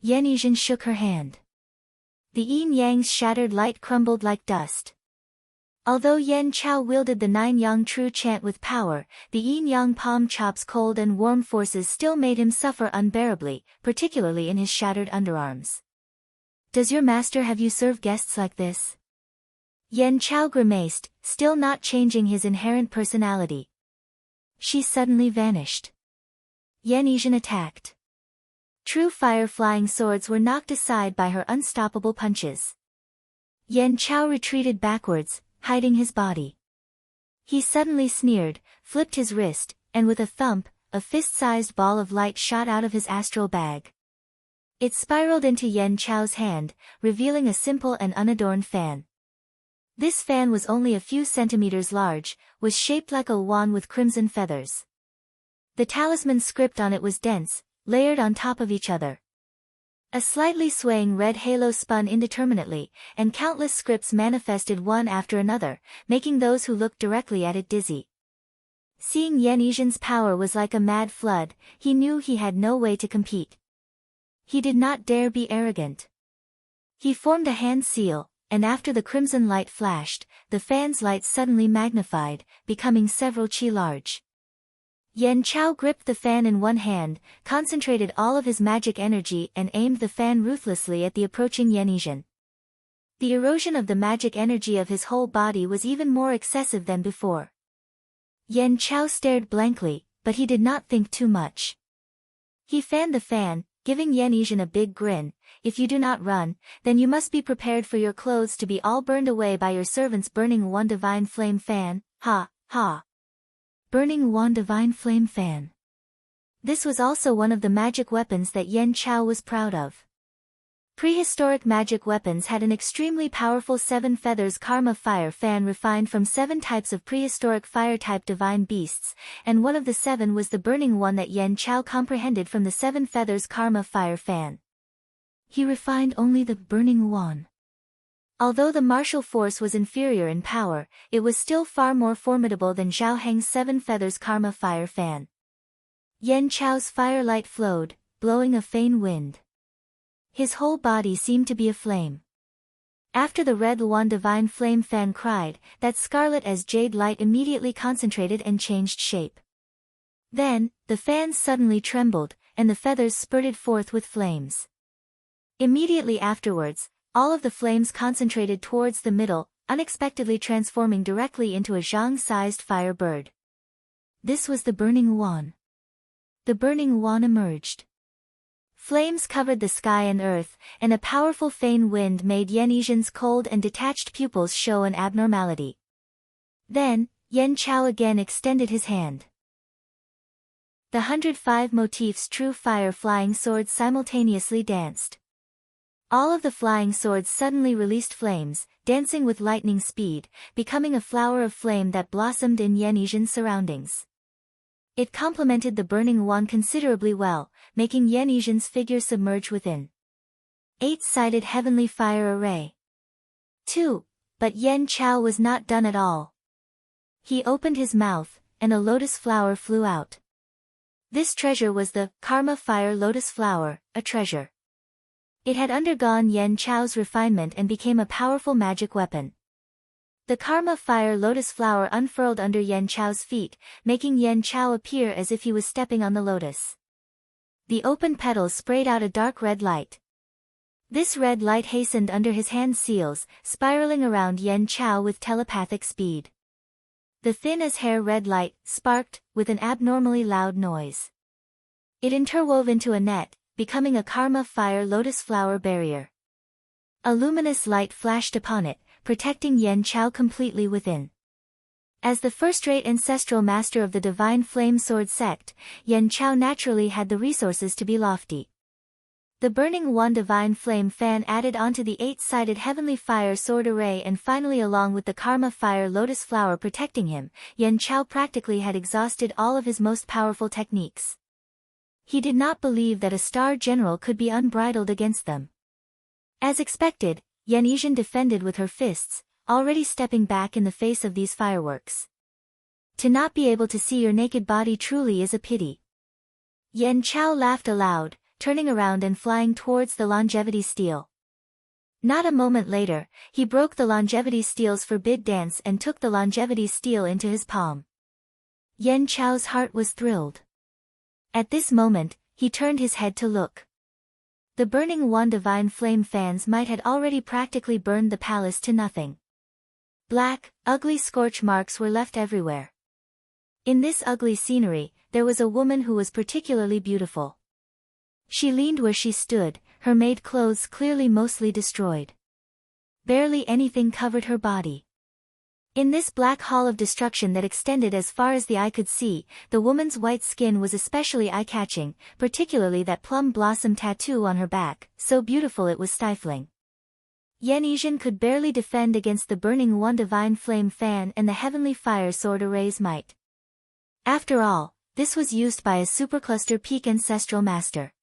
Yan Yizhen shook her hand. The yin-yang's shattered light crumbled like dust. Although Yan Chao wielded the 9-yang true chant with power, the yin-yang palm chop's cold and warm forces still made him suffer unbearably, particularly in his shattered underarms. Does your master have you serve guests like this? Yan Chao grimaced, still not changing his inherent personality. She suddenly vanished. Yan Yizhen attacked. True fire flying swords were knocked aside by her unstoppable punches. Yan Chao retreated backwards, hiding his body. He suddenly sneered, flipped his wrist, and with a thump, a fist-sized ball of light shot out of his astral bag. It spiraled into Yan Chao's hand, revealing a simple and unadorned fan. This fan was only a few centimeters large, was shaped like a wand with crimson feathers. The talisman script on it was dense, layered on top of each other. A slightly swaying red halo spun indeterminately, and countless scripts manifested one after another, making those who looked directly at it dizzy. Seeing Yan Yizhen's power was like a mad flood, he knew he had no way to compete. He did not dare be arrogant. He formed a hand seal, and after the crimson light flashed, the fan's light suddenly magnified, becoming several chi large. Yan Chao gripped the fan in one hand, concentrated all of his magic energy and aimed the fan ruthlessly at the approaching Yan Yizhen. The erosion of the magic energy of his whole body was even more excessive than before. Yan Chao stared blankly, but he did not think too much. He fanned the fan, giving Yan Yizhen a big grin. If you do not run, then you must be prepared for your clothes to be all burned away by your servants. Burning one divine flame fan, ha, ha. Burning one divine flame fan. This was also one of the magic weapons that Yan Chao was proud of. Prehistoric magic weapons had an extremely powerful 7 feathers karma fire fan refined from 7 types of prehistoric fire-type divine beasts, and one of the 7 was the burning one that Yan Chao comprehended from the 7 feathers karma fire fan. He refined only the burning one. Although the martial force was inferior in power, it was still far more formidable than Zhao Heng's 7 feathers karma fire fan. Yan Chao's firelight flowed, blowing a faint wind. His whole body seemed to be aflame. After the red Luan divine flame fan cried, that scarlet as jade light immediately concentrated and changed shape. Then, the fan suddenly trembled, and the feathers spurted forth with flames. Immediately afterwards, all of the flames concentrated towards the middle, unexpectedly transforming directly into a zhang-sized fire bird. This was the burning wand. The burning wand emerged. Flames covered the sky and earth, and a powerful faint wind made Yan Yizhen's cold and detached pupils show an abnormality. Then, Yan Chao again extended his hand. The 105 motifs true fire flying swords simultaneously danced. All of the flying swords suddenly released flames, dancing with lightning speed, becoming a flower of flame that blossomed in Yan Yizhen's surroundings. It complemented the burning wand considerably well, making Yan Yizhen's figure submerge within. 8-sided heavenly fire array. 2. But Yan Chao was not done at all. He opened his mouth, and a lotus flower flew out. This treasure was the Karma Fire Lotus Flower, a treasure. It had undergone Yan Chao's refinement and became a powerful magic weapon. The Karma Fire Lotus Flower unfurled under Yan Chao's feet, making Yan Chao appear as if he was stepping on the lotus. The open petals sprayed out a dark red light. This red light hastened under his hand seals, spiraling around Yan Chao with telepathic speed. The thin-as-hair red light sparked, with an abnormally loud noise. It interwove into a net, becoming a Karma Fire Lotus Flower barrier. A luminous light flashed upon it, protecting Yan Chao completely within. As the first-rate ancestral master of the Divine Flame Sword sect, Yan Chao naturally had the resources to be lofty. The Burning One Divine Flame Fan added onto the 8-sided Heavenly Fire Sword array, and finally along with the Karma Fire Lotus Flower protecting him, Yan Chao practically had exhausted all of his most powerful techniques. He did not believe that a star general could be unbridled against them. As expected, Yan Yizhen defended with her fists, already stepping back in the face of these fireworks. To not be able to see your naked body truly is a pity. Yan Chao laughed aloud, turning around and flying towards the longevity steel. Not a moment later, he broke the longevity steel's forbid dance and took the longevity steel into his palm. Yen Chao's heart was thrilled. At this moment, he turned his head to look. The burning one divine flame fans might had already practically burned the palace to nothing. Black, ugly scorch marks were left everywhere. In this ugly scenery, there was a woman who was particularly beautiful. She leaned where she stood, her maid clothes clearly mostly destroyed. Barely anything covered her body. In this black hall of destruction that extended as far as the eye could see, the woman's white skin was especially eye-catching, particularly that plum blossom tattoo on her back, so beautiful it was stifling. Yen Yizhen could barely defend against the burning one divine flame fan and the heavenly fire sword array's might. After all, this was used by a supercluster peak ancestral master.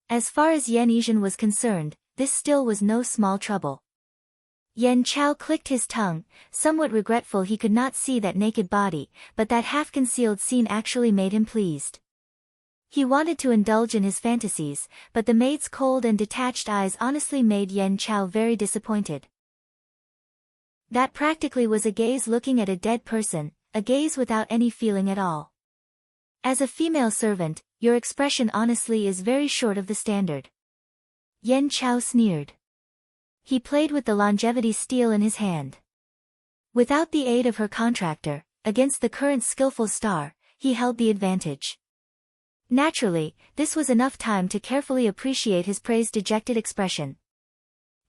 As far as Yen Yizhen was concerned, this still was no small trouble. Yen Chao clicked his tongue, somewhat regretful he could not see that naked body, but that half-concealed scene actually made him pleased. He wanted to indulge in his fantasies, but the maid's cold and detached eyes honestly made Yen Chao very disappointed. That practically was a gaze looking at a dead person, a gaze without any feeling at all. As a female servant, your expression honestly is very short of the standard. Yen Chao sneered. He played with the longevity steel in his hand. Without the aid of her contractor, against the current skillful star, he held the advantage. Naturally, this was enough time to carefully appreciate his prey's dejected expression.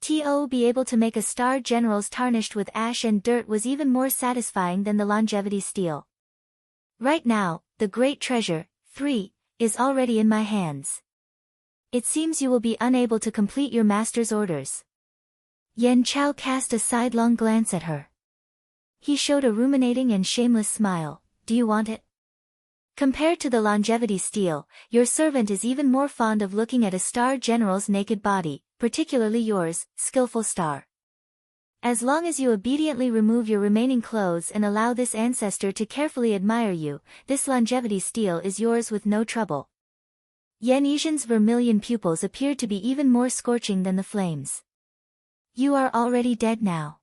To be able to make a star general's tarnished with ash and dirt was even more satisfying than the longevity steel. Right now, the great treasure, 3, is already in my hands. It seems you will be unable to complete your master's orders. Yen Chao cast a sidelong glance at her. He showed a ruminating and shameless smile. Do you want it? Compared to the longevity steel, your servant is even more fond of looking at a star general's naked body, particularly yours, skillful star. As long as you obediently remove your remaining clothes and allow this ancestor to carefully admire you, this longevity steel is yours with no trouble. Yen Yizhen's vermilion pupils appeared to be even more scorching than the flames. You are already dead now.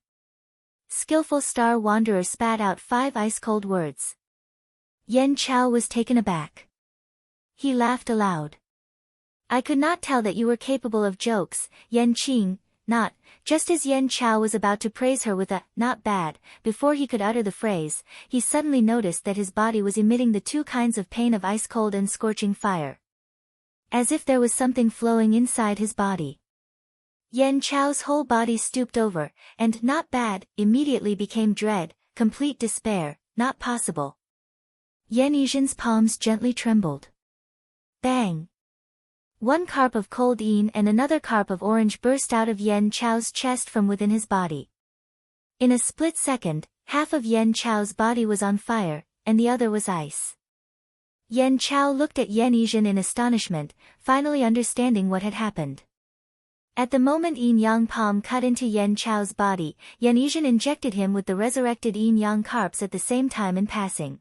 Skillful star wanderer spat out 5 ice-cold words. Yen Chao was taken aback. He laughed aloud. I could not tell that you were capable of jokes, Yen Qing, not. Just as Yen Chao was about to praise her with a, not bad, before he could utter the phrase, he suddenly noticed that his body was emitting the 2 kinds of pain of ice-cold and scorching fire. As if there was something flowing inside his body. Yen Chao's whole body stooped over, and not bad, immediately became dread, complete despair, not possible. Yen Yizhen's palms gently trembled. Bang! 1 carp of cold yin and another carp of orange burst out of Yen Chao's chest from within his body. In a split second, half of Yen Chao's body was on fire, and the other was ice. Yen Chao looked at Yen Yizhen in astonishment, finally understanding what had happened. At the moment Yin Yang palm cut into Yen Chao's body, Yen Yizhen injected him with the resurrected Yin Yang carps at the same time in passing.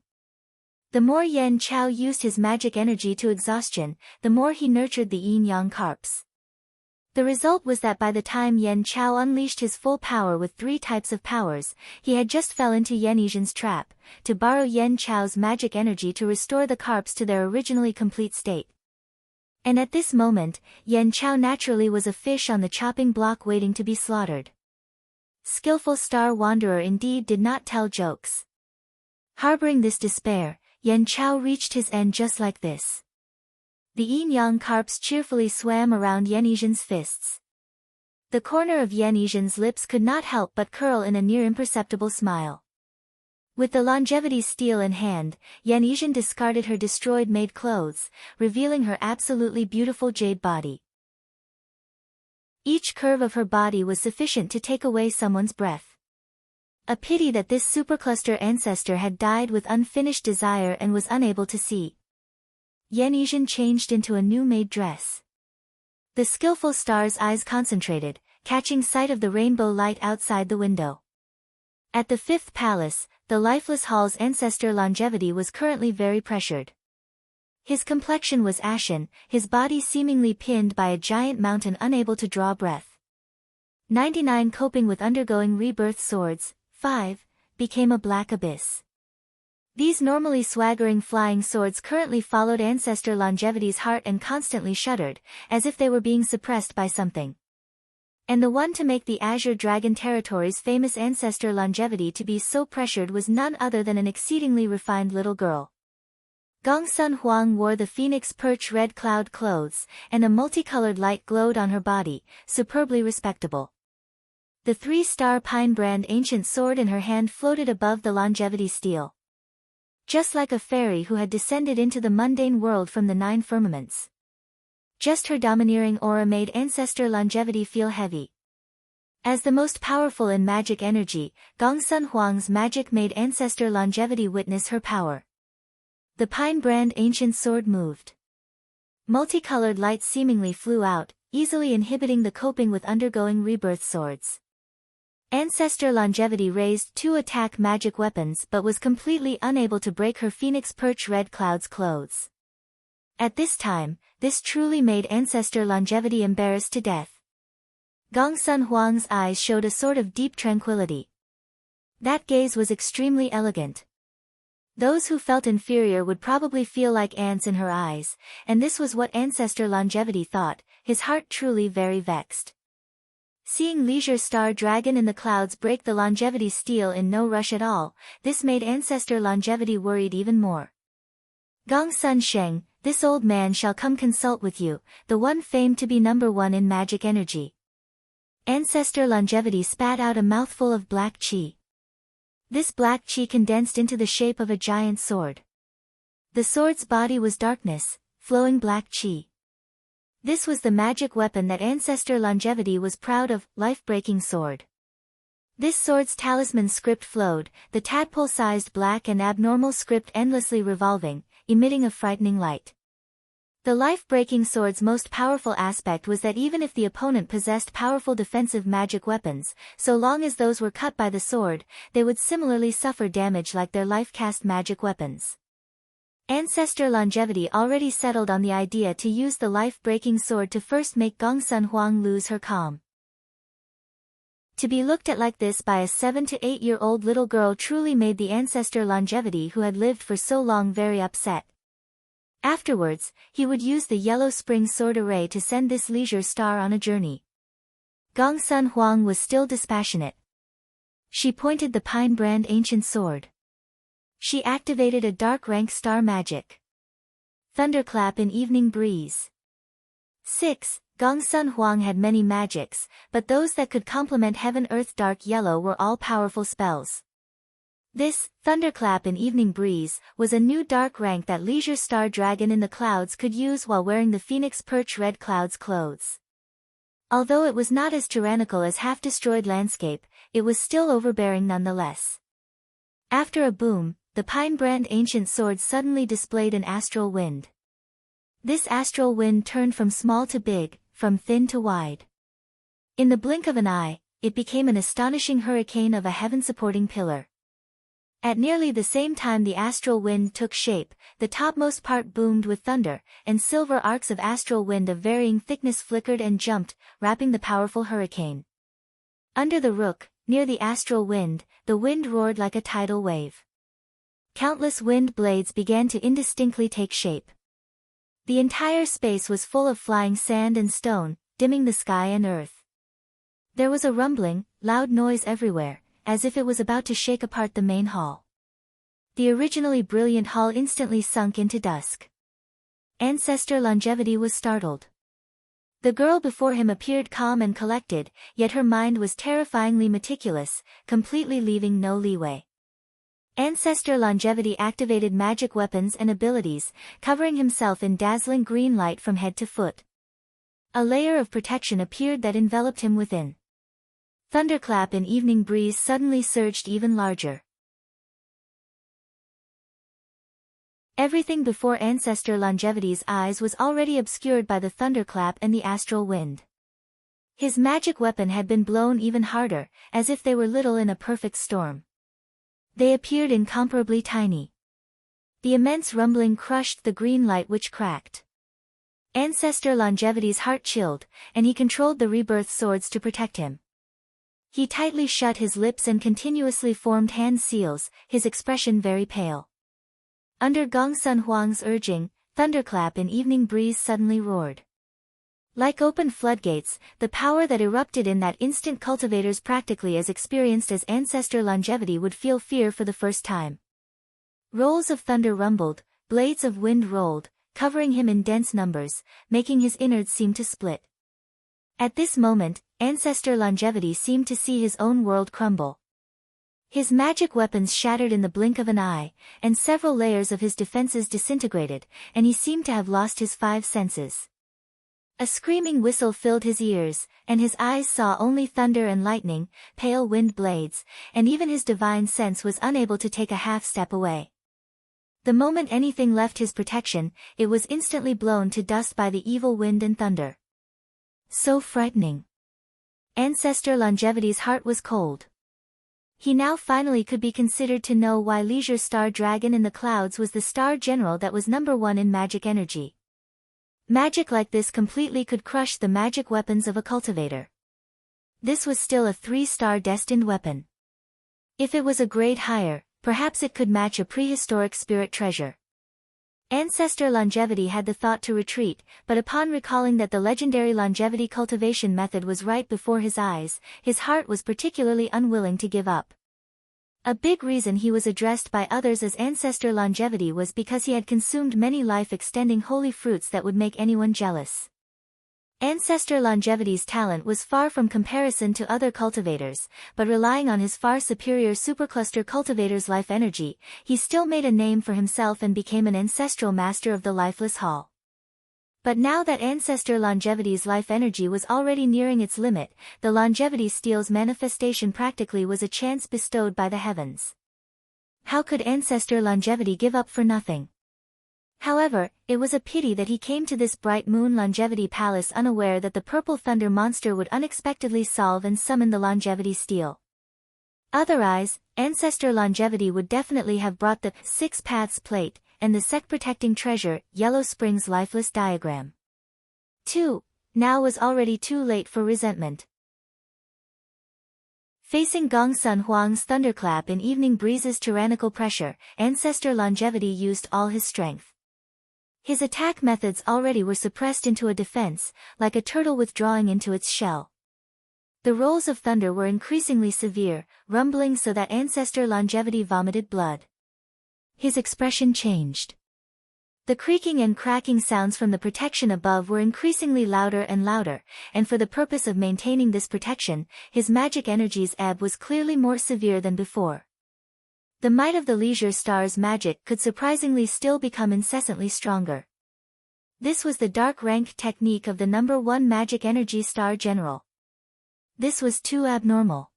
The more Yen Chao used his magic energy to exhaustion, the more he nurtured the yin-yang carps. The result was that by the time Yen Chao unleashed his full power with 3 types of powers, he had just fell into Yen Yizhen's trap, to borrow Yen Chao's magic energy to restore the carps to their originally complete state. And at this moment, Yen Chao naturally was a fish on the chopping block waiting to be slaughtered. Skillful star wanderer indeed did not tell jokes. Harboring this despair, Yen Chao reached his end just like this. The yin-yang carps cheerfully swam around Yen Yizhen's fists. The corner of Yen Yizhen's lips could not help but curl in a near imperceptible smile. With the longevity steel in hand, Yen Yizhen discarded her destroyed maid clothes, revealing her absolutely beautiful jade body. Each curve of her body was sufficient to take away someone's breath. A pity that this supercluster ancestor had died with unfinished desire and was unable to see. Yen Yizhen changed into a new maid dress. The skillful star's eyes concentrated, catching sight of the rainbow light outside the window. At the 5th palace, the lifeless hall's ancestor longevity was currently very pressured. His complexion was ashen, his body seemingly pinned by a giant mountain unable to draw breath. 99 coping with undergoing rebirth swords, 5, became a black abyss. These normally swaggering flying swords currently followed Ancestor Longevity's heart and constantly shuddered, as if they were being suppressed by something. And the one to make the Azure Dragon Territory's famous Ancestor Longevity to be so pressured was none other than an exceedingly refined little girl. Gongsun Huang wore the phoenix perch red cloud clothes, and a multicolored light glowed on her body, superbly respectable. The 3-star pine brand ancient sword in her hand floated above the longevity steel. Just like a fairy who had descended into the mundane world from the 9 firmaments. Just her domineering aura made Ancestor Longevity feel heavy. As the most powerful in magic energy, Gongsun Huang's magic made Ancestor Longevity witness her power. The pine brand ancient sword moved. Multicolored light seemingly flew out, easily inhibiting the coping with undergoing rebirth swords. Ancestor Longevity raised 2 attack magic weapons but was completely unable to break her phoenix perch red cloud's clothes. At this time, this truly made Ancestor Longevity embarrassed to death. Gongsun Huang's eyes showed a sort of deep tranquility. That gaze was extremely elegant. Those who felt inferior would probably feel like ants in her eyes, and this was what Ancestor Longevity thought, his heart truly very vexed. Seeing Leisure Star Dragon in the clouds break the longevity steel in no rush at all, this made Ancestor Longevity worried even more. Gongsun Sheng, this old man shall come consult with you, the one famed to be number 1 in magic energy. Ancestor Longevity spat out a mouthful of black qi. This black qi condensed into the shape of a giant sword. The sword's body was darkness, flowing black qi. This was the magic weapon that Ancestor Longevity was proud of, life-breaking sword. This sword's talisman script flowed, the tadpole-sized black and abnormal script endlessly revolving, emitting a frightening light. The life-breaking sword's most powerful aspect was that even if the opponent possessed powerful defensive magic weapons, so long as those were cut by the sword, they would similarly suffer damage like their life-cast magic weapons. Ancestor Longevity already settled on the idea to use the life-breaking sword to first make Gongsun Huang lose her calm. To be looked at like this by a 7 to 8-year-old little girl truly made the Ancestor Longevity who had lived for so long very upset. Afterwards, he would use the Yellow Spring Sword Array to send this Leisure Star on a journey. Gongsun Huang was still dispassionate. She pointed the pine brand ancient sword. She activated a dark rank star magic. Thunderclap in Evening Breeze. 6. Gongsun Huang had many magics, but those that could complement Heaven Earth Dark Yellow were all powerful spells. This, Thunderclap in Evening Breeze, was a new dark rank that Leisure Star Dragon in the Clouds could use while wearing the Phoenix Perch Red Cloud's clothes. Although it was not as tyrannical as Half-Destroyed Landscape, it was still overbearing nonetheless. After a boom, the Pine Brand Ancient Sword suddenly displayed an astral wind. This astral wind turned from small to big, from thin to wide. In the blink of an eye, it became an astonishing hurricane of a heaven-supporting pillar. At nearly the same time the astral wind took shape, the topmost part boomed with thunder, and silver arcs of astral wind of varying thickness flickered and jumped, wrapping the powerful hurricane. Under the rook, near the astral wind, the wind roared like a tidal wave. Countless wind blades began to indistinctly take shape. The entire space was full of flying sand and stone, dimming the sky and earth. There was a rumbling, loud noise everywhere, as if it was about to shake apart the main hall. The originally brilliant hall instantly sunk into dusk. Ancestor Longevity was startled. The girl before him appeared calm and collected, yet her mind was terrifyingly meticulous, completely leaving no leeway. Ancestor Longevity activated magic weapons and abilities, covering himself in dazzling green light from head to foot. A layer of protection appeared that enveloped him within. Thunderclap in Evening Breeze suddenly surged even larger. Everything before Ancestor Longevity's eyes was already obscured by the thunderclap and the astral wind. His magic weapon had been blown even harder, as if they were little in a perfect storm. They appeared incomparably tiny. The immense rumbling crushed the green light which cracked. Ancestor Longevity's heart chilled, and he controlled the rebirth swords to protect him. He tightly shut his lips and continuously formed hand seals, his expression very pale. Under Gongsun Huang's urging, Thunderclap in Evening Breeze suddenly roared. Like open floodgates, the power that erupted in that instant cultivators practically as experienced as Ancestor Longevity would feel fear for the first time. Rolls of thunder rumbled, blades of wind rolled, covering him in dense numbers, making his innards seem to split. At this moment, Ancestor Longevity seemed to see his own world crumble. His magic weapons shattered in the blink of an eye, and several layers of his defenses disintegrated, and he seemed to have lost his five senses. A screaming whistle filled his ears, and his eyes saw only thunder and lightning, pale wind blades, and even his divine sense was unable to take a half step away. The moment anything left his protection, it was instantly blown to dust by the evil wind and thunder. So frightening. Ancestor Longevity's heart was cold. He now finally could be considered to know why Leisure Star Dragon in the Clouds was the star general that was #1 in magic energy. Magic like this completely could crush the magic weapons of a cultivator. This was still a 3-star destined weapon. If it was a grade higher, perhaps it could match a prehistoric spirit treasure. Ancestor Longevity had the thought to retreat, but upon recalling that the legendary longevity cultivation method was right before his eyes, his heart was particularly unwilling to give up. A big reason he was addressed by others as Ancestor Longevity was because he had consumed many life-extending holy fruits that would make anyone jealous. Ancestor Longevity's talent was far from comparison to other cultivators, but relying on his far superior supercluster cultivator's life energy, he still made a name for himself and became an ancestral master of the Lifeless Hall. But now that Ancestor Longevity's life energy was already nearing its limit, the Longevity Steel's manifestation practically was a chance bestowed by the heavens. How could Ancestor Longevity give up for nothing? However, it was a pity that he came to this bright moon Longevity Palace unaware that the purple thunder monster would unexpectedly solve and summon the Longevity Steel. Otherwise, Ancestor Longevity would definitely have brought the 6 Paths plate, and the sect-protecting treasure, Yellow Spring's lifeless diagram. 2. Now was already too late for resentment. Facing Gongsun Huang's Thunderclap in Evening Breeze's tyrannical pressure, Ancestor Longevity used all his strength. His attack methods already were suppressed into a defense, like a turtle withdrawing into its shell. The rolls of thunder were increasingly severe, rumbling so that Ancestor Longevity vomited blood. His expression changed. The creaking and cracking sounds from the protection above were increasingly louder and louder, and for the purpose of maintaining this protection, his magic energy's ebb was clearly more severe than before. The might of the Leisure Star's magic could surprisingly still become incessantly stronger. This was the dark rank technique of the #1 magic energy star general. This was too abnormal.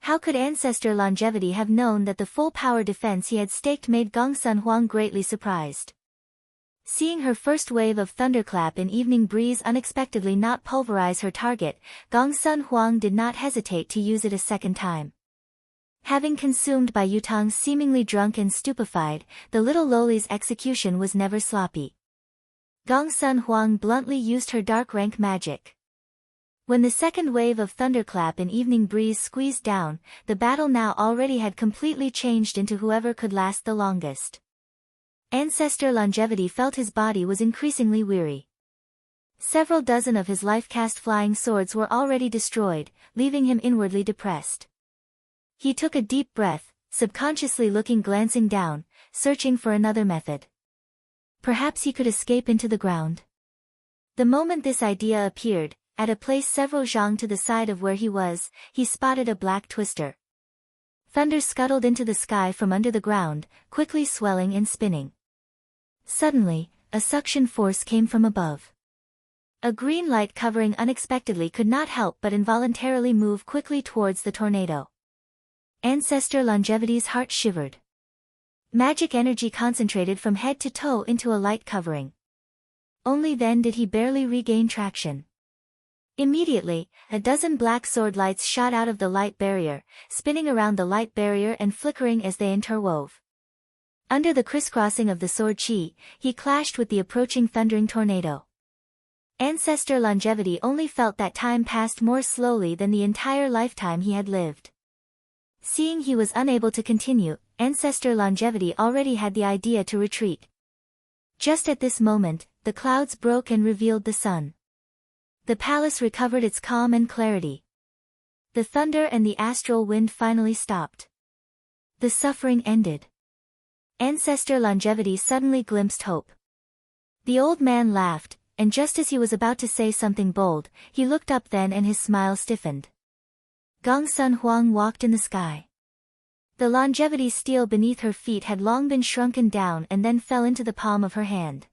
How could Ancestor Longevity have known that the full power defense he had staked made Gongsun Huang greatly surprised? Seeing her first wave of Thunderclap in Evening Breeze unexpectedly not pulverize her target, Gongsun Huang did not hesitate to use it a second time. Having consumed by Yutang's seemingly drunk and stupefied, the little lowly's execution was never sloppy. Gongsun Huang bluntly used her dark rank magic. When the second wave of Thunderclap in Evening Breeze squeezed down, the battle now already had completely changed into whoever could last the longest. Ancestor Longevity felt his body was increasingly weary. Several dozen of his life-cast flying swords were already destroyed, leaving him inwardly depressed. He took a deep breath, subconsciously glancing down, searching for another method. Perhaps he could escape into the ground. The moment this idea appeared, at a place several zhang to the side of where he was, he spotted a black twister. Thunder scuttled into the sky from under the ground, quickly swelling and spinning. Suddenly, a suction force came from above. A green light covering unexpectedly could not help but involuntarily move quickly towards the tornado. Ancestor Longevity's heart shivered. Magic energy concentrated from head to toe into a light covering. Only then did he barely regain traction. Immediately, a dozen black sword lights shot out of the light barrier, spinning around the light barrier and flickering as they interwove. Under the crisscrossing of the sword chi, he clashed with the approaching thundering tornado. Ancestor Longevity only felt that time passed more slowly than the entire lifetime he had lived. Seeing he was unable to continue, Ancestor Longevity already had the idea to retreat. Just at this moment, the clouds broke and revealed the sun. The palace recovered its calm and clarity. The thunder and the astral wind finally stopped. The suffering ended. Ancestor Longevity suddenly glimpsed hope. The old man laughed, and just as he was about to say something bold, he looked up then and his smile stiffened. Gongsun Huang walked in the sky. The longevity steel beneath her feet had long been shrunken down and then fell into the palm of her hand.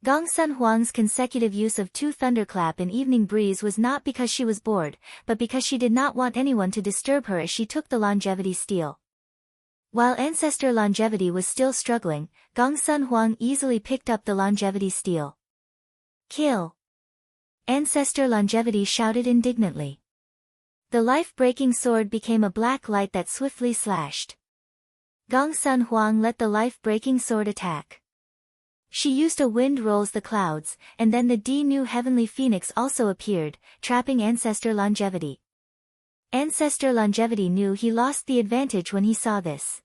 Gongsun Huang's consecutive use of 2 Thunderclap in Evening Breeze was not because she was bored, but because she did not want anyone to disturb her as she took the longevity steel. While Ancestor Longevity was still struggling, Gongsun Huang easily picked up the longevity steel. Kill! Ancestor Longevity shouted indignantly. The life-breaking sword became a black light that swiftly slashed. Gongsun Huang let the life-breaking sword attack. She used a wind rolls the clouds, and then the new heavenly phoenix also appeared, trapping Ancestor Longevity. Ancestor Longevity knew he lost the advantage when he saw this.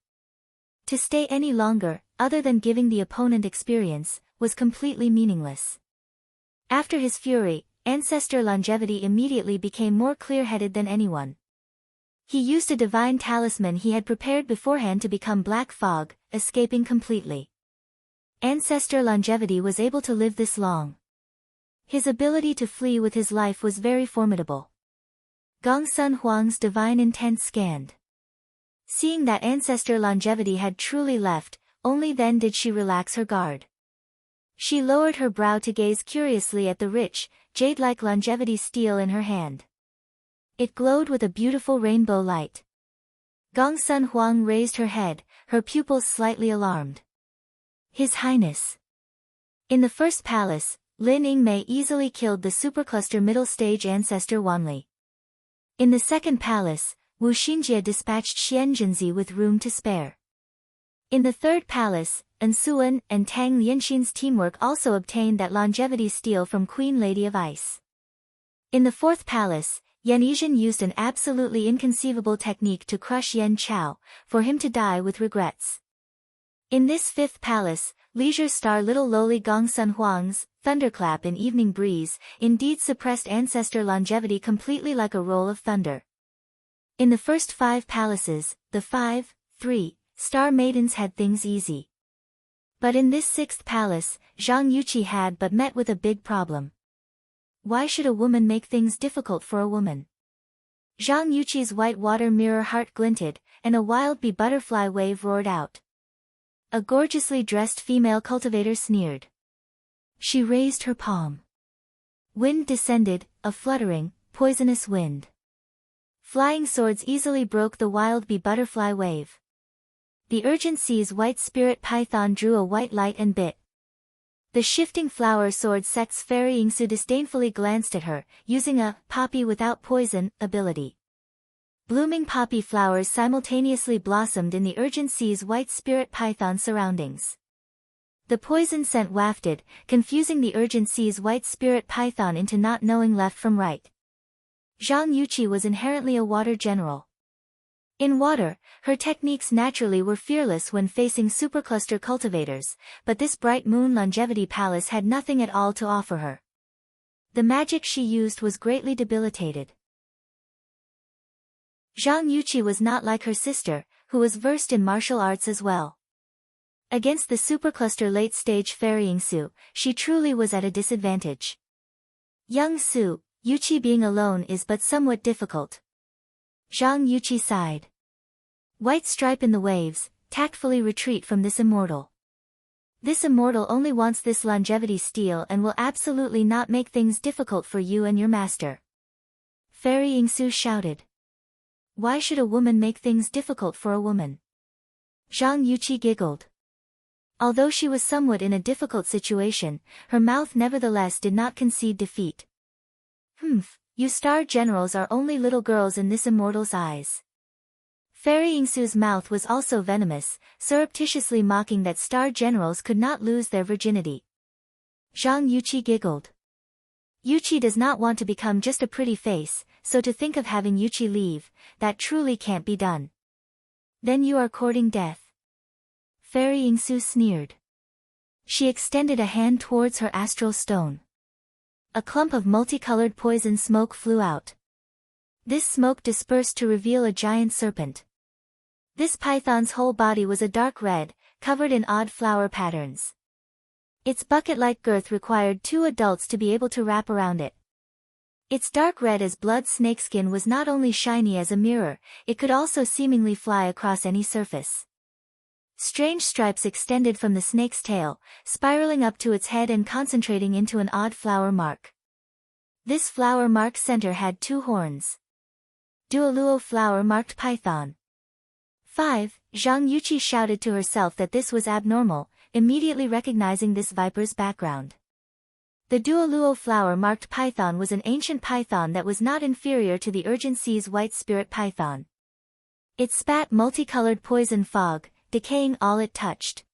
To stay any longer, other than giving the opponent experience, was completely meaningless. After his fury, Ancestor Longevity immediately became more clear-headed than anyone. He used a divine talisman he had prepared beforehand to become black fog, escaping completely. Ancestor Longevity was able to live this long. His ability to flee with his life was very formidable. Gongsun Huang's divine intent scanned. Seeing that Ancestor Longevity had truly left, only then did she relax her guard. She lowered her brow to gaze curiously at the rich, jade-like longevity steel in her hand. It glowed with a beautiful rainbow light. Gongsun Huang raised her head, her pupils slightly alarmed. His Highness. In the first palace, Lin Yingmei easily killed the supercluster middle stage ancestor Wanli. In the second palace, Wu Xinjie dispatched Xian Jinzi with room to spare. In the third palace, Ensuan and Tang Lianxin's teamwork also obtained that longevity steel from Queen Lady of Ice. In the fourth palace, Yan Yizhen used an absolutely inconceivable technique to crush Yan Chao, for him to die with regrets. In this fifth palace, Leisure Star Little Lowly Gongsun Huang's Thunderclap in Evening Breeze indeed suppressed ancestor longevity completely like a roll of thunder. In the first 5 palaces, the 3-star maidens had things easy. But in this 6th palace, Zhang Yuqi had but met with a big problem. Why should a woman make things difficult for a woman? Zhang Yuqi's white water mirror heart glinted, and a wild bee butterfly wave roared out. A gorgeously dressed female cultivator sneered. She raised her palm. Wind descended, a fluttering, poisonous wind. Flying swords easily broke the wild bee butterfly wave. The Urgency's white spirit python drew a white light and bit. The shifting flower sword sect's fairy Yingsu disdainfully glanced at her, using a poppy without poison ability. Blooming poppy flowers simultaneously blossomed in the Urgency's white spirit python surroundings. The poison scent wafted, confusing the Urgency's white spirit python into not knowing left from right. Zhang Yuqi was inherently a water general. In water, her techniques naturally were fearless when facing supercluster cultivators, but this bright moon longevity palace had nothing at all to offer her. The magic she used was greatly debilitated. Zhang Yuqi was not like her sister, who was versed in martial arts as well. Against the supercluster late-stage fairy Yingsu, she truly was at a disadvantage. Young Su, Yuqi being alone is but somewhat difficult. Zhang Yuqi sighed. White stripe in the waves, tactfully retreat from this immortal. This immortal only wants this longevity steel and will absolutely not make things difficult for you and your master. Fairy Yingsu shouted. Why should a woman make things difficult for a woman? Zhang Yuqi giggled. Although she was somewhat in a difficult situation, her mouth nevertheless did not concede defeat. You star generals are only little girls in this immortal's eyes. Fairy Yingsu's mouth was also venomous, surreptitiously mocking that star generals could not lose their virginity. Zhang Yuqi giggled. Yuqi does not want to become just a pretty face, so to think of having Yuqi leave, that truly can't be done. Then you are courting death. Fairy Yingsu sneered. She extended a hand towards her astral stone. A clump of multicolored poison smoke flew out. This smoke dispersed to reveal a giant serpent. This python's whole body was a dark red, covered in odd flower patterns. Its bucket-like girth required 2 adults to be able to wrap around it. Its dark red as blood snakeskin was not only shiny as a mirror, it could also seemingly fly across any surface. Strange stripes extended from the snake's tail, spiraling up to its head and concentrating into an odd flower mark. This flower mark center had 2 horns. Duoluo flower marked python. 5. Zhang Yuqi shouted to herself that this was abnormal, immediately recognizing this viper's background. The Duoluo flower-marked python was an ancient python that was not inferior to the Urgency's white spirit python. It spat multicolored poison fog, decaying all it touched.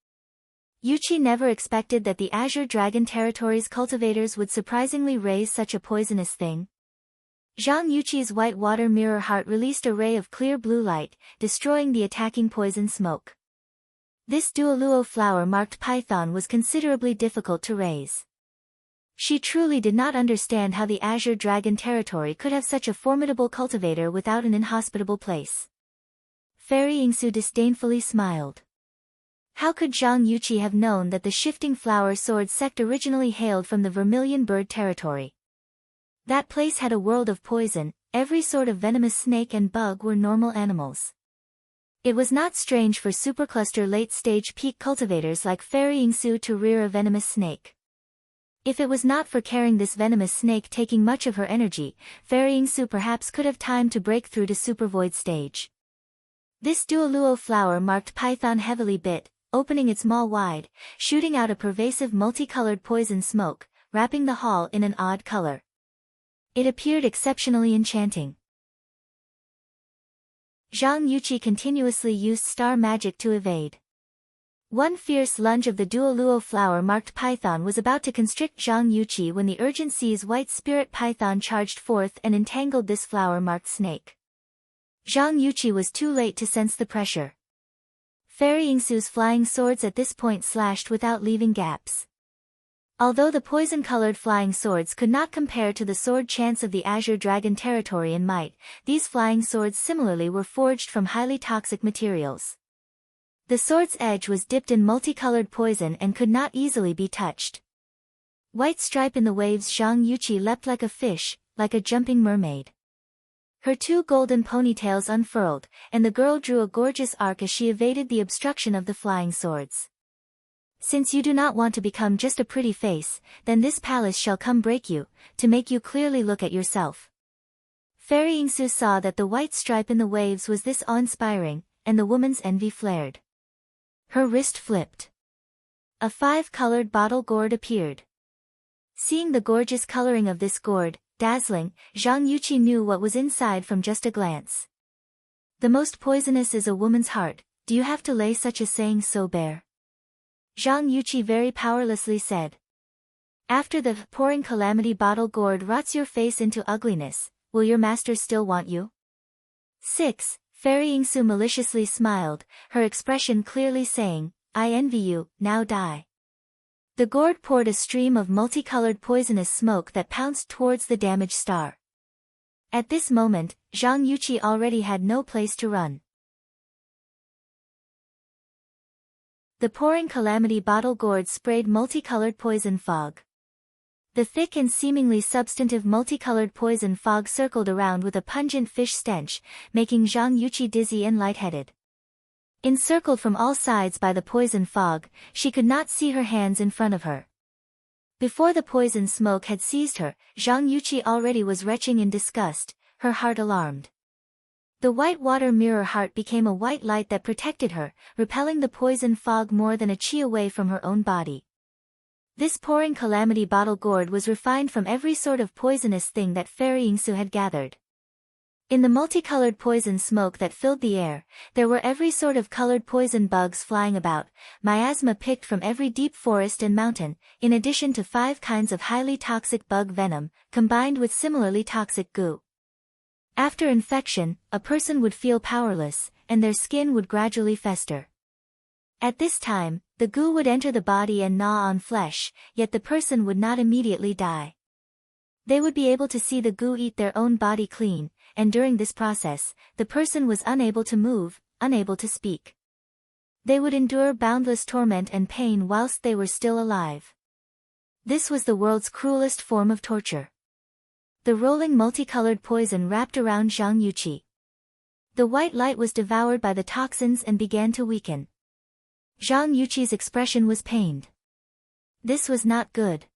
Yuqi never expected that the Azure Dragon Territory's cultivators would surprisingly raise such a poisonous thing. Zhang Yuqi's white water mirror heart released a ray of clear blue light, destroying the attacking poison smoke. This Duoluo flower-marked python was considerably difficult to raise. She truly did not understand how the Azure Dragon Territory could have such a formidable cultivator without an inhospitable place. Fairy Yingsu disdainfully smiled. How could Zhang Yuqi have known that the shifting flower sword sect originally hailed from the Vermilion Bird Territory? That place had a world of poison, every sort of venomous snake and bug were normal animals. It was not strange for supercluster late-stage peak cultivators like Fairy Yingsu to rear a venomous snake. If it was not for carrying this venomous snake taking much of her energy, Fairy Yingsu perhaps could have time to break through to Supervoid stage. This Duoluo flower-marked python heavily bit, opening its maw wide, shooting out a pervasive multicolored poison smoke, wrapping the hall in an odd color. It appeared exceptionally enchanting. Zhang Yuqi continuously used star magic to evade. One fierce lunge of the Duoluo flower-marked python was about to constrict Zhang Yuqi when the Urgency's white spirit python charged forth and entangled this flower-marked snake. Zhang Yuqi was too late to sense the pressure. Fairy Yingsu's flying swords at this point slashed without leaving gaps. Although the poison-colored flying swords could not compare to the sword chants of the Azure Dragon Territory in might, these flying swords similarly were forged from highly toxic materials. The sword's edge was dipped in multicolored poison and could not easily be touched. White stripe in the waves, Zhang Yuqi leapt like a fish, like a jumping mermaid. Her 2 golden ponytails unfurled, and the girl drew a gorgeous arc as she evaded the obstruction of the flying swords. Since you do not want to become just a pretty face, then this palace shall come break you, to make you clearly look at yourself. Fairy Yingsu saw that the white stripe in the waves was this awe-inspiring, and the woman's envy flared. Her wrist flipped. A 5-colored bottle gourd appeared. Seeing the gorgeous coloring of this gourd, dazzling, Zhang Yuqi knew what was inside from just a glance. The most poisonous is a woman's heart, do you have to lay such a saying so bare? Zhang Yuqi very powerlessly said. After the pouring calamity bottle gourd rots your face into ugliness, will your master still want you? 6. Fairy Yingsu maliciously smiled, her expression clearly saying, I envy you, now die. The gourd poured a stream of multicolored poisonous smoke that pounced towards the damaged star. At this moment, Zhang Yuqi already had no place to run. The pouring calamity bottle gourd sprayed multicolored poison fog. The thick and seemingly substantive multicolored poison fog circled around with a pungent fish stench, making Zhang Yuqi dizzy and lightheaded. Encircled from all sides by the poison fog, she could not see her hands in front of her. Before the poison smoke had seized her, Zhang Yuqi already was retching in disgust, her heart alarmed. The white water mirror heart became a white light that protected her, repelling the poison fog more than a chi away from her own body. This pouring calamity bottle gourd was refined from every sort of poisonous thing that Fairy Yingsu had gathered. In the multicolored poison smoke that filled the air, there were every sort of colored poison bugs flying about, miasma picked from every deep forest and mountain, in addition to 5 kinds of highly toxic bug venom, combined with similarly toxic goo. After infection, a person would feel powerless, and their skin would gradually fester. At this time, the goo would enter the body and gnaw on flesh, yet the person would not immediately die. They would be able to see the goo eat their own body clean, and during this process, the person was unable to move, unable to speak. They would endure boundless torment and pain whilst they were still alive. This was the world's cruelest form of torture. The rolling multicolored poison wrapped around Zhang Yuqi. The white light was devoured by the toxins and began to weaken. Zhang Yuqi's expression was pained. This was not good.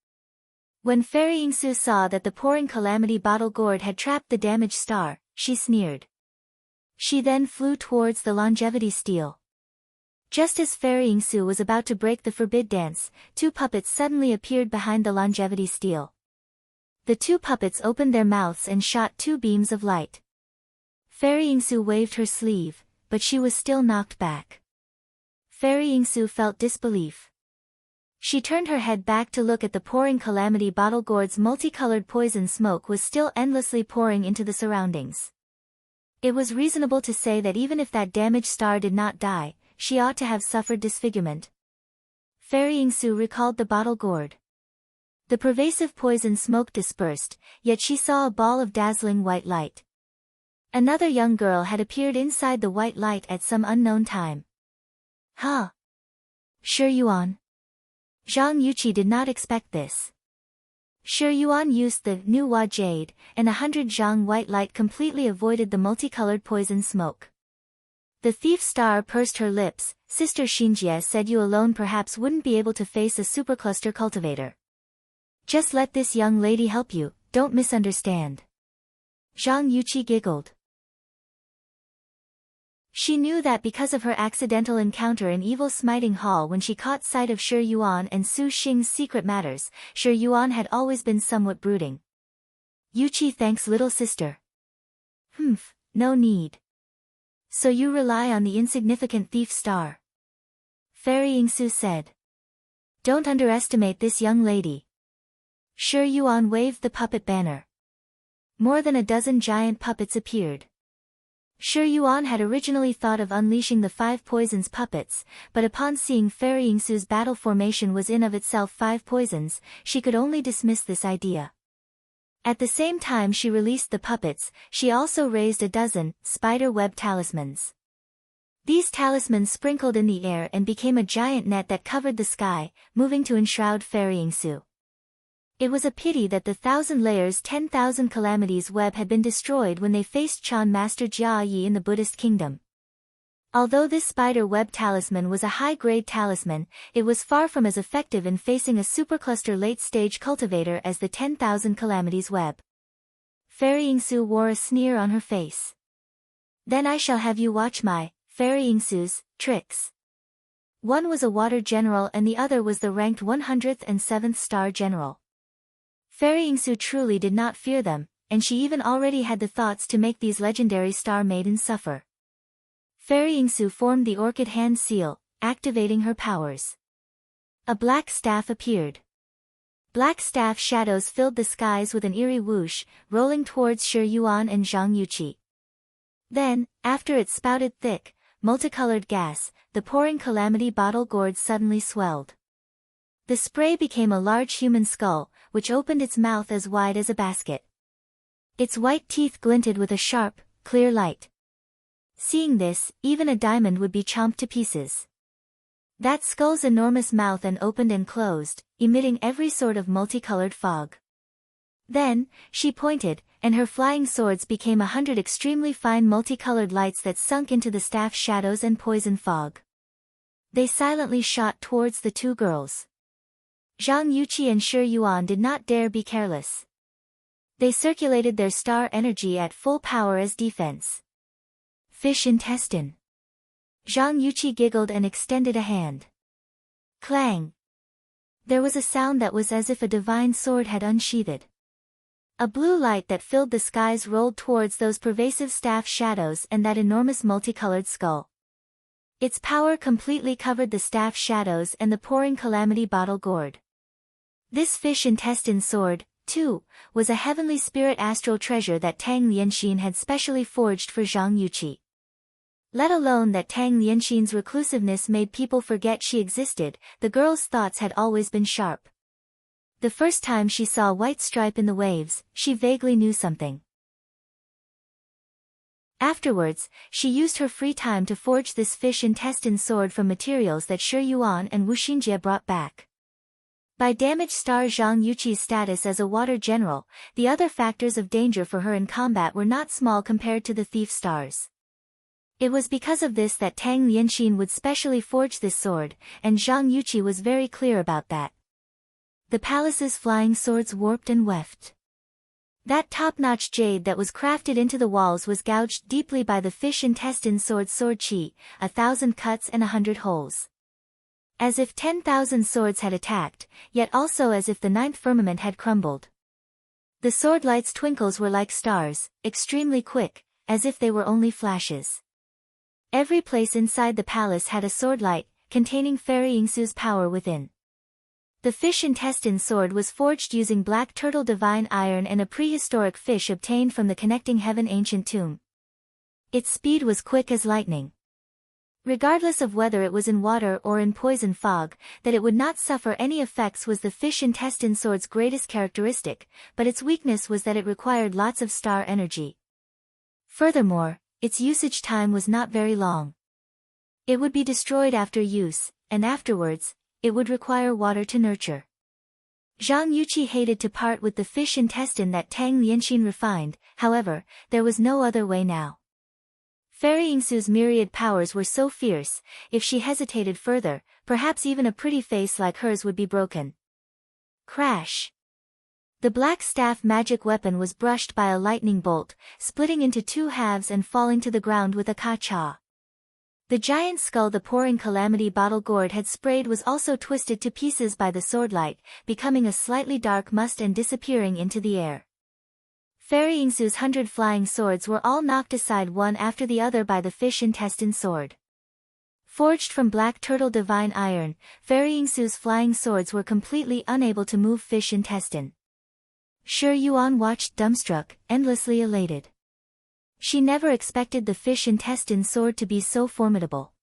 When Fairy Yingsu saw that the pouring calamity bottle gourd had trapped the damaged star, she sneered. She then flew towards the longevity steel. Just as Fairy Yingsu was about to break the forbid dance, 2 puppets suddenly appeared behind the longevity steel. The 2 puppets opened their mouths and shot 2 beams of light. Fairy Yingsu waved her sleeve, but she was still knocked back. Fairy Yingsu felt disbelief. She turned her head back to look at the pouring calamity bottle gourd's multicolored poison smoke was still endlessly pouring into the surroundings. It was reasonable to say that even if that damaged star did not die, she ought to have suffered disfigurement. Fairy Yingsu recalled the bottle gourd. The pervasive poison smoke dispersed, yet she saw a ball of dazzling white light. Another young girl had appeared inside the white light at some unknown time. Huh? Shi Yuan. Zhang Yuqi did not expect this. Shi Yuan used the Nuwa Jade, and 100 Zhang white light completely avoided the multicolored poison smoke. The thief star pursed her lips. Sister Xinjie said you alone perhaps wouldn't be able to face a supercluster cultivator. Just let this young lady help you, don't misunderstand. Zhang Yuqi giggled. She knew that because of her accidental encounter in Evil Smiting Hall when she caught sight of Shi Yuan and Su Xing's secret matters, Shi Yuan had always been somewhat brooding. Yuqi thanks little sister. No need. So you rely on the insignificant thief star. Fairy Yingsu said. Don't underestimate this young lady. Shi Yuan waved the puppet banner. More than a dozen giant puppets appeared. Shi Yuan had originally thought of unleashing the 5 poisons puppets, but upon seeing Fairy Yingsu's battle formation was in of itself 5 poisons, she could only dismiss this idea. At the same time she released the puppets, she also raised a dozen spider web talismans. These talismans sprinkled in the air and became a giant net that covered the sky, moving to enshroud Fairy Yingsu. It was a pity that the 1,000 layers 10,000 calamities web had been destroyed when they faced Chan Master Jia Yi in the Buddhist kingdom. Although this spider web talisman was a high-grade talisman, it was far from as effective in facing a supercluster late-stage cultivator as the 10,000 calamities web. Fairy Yingsu wore a sneer on her face. Then I shall have you watch my, Fairy Yingsu's, tricks. One was a water general and the other was the ranked 100th and 7th star general. Fairy Yingsu truly did not fear them, and she even already had the thoughts to make these legendary star maidens suffer. Fairy Yingsu formed the orchid hand seal, activating her powers. A black staff appeared. Black staff shadows filled the skies with an eerie whoosh, rolling towards Shi Yuan and Zhang Yuqi. Then, after it spouted thick, multicolored gas, the pouring calamity bottle gourd suddenly swelled. The spray became a large human skull, which opened its mouth as wide as a basket. Its white teeth glinted with a sharp, clear light. Seeing this, even a diamond would be chomped to pieces. That skull's enormous mouth opened and closed, emitting every sort of multicolored fog. Then, she pointed, and her flying swords became 100 extremely fine multicolored lights that sunk into the staff shadows and poison fog. They silently shot towards the 2 girls. Zhang Yuqi and Shi Yuan did not dare be careless. They circulated their star energy at full power as defense. Fish intestine. Zhang Yuqi giggled and extended a hand. Clang! There was a sound that was as if a divine sword had unsheathed. A blue light that filled the skies rolled towards those pervasive staff shadows and that enormous multicolored skull. Its power completely covered the staff shadows and the pouring calamity bottle gourd. This fish intestine sword, too, was a heavenly spirit astral treasure that Tang Lianxin had specially forged for Zhang Yuqi. Let alone that Tang Lianxin's reclusiveness made people forget she existed, the girl's thoughts had always been sharp. The first time she saw a white stripe in the waves, she vaguely knew something. Afterwards, she used her free time to forge this fish intestine sword from materials that Shi Yuan and Wu Xinjie brought back. By damage star Zhang Yuqi's status as a water general, the other factors of danger for her in combat were not small compared to the thief stars. It was because of this that Tang Lianxin would specially forge this sword, and Zhang Yuqi was very clear about that. The palace's flying swords warped and weft. That top-notch jade that was crafted into the walls was gouged deeply by the fish intestine sword qi, 1,000 cuts and 100 holes. As if 10,000 swords had attacked, yet also as if the ninth firmament had crumbled. The sword light's twinkles were like stars, extremely quick, as if they were only flashes. Every place inside the palace had a sword light, containing Fairy Yingsu's power within. The fish intestine sword was forged using black turtle divine iron and a prehistoric fish obtained from the connecting heaven ancient tomb. Its speed was quick as lightning. Regardless of whether it was in water or in poison fog, that it would not suffer any effects was the fish intestine sword's greatest characteristic, but its weakness was that it required lots of star energy. Furthermore, its usage time was not very long. It would be destroyed after use, and afterwards, it would require water to nurture. Zhang Yuqi hated to part with the fish intestine that Tang Lianxin refined, however, there was no other way now. Fairy Yingsu's myriad powers were so fierce, if she hesitated further, perhaps even a pretty face like hers would be broken. Crash! The black staff magic weapon was brushed by a lightning bolt, splitting into two halves and falling to the ground with a ka-cha. The giant skull the pouring calamity bottle gourd had sprayed was also twisted to pieces by the swordlight, becoming a slightly dark must and disappearing into the air. Fairy Yingsu's 100 flying swords were all knocked aside one after the other by the fish intestine sword. Forged from black turtle divine iron, Fairy Yingsu's flying swords were completely unable to move fish intestine. Shi Yuan watched dumbstruck, endlessly elated. She never expected the fish intestine sword to be so formidable.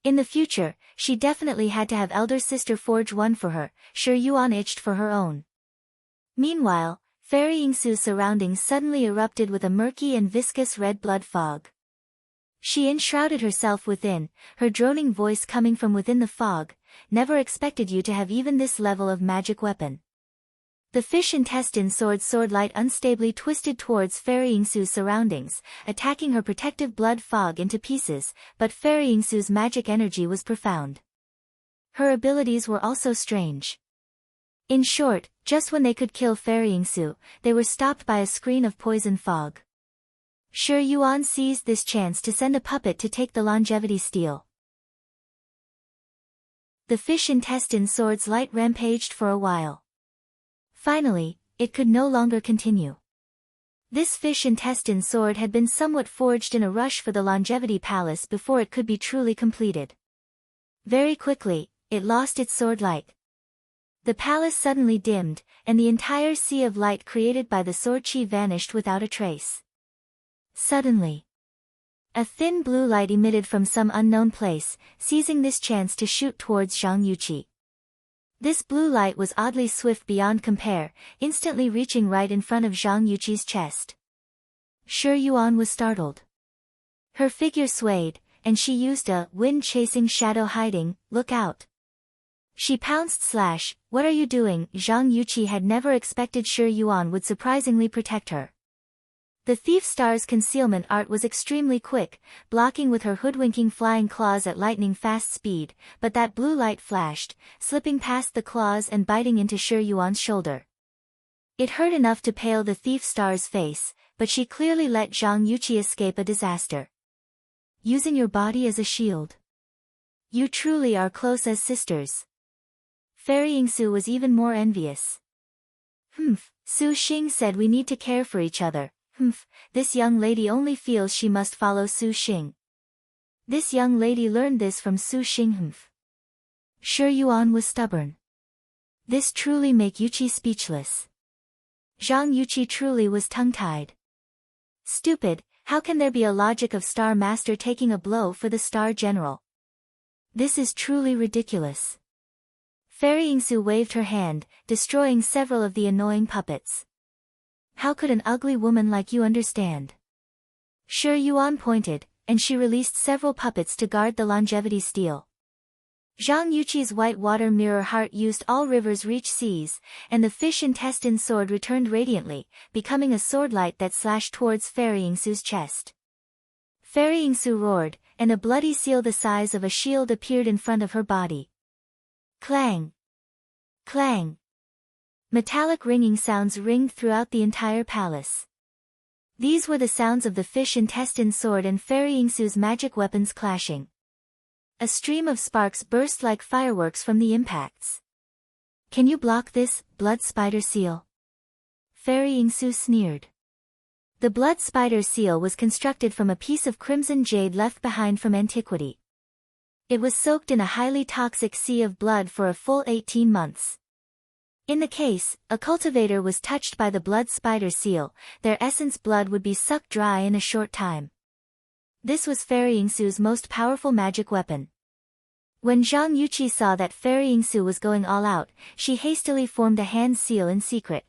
In the future, she definitely had to have elder sister forge one for her. Shi Yuan itched for her own. Meanwhile, Fairy Yingsu's surroundings suddenly erupted with a murky and viscous red blood fog. She enshrouded herself within, her droning voice coming from within the fog. Never expected you to have even this level of magic weapon. The fish intestine sword's swordlight unstably twisted towards Fairy Yingsu's surroundings, attacking her protective blood fog into pieces, but Fairy Yingsu's magic energy was profound. Her abilities were also strange. In short, just when they could kill Fairy Yingsu, they were stopped by a screen of poison fog. Shi Yuan seized this chance to send a puppet to take the longevity steal. The fish intestine sword's light rampaged for a while. Finally, it could no longer continue. This fish intestine sword had been somewhat forged in a rush for the longevity palace before it could be truly completed. Very quickly, it lost its sword light. The palace suddenly dimmed, and the entire sea of light created by the sword qi vanished without a trace. Suddenly, a thin blue light emitted from some unknown place, seizing this chance to shoot towards Zhang Yuqi. This blue light was oddly swift beyond compare, instantly reaching right in front of Zhang Yuqi's chest. Shi Yuan was startled. Her figure swayed, and she used a wind-chasing shadow hiding, look out. She pounced slash, what are you doing? Zhang Yuqi had never expected Shi Yuan would surprisingly protect her. The thief star's concealment art was extremely quick, blocking with her hoodwinking flying claws at lightning-fast speed, but that blue light flashed, slipping past the claws and biting into Shi Yuan's shoulder. It hurt enough to pale the thief star's face, but she clearly let Zhang Yuqi escape a disaster. Using your body as a shield. You truly are close as sisters. Fairy Yingsu was even more envious. Su Xing said we need to care for each other. Humph, this young lady only feels she must follow Su Xing. This young lady learned this from Su Xing. Humph. Shi Yuan was stubborn. This truly make Yuqi speechless. Zhang Yuqi truly was tongue-tied. Stupid, how can there be a logic of Star Master taking a blow for the Star General? This is truly ridiculous. Fairy Yingsu waved her hand, destroying several of the annoying puppets. How could an ugly woman like you understand? Shi Yuan pointed, and she released several puppets to guard the longevity steel. Zhang Yuqi's white water mirror heart used all rivers reach seas, and the fish intestine sword returned radiantly, becoming a sword light that slashed towards Fairy Yingsu's chest. Fairy Yingsu roared, and a bloody seal the size of a shield appeared in front of her body. Clang! Clang! Metallic ringing sounds ringed throughout the entire palace. These were the sounds of the fish intestine sword and Fairy Yingsu's magic weapons clashing. A stream of sparks burst like fireworks from the impacts. Can you block this, blood spider seal? Fairy Yingsu sneered. The blood spider seal was constructed from a piece of crimson jade left behind from antiquity. It was soaked in a highly toxic sea of blood for a full 18 months. In the case, a cultivator was touched by the blood spider seal, their essence blood would be sucked dry in a short time. This was Fairy Yingsu's most powerful magic weapon. When Zhang Yuqi saw that Fairy Yingsu was going all out, she hastily formed a hand seal in secret.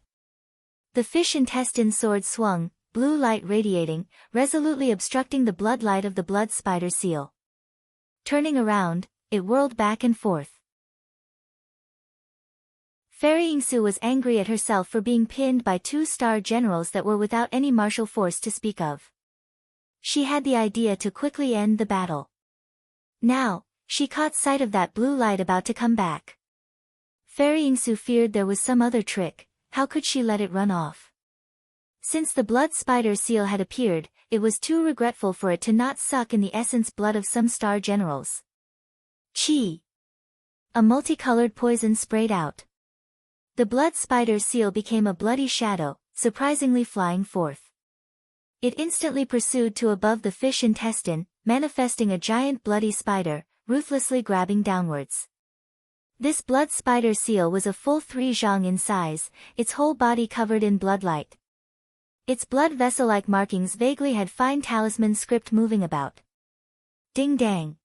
The fish intestine sword swung, blue light radiating, resolutely obstructing the blood light of the blood spider seal. Turning around, it whirled back and forth. Fairy Yingsu was angry at herself for being pinned by two star generals that were without any martial force to speak of. She had the idea to quickly end the battle. Now, she caught sight of that blue light about to come back. Fairy Yingsu feared there was some other trick. How could she let it run off? Since the blood spider seal had appeared, it was too regretful for it to not suck in the essence blood of some star generals. Chi! A multicolored poison sprayed out. The blood spider seal became a bloody shadow, surprisingly flying forth. It instantly pursued to above the fish intestine, manifesting a giant bloody spider, ruthlessly grabbing downwards. This blood spider seal was a full 3 zhang in size, its whole body covered in bloodlight. Its blood vessel-like markings vaguely had fine talisman script moving about. Ding dang.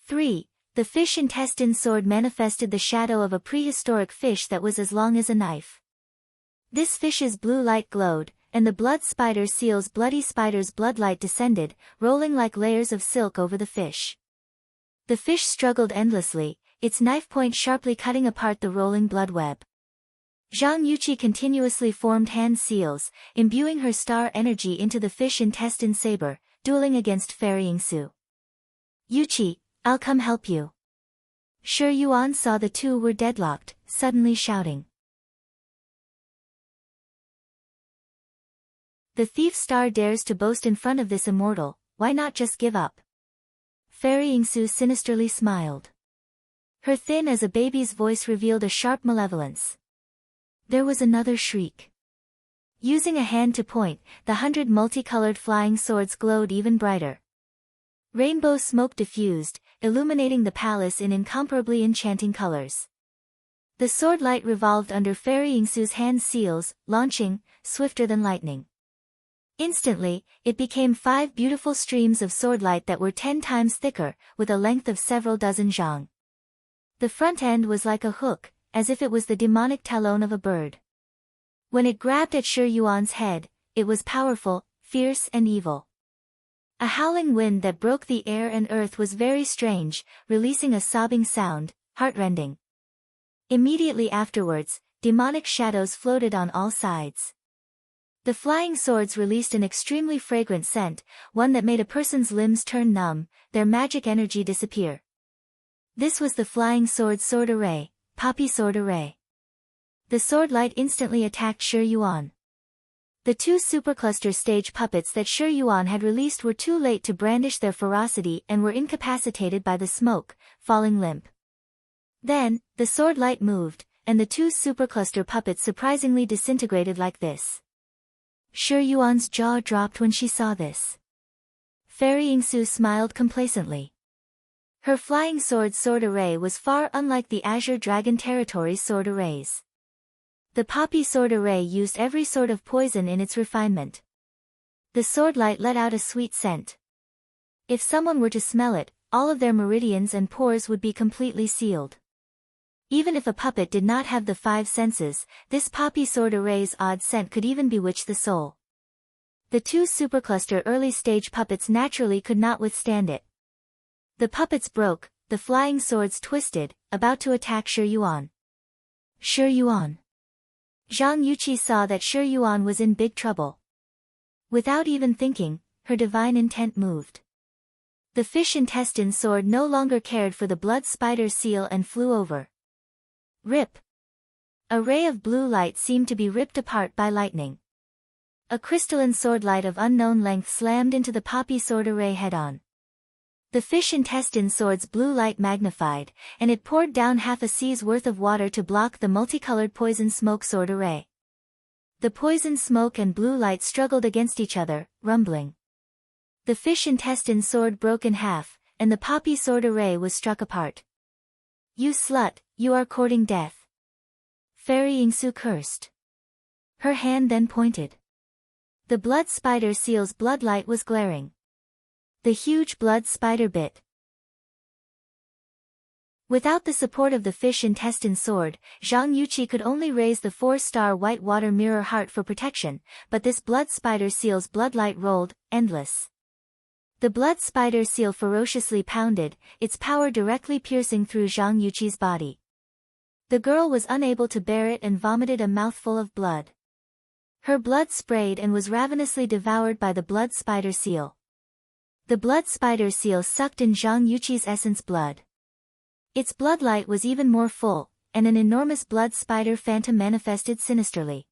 3. The fish intestine sword manifested the shadow of a prehistoric fish that was as long as a knife. This fish's blue light glowed, and the blood spider seal's bloody spider's bloodlight descended, rolling like layers of silk over the fish. The fish struggled endlessly, its knife point sharply cutting apart the rolling blood web. Zhang Yuqi continuously formed hand seals, imbuing her star energy into the fish intestine saber, dueling against Fairy Yingsu. Yuqi, I'll come help you. Shi Yuan saw the two were deadlocked, suddenly shouting. The thief star dares to boast in front of this immortal, why not just give up? Fairy Yingsu sinisterly smiled. Her thin as a baby's voice revealed a sharp malevolence. There was another shriek. Using a hand to point, the 100 multicolored flying swords glowed even brighter. Rainbow smoke diffused, illuminating the palace in incomparably enchanting colors. The sword light revolved under Fairy Yingsu's hand seals, launching, swifter than lightning. Instantly, it became 5 beautiful streams of sword light that were 10 times thicker, with a length of several dozen zhang. The front end was like a hook, as if it was the demonic talon of a bird. When it grabbed at Shi Yuan's head, it was powerful, fierce and evil. A howling wind that broke the air and earth was very strange, releasing a sobbing sound, heartrending. Immediately afterwards, demonic shadows floated on all sides. The flying swords released an extremely fragrant scent, one that made a person's limbs turn numb, their magic energy disappear. This was the flying sword array, poppy sword array. The sword light instantly attacked Shi Yuan. The 2 supercluster stage puppets that Shi Yuan had released were too late to brandish their ferocity and were incapacitated by the smoke, falling limp. Then, the sword light moved, and the two supercluster puppets surprisingly disintegrated like this. Shi Yuan's jaw dropped when she saw this. Fairy Yingsu smiled complacently. Her flying sword array was far unlike the Azure Dragon Territory sword arrays. The poppy sword array used every sort of poison in its refinement. The sword light let out a sweet scent. If someone were to smell it, all of their meridians and pores would be completely sealed. Even if a puppet did not have the five senses, this poppy sword array's odd scent could even bewitch the soul. The two supercluster early-stage puppets naturally could not withstand it. The puppets broke, the flying swords twisted, about to attack Shi Yuan. Shi Yuan. Zhang Yuqi saw that Shi Yuan was in big trouble. Without even thinking, her divine intent moved. The fish intestine sword no longer cared for the blood spider seal and flew over. Rip! A ray of blue light seemed to be ripped apart by lightning. A crystalline sword light of unknown length slammed into the poppy sword array head-on. The fish intestine sword's blue light magnified, and it poured down half a sea's worth of water to block the multicolored poison smoke sword array. The poison smoke and blue light struggled against each other, rumbling. The fish intestine sword broke in half, and the poppy sword array was struck apart. You slut, you are courting death. Fairy Yingsu cursed. Her hand then pointed. The blood spider seal's bloodlight was glaring. The huge blood spider bit. Without the support of the fish intestine sword, Zhang Yuqi could only raise the 4-star white water mirror heart for protection, but this blood spider seal's bloodlight rolled, endless. The blood spider seal ferociously pounded, its power directly piercing through Zhang Yuqi's body. The girl was unable to bear it and vomited a mouthful of blood. Her blood sprayed and was ravenously devoured by the blood spider seal. The blood spider seal sucked in Zhang Yuqi's essence blood. Its bloodlight was even more full, and an enormous blood spider phantom manifested sinisterly.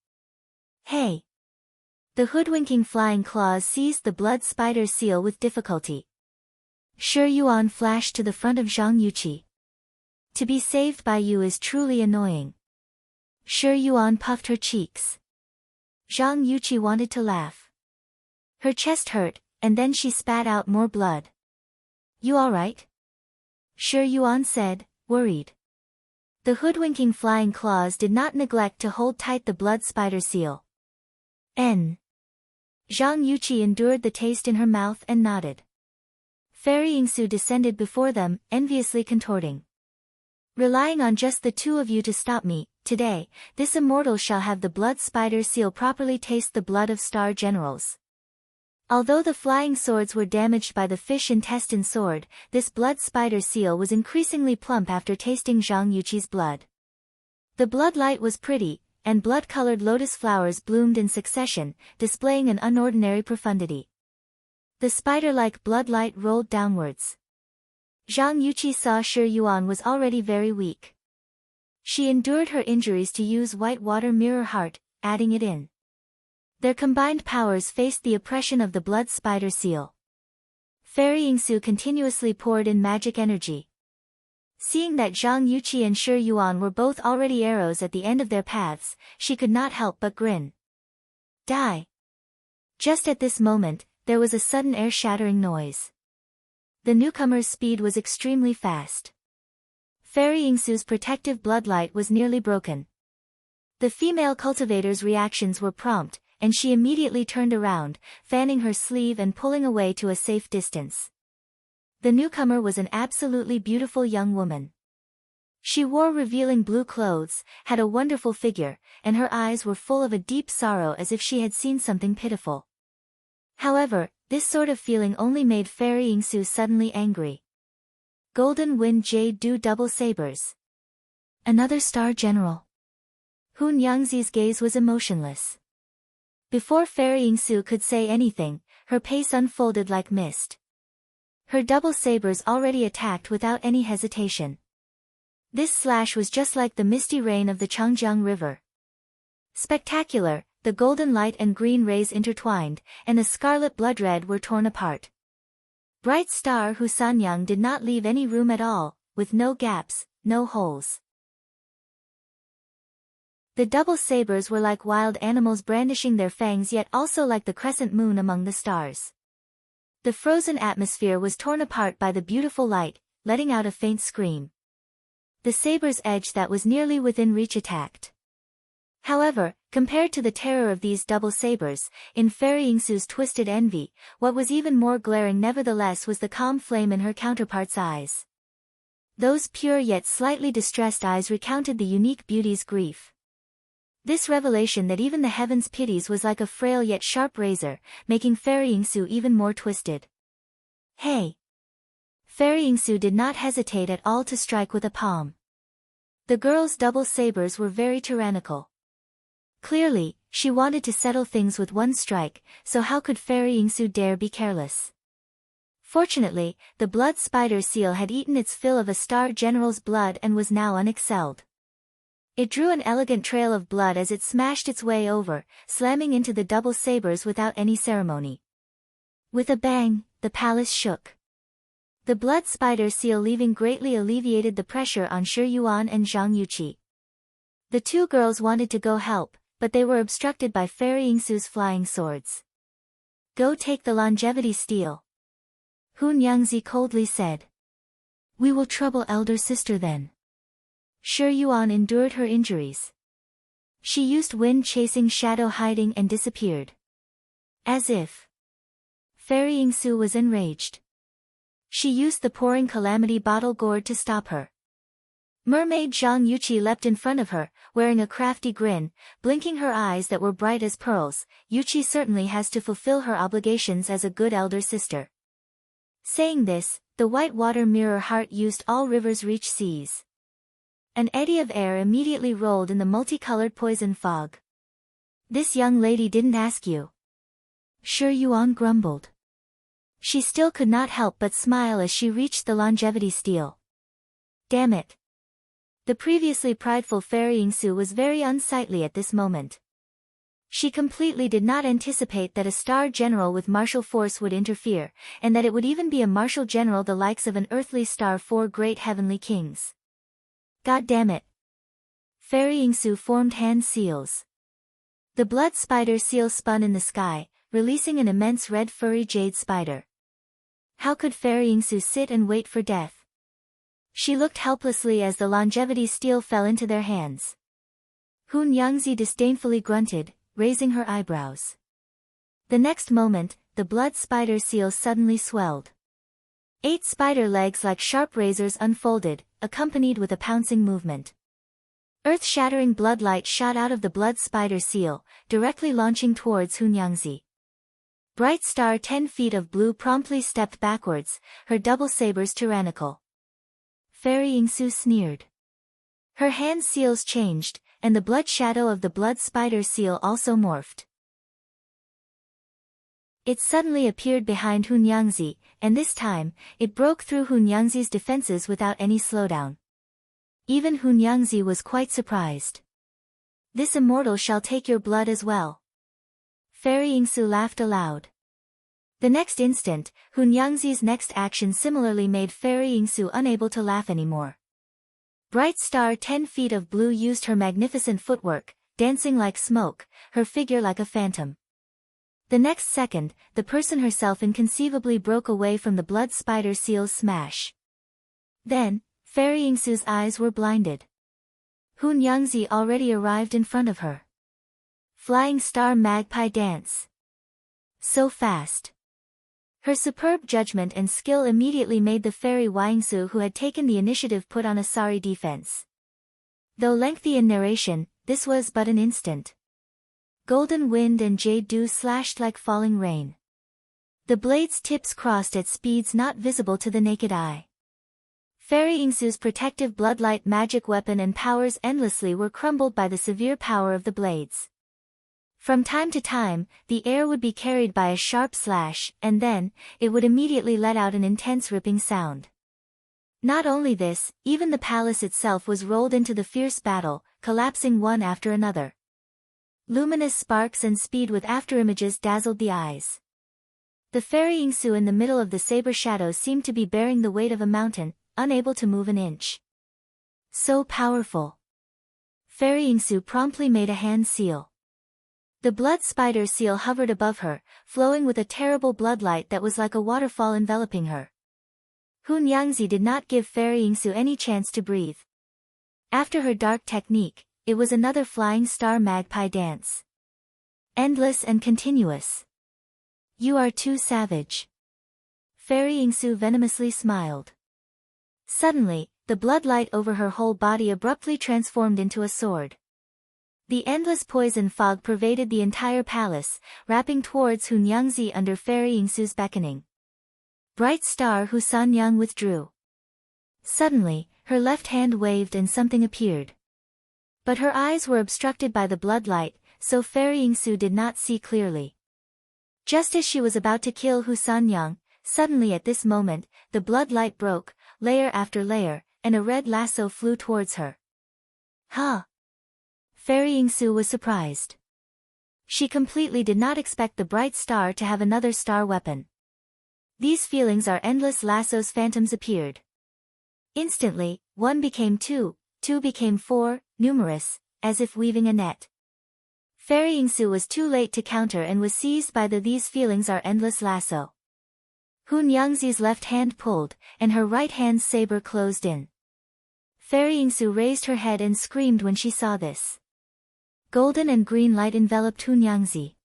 Hey! The hoodwinking flying claws seized the blood spider seal with difficulty. Shi Yuan flashed to the front of Zhang Yuqi. To be saved by you is truly annoying. Shi Yuan puffed her cheeks. Zhang Yuqi wanted to laugh. Her chest hurt, and then she spat out more blood. You alright? Shi Yuan said, worried. The hoodwinking flying claws did not neglect to hold tight the blood spider seal. Zhang Yuqi endured the taste in her mouth and nodded. Fairy Yingsu descended before them, enviously contorting. Relying on just the two of you to stop me, today, this immortal shall have the blood spider seal properly taste the blood of star generals. Although the flying swords were damaged by the fish intestine sword, this blood spider seal was increasingly plump after tasting Zhang Yuqi's blood. The bloodlight was pretty, and blood-colored lotus flowers bloomed in succession, displaying an unordinary profundity. The spider-like bloodlight rolled downwards. Zhang Yuqi saw Shi Yuan was already very weak. She endured her injuries to use white water mirror heart, adding it in. Their combined powers faced the oppression of the blood spider seal. Fairy Yingsu continuously poured in magic energy. Seeing that Zhang Yuqi and Shi Yuan were both already arrows at the end of their paths, she could not help but grin. Die! Just at this moment, there was a sudden air-shattering noise. The newcomer's speed was extremely fast. Fairy Yingsu's protective bloodlight was nearly broken. The female cultivator's reactions were prompt, and she immediately turned around, fanning her sleeve and pulling away to a safe distance. The newcomer was an absolutely beautiful young woman. She wore revealing blue clothes, had a wonderful figure, and her eyes were full of a deep sorrow as if she had seen something pitiful. However, this sort of feeling only made Fairy Yingsu suddenly angry. Golden Wind Jade Dew Double Sabers. Another star general. Hun Yangzi's gaze was emotionless. Before Fairy Yingsu could say anything, her pace unfolded like mist. Her double sabers already attacked without any hesitation. This slash was just like the misty rain of the Changjiang River. Spectacular, the golden light and green rays intertwined, and the scarlet blood-red were torn apart. Bright Star Hu Sanyang did not leave any room at all, with no gaps, no holes. The double sabers were like wild animals brandishing their fangs, yet also like the crescent moon among the stars. The frozen atmosphere was torn apart by the beautiful light, letting out a faint scream. The saber's edge that was nearly within reach attacked. However, compared to the terror of these double sabers, in Fairy Yingsu's twisted envy, what was even more glaring nevertheless was the calm flame in her counterpart's eyes. Those pure yet slightly distressed eyes recounted the unique beauty's grief. This revelation that even the heavens pities was like a frail yet sharp razor, making Fairy Yingsu even more twisted. Hey! Fairy Yingsu did not hesitate at all to strike with a palm. The girl's double sabers were very tyrannical. Clearly, she wanted to settle things with one strike, so how could Fairy Yingsu dare be careless? Fortunately, the blood spider seal had eaten its fill of a star general's blood and was now unexcelled. It drew an elegant trail of blood as it smashed its way over, slamming into the double sabers without any ceremony. With a bang, the palace shook. The blood spider seal leaving greatly alleviated the pressure on Shi Yuan and Zhang Yuqi. The two girls wanted to go help, but they were obstructed by Fairy Yingsu's flying swords. Go take the longevity steel. Hun Yangzi coldly said. We will trouble elder sister then. Shi Yuan endured her injuries. She used wind-chasing shadow hiding and disappeared. As if. Fairy Yingsu was enraged. She used the pouring calamity bottle gourd to stop her. Mermaid Zhang Yuqi leapt in front of her, wearing a crafty grin, blinking her eyes that were bright as pearls. Yuqi certainly has to fulfill her obligations as a good elder sister. Saying this, the white water mirror heart used all rivers reach seas. An eddy of air immediately rolled in the multicolored poison fog. This young lady didn't ask you. Shi Yuan grumbled. She still could not help but smile as she reached the longevity steel. Damn it. The previously prideful Fairy Yingsu was very unsightly at this moment. She completely did not anticipate that a star general with martial force would interfere, and that it would even be a martial general the likes of an earthly star, four great heavenly kings. God damn it. Fairy Yingsu formed hand seals. The blood spider seal spun in the sky, releasing an immense red furry jade spider. How could Fairy Yingsu sit and wait for death? She looked helplessly as the longevity steel fell into their hands. Hun Yangzi disdainfully grunted, raising her eyebrows. The next moment, the blood spider seal suddenly swelled. 8 spider legs like sharp razors unfolded, accompanied with a pouncing movement. Earth-shattering bloodlight shot out of the blood spider seal, directly launching towards Hun Yangzi. Bright Star 10 feet of blue promptly stepped backwards, her double sabers tyrannical. Fairy Yingsu sneered. Her hand seals changed, and the blood shadow of the blood spider seal also morphed. It suddenly appeared behind Hun Yangzi, and this time, it broke through Hun Yangzi's defenses without any slowdown. Even Hun Yangzi was quite surprised. This immortal shall take your blood as well. Fairy Yingsu laughed aloud. The next instant, Hun Yangzi's next action similarly made Fairy Yingsu unable to laugh anymore. Bright Star 10 feet of blue used her magnificent footwork, dancing like smoke, her figure like a phantom. The next second, the person herself inconceivably broke away from the blood spider seal's smash. Then, Fairy Yingsu's eyes were blinded. Hun Yangzi already arrived in front of her. Flying star magpie dance. So fast. Her superb judgment and skill immediately made the Fairy Yingsu who had taken the initiative put on a sorry defense. Though lengthy in narration, this was but an instant. Golden wind and jade dew slashed like falling rain. The blades' tips crossed at speeds not visible to the naked eye. Fairy Yingsu's protective bloodlight magic weapon and powers endlessly were crumbled by the severe power of the blades. From time to time, the air would be carried by a sharp slash, and then, it would immediately let out an intense ripping sound. Not only this, even the palace itself was rolled into the fierce battle, collapsing one after another. Luminous sparks and speed with afterimages dazzled the eyes. The Fairy Yingsu in the middle of the saber shadow seemed to be bearing the weight of a mountain, unable to move an inch. So powerful. Fairy Yingsu promptly made a hand seal. The blood spider seal hovered above her, flowing with a terrible bloodlight that was like a waterfall enveloping her. Hunyangzi did not give Fairy Yingsu any chance to breathe. After her dark technique, it was another flying star magpie dance. Endless and continuous. You are too savage. Fairy Yingsu venomously smiled. Suddenly, the bloodlight over her whole body abruptly transformed into a sword. The endless poison fog pervaded the entire palace, wrapping towards Hunyangzi under Fairy Yingsu's beckoning. Bright Star Husanyang withdrew. Suddenly, her left hand waved and something appeared. But her eyes were obstructed by the bloodlight, so Fairy Yingsu did not see clearly. Just as she was about to kill Husanyang, suddenly at this moment, the bloodlight broke, layer after layer, and a red lasso flew towards her. Huh! Fairy Yingsu was surprised. She completely did not expect the bright star to have another star weapon. These feelings are endless lassos phantoms appeared. Instantly, 1 became 2, 2 became 4, numerous, as if weaving a net. Fairy Yingsu was too late to counter and was seized by the these feelings are endless lasso. Hunyangzi's left hand pulled, and her right hand's saber closed in. Fairy Yingsu raised her head and screamed when she saw this. Golden and green light enveloped Hunyangzi.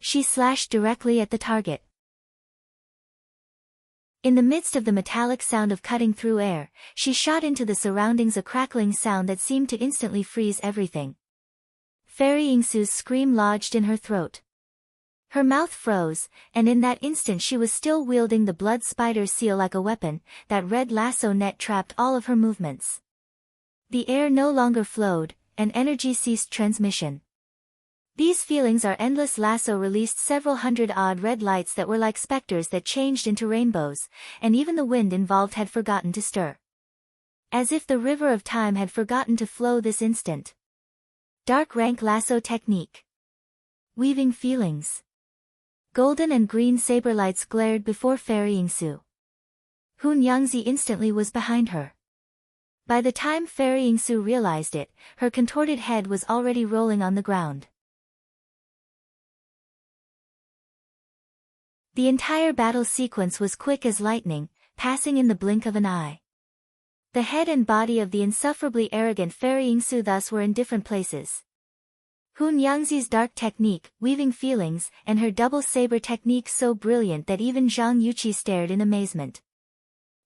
She slashed directly at the target. In the midst of the metallic sound of cutting through air, she shot into the surroundings a crackling sound that seemed to instantly freeze everything. Fairy Yingsu's scream lodged in her throat. Her mouth froze, and in that instant she was still wielding the blood spider seal like a weapon. That red lasso net trapped all of her movements. The air no longer flowed, and energy ceased transmission. These feelings are endless lasso released several hundred odd red lights that were like specters that changed into rainbows, and even the wind involved had forgotten to stir. As if the river of time had forgotten to flow this instant. Dark rank lasso technique. Weaving feelings. Golden and green saber lights glared before Fairy Yingsu. Hunyangzi instantly was behind her. By the time Fairy Yingsu realized it, her contorted head was already rolling on the ground. The entire battle sequence was quick as lightning, passing in the blink of an eye. The head and body of the insufferably arrogant Fairy Yingsu thus were in different places. Hunyangzi's dark technique, weaving feelings, and her double saber technique so brilliant that even Zhang Yuqi stared in amazement.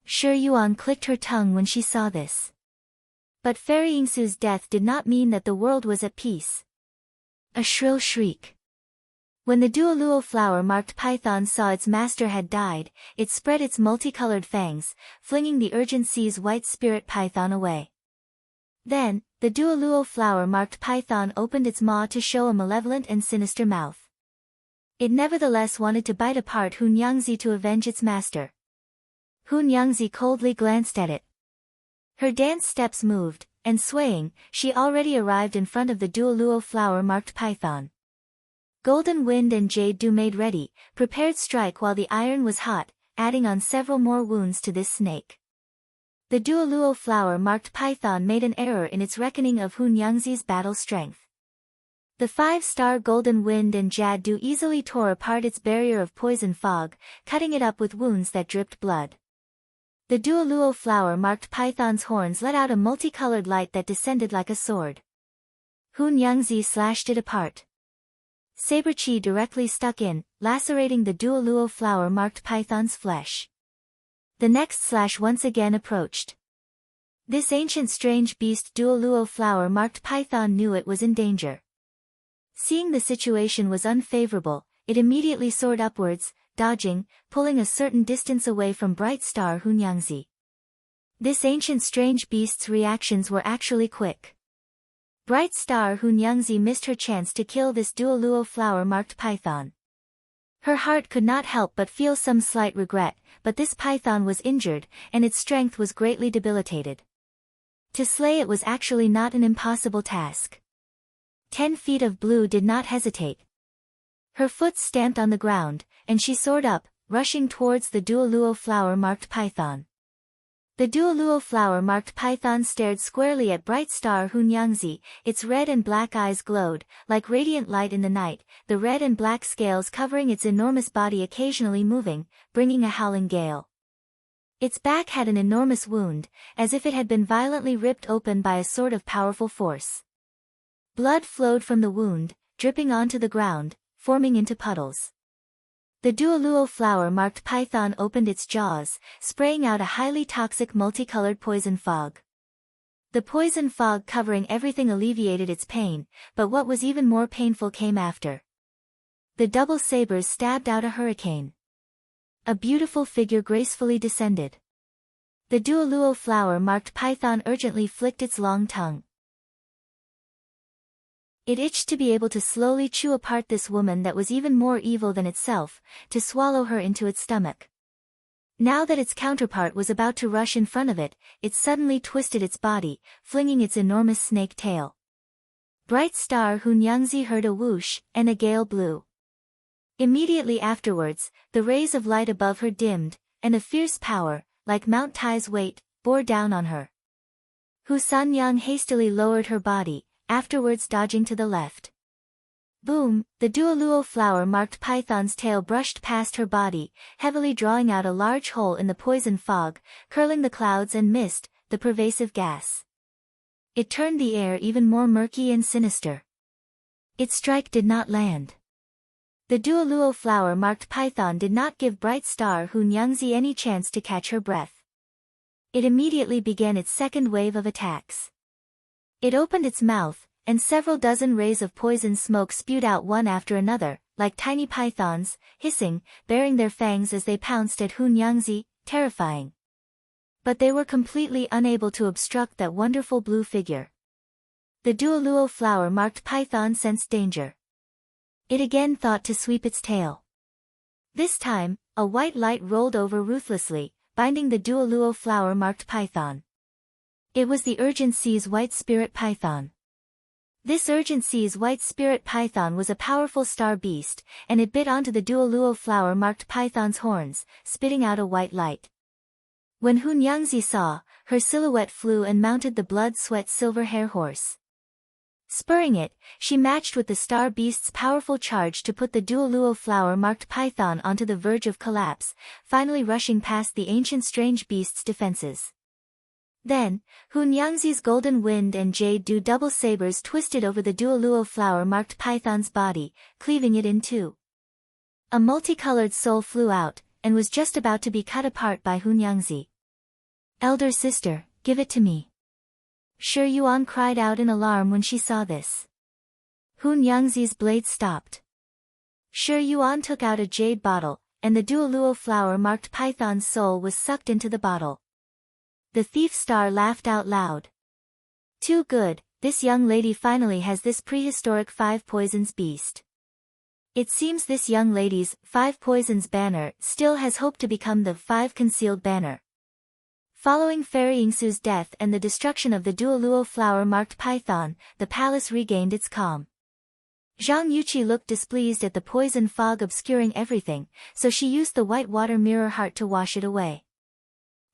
Shi Yuan clicked her tongue when she saw this. But Fairy Yingsu's death did not mean that the world was at peace. A shrill shriek. When the Duoluo flower-marked python saw its master had died, it spread its multicolored fangs, flinging the urgent sea's white spirit python away. Then, the Duoluo flower-marked python opened its maw to show a malevolent and sinister mouth. It nevertheless wanted to bite apart Hunyangzi to avenge its master. Hunyangzi coldly glanced at it. Her dance steps moved, and swaying, she already arrived in front of the Duoluo flower-marked python. Golden wind and jade dew made ready, prepared strike while the iron was hot, adding on several more wounds to this snake. The Duoluo flower-marked python made an error in its reckoning of Hunyangzi's battle strength. The 5-star golden wind and jade dew easily tore apart its barrier of poison fog, cutting it up with wounds that dripped blood. The Duoluo flower-marked python's horns let out a multicolored light that descended like a sword. Hunyangzi slashed it apart. Saber chi directly stuck in, lacerating the Duoluo flower-marked python's flesh. The next slash once again approached. This ancient strange beast Duoluo flower-marked python knew it was in danger. Seeing the situation was unfavorable, it immediately soared upwards, dodging, pulling a certain distance away from Bright Star Hunyangzi. This ancient strange beast's reactions were actually quick. Bright Star Hunyangzi missed her chance to kill this Duoluo flower-marked python. Her heart could not help but feel some slight regret, but this python was injured, and its strength was greatly debilitated. To slay it was actually not an impossible task. 10 feet of blue did not hesitate. Her foot stamped on the ground, and she soared up, rushing towards the Duoluo flower-marked python. The duoluo flower-marked python stared squarely at bright star Hunyangzi, its red and black eyes glowed, like radiant light in the night, the red and black scales covering its enormous body occasionally moving, bringing a howling gale. Its back had an enormous wound, as if it had been violently ripped open by a sort of powerful force. Blood flowed from the wound, dripping onto the ground, forming into puddles. The duoluo flower-marked python opened its jaws, spraying out a highly toxic multicolored poison fog. The poison fog covering everything alleviated its pain, but what was even more painful came after. The double sabers stabbed out a hurricane. A beautiful figure gracefully descended. The duoluo flower-marked python urgently flicked its long tongue. It itched to be able to slowly chew apart this woman that was even more evil than itself, to swallow her into its stomach. Now that its counterpart was about to rush in front of it, it suddenly twisted its body, flinging its enormous snake tail. Bright star Hunyangzi heard a whoosh, and a gale blew. Immediately afterwards, the rays of light above her dimmed, and a fierce power, like Mount Tai's weight, bore down on her. Hu Sanyang hastily lowered her body, afterwards dodging to the left. Boom, the duoluo flower-marked python's tail brushed past her body, heavily drawing out a large hole in the poison fog, curling the clouds and mist, the pervasive gas. It turned the air even more murky and sinister. Its strike did not land. The duoluo flower-marked python did not give bright star Hunyangzi any chance to catch her breath. It immediately began its second wave of attacks. It opened its mouth, and several dozen rays of poison smoke spewed out one after another, like tiny pythons, hissing, baring their fangs as they pounced at Hunyangzi, terrifying. But they were completely unable to obstruct that wonderful blue figure. The duoluo flower-marked python sensed danger. It again thought to sweep its tail. This time, a white light rolled over ruthlessly, binding the duoluo flower-marked python. It was the Urgent Sea's white spirit python. This Urgent Sea's white spirit python was a powerful star beast, and it bit onto the duoluo flower-marked python's horns, spitting out a white light. When Hunyangzi saw, her silhouette flew and mounted the blood-sweat silver hair horse. Spurring it, she matched with the star beast's powerful charge to put the duoluo flower-marked python onto the verge of collapse, finally rushing past the ancient strange beast's defenses. Then, Hunyangzi's golden wind and jade dew double sabers twisted over the duoluo flower-marked python's body, cleaving it in two. A multicolored soul flew out, and was just about to be cut apart by Hunyangzi. "Elder sister, give it to me." Shi Yuan cried out in alarm when she saw this. Hunyangzi's blade stopped. Shi Yuan took out a jade bottle, and the duoluo flower-marked python's soul was sucked into the bottle. The thief star laughed out loud. "Too good, this young lady finally has this prehistoric 5 poisons beast. It seems this young lady's 5 poisons banner still has hope to become the 5 concealed banner." Following Fairy Yingsu's death and the destruction of the duoluo flower-marked python, the palace regained its calm. Zhang Yuqi looked displeased at the poison fog obscuring everything, so she used the white water mirror heart to wash it away.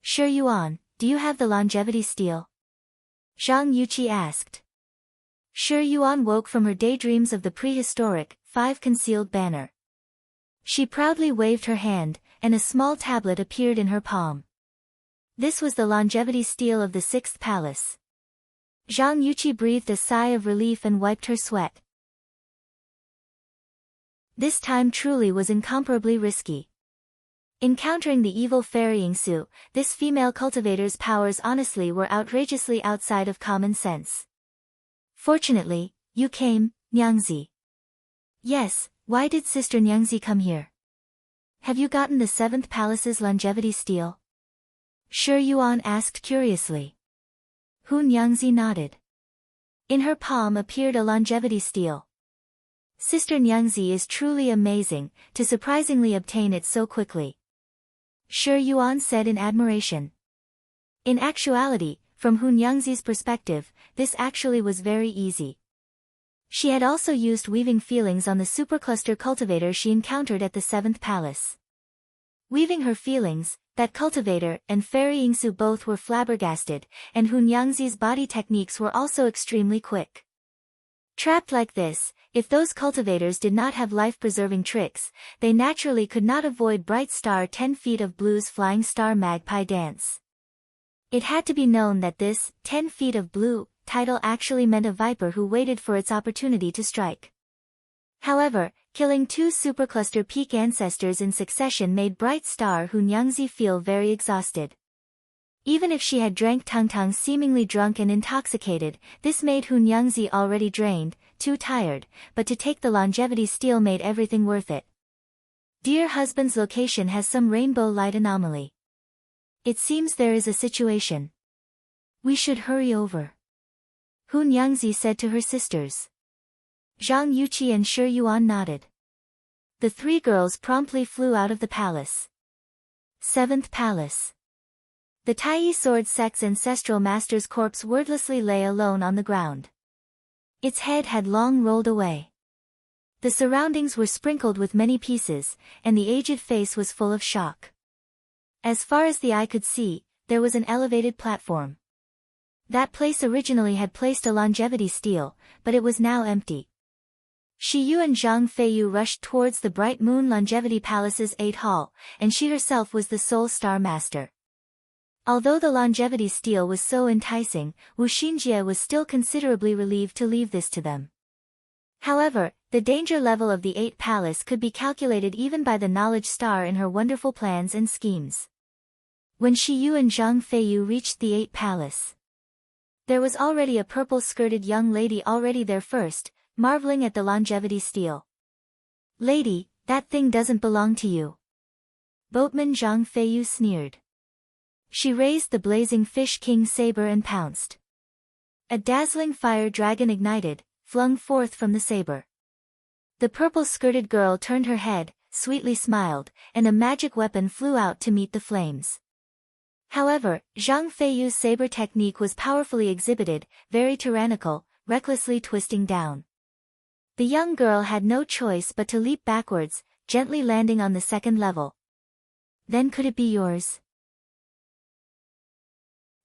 "Shi Yuan, do you have the longevity steel?" Zhang Yuqi asked. Shi Yuan woke from her daydreams of the prehistoric 5 concealed banner. She proudly waved her hand, and a small tablet appeared in her palm. This was the longevity steel of the 6th palace. Zhang Yuqi breathed a sigh of relief and wiped her sweat. This time truly was incomparably risky. Encountering the evil Fairy Yingsu, this female cultivator's powers honestly were outrageously outside of common sense. "Fortunately, you came, Nyangzi." "Yes, why did Sister Nyangzi come here?" "Have you gotten the 7th palace's longevity steel?" Shi Yuan asked curiously. Hunyangzi nodded. In her palm appeared a longevity steel. "Sister Nyangzi is truly amazing, to surprisingly obtain it so quickly," Shi Yuan said in admiration. In actuality, from Hunyangzi's perspective, this actually was very easy. She had also used weaving feelings on the supercluster cultivator she encountered at the 7th palace. Weaving her feelings, that cultivator and Fairy Yingsu both were flabbergasted, and Hunyangzi's body techniques were also extremely quick. Trapped like this, if those cultivators did not have life-preserving tricks, they naturally could not avoid Bright Star 10 feet of Blue's Flying Star Magpie dance. It had to be known that this 10 feet of blue title actually meant a viper who waited for its opportunity to strike. However, killing 2 supercluster peak ancestors in succession made Bright Star Hunyangzi feel very exhausted. Even if she had drank Tangtang seemingly drunk and intoxicated, this made Hunyangzi already drained, too tired, but to take the longevity steal made everything worth it. Dear husband's location has some rainbow light anomaly. It seems there is a situation. We should hurry over. Hunyangzi said to her sisters. Zhang Yuqi and Shi Yuan nodded. The 3 girls promptly flew out of the palace. 7th Palace. The Tai Sword Sect's ancestral master's corpse wordlessly lay alone on the ground. Its head had long rolled away. The surroundings were sprinkled with many pieces, and the aged face was full of shock. As far as the eye could see, there was an elevated platform. That place originally had placed a longevity stele, but it was now empty. Shi Yu and Zhang Feiyu rushed towards the Bright Moon Longevity Palace's 8th hall, and she herself was the sole Star Master. Although the longevity stele was so enticing, Wu Xinjie was still considerably relieved to leave this to them. However, the danger level of the 8th palace could be calculated even by the knowledge star in her wonderful plans and schemes. When Shi Yu and Zhang Feiyu reached the 8th palace, there was already a purple-skirted young lady already there first, marveling at the longevity stele. Lady, that thing doesn't belong to you. Boatman Zhang Feiyu sneered. She raised the blazing fish king saber and pounced. A dazzling fire dragon ignited, flung forth from the saber. The purple-skirted girl turned her head, sweetly smiled, and a magic weapon flew out to meet the flames. However, Zhang Feiyu's saber technique was powerfully exhibited, very tyrannical, recklessly twisting down. The young girl had no choice but to leap backwards, gently landing on the 2nd level. Then could it be yours?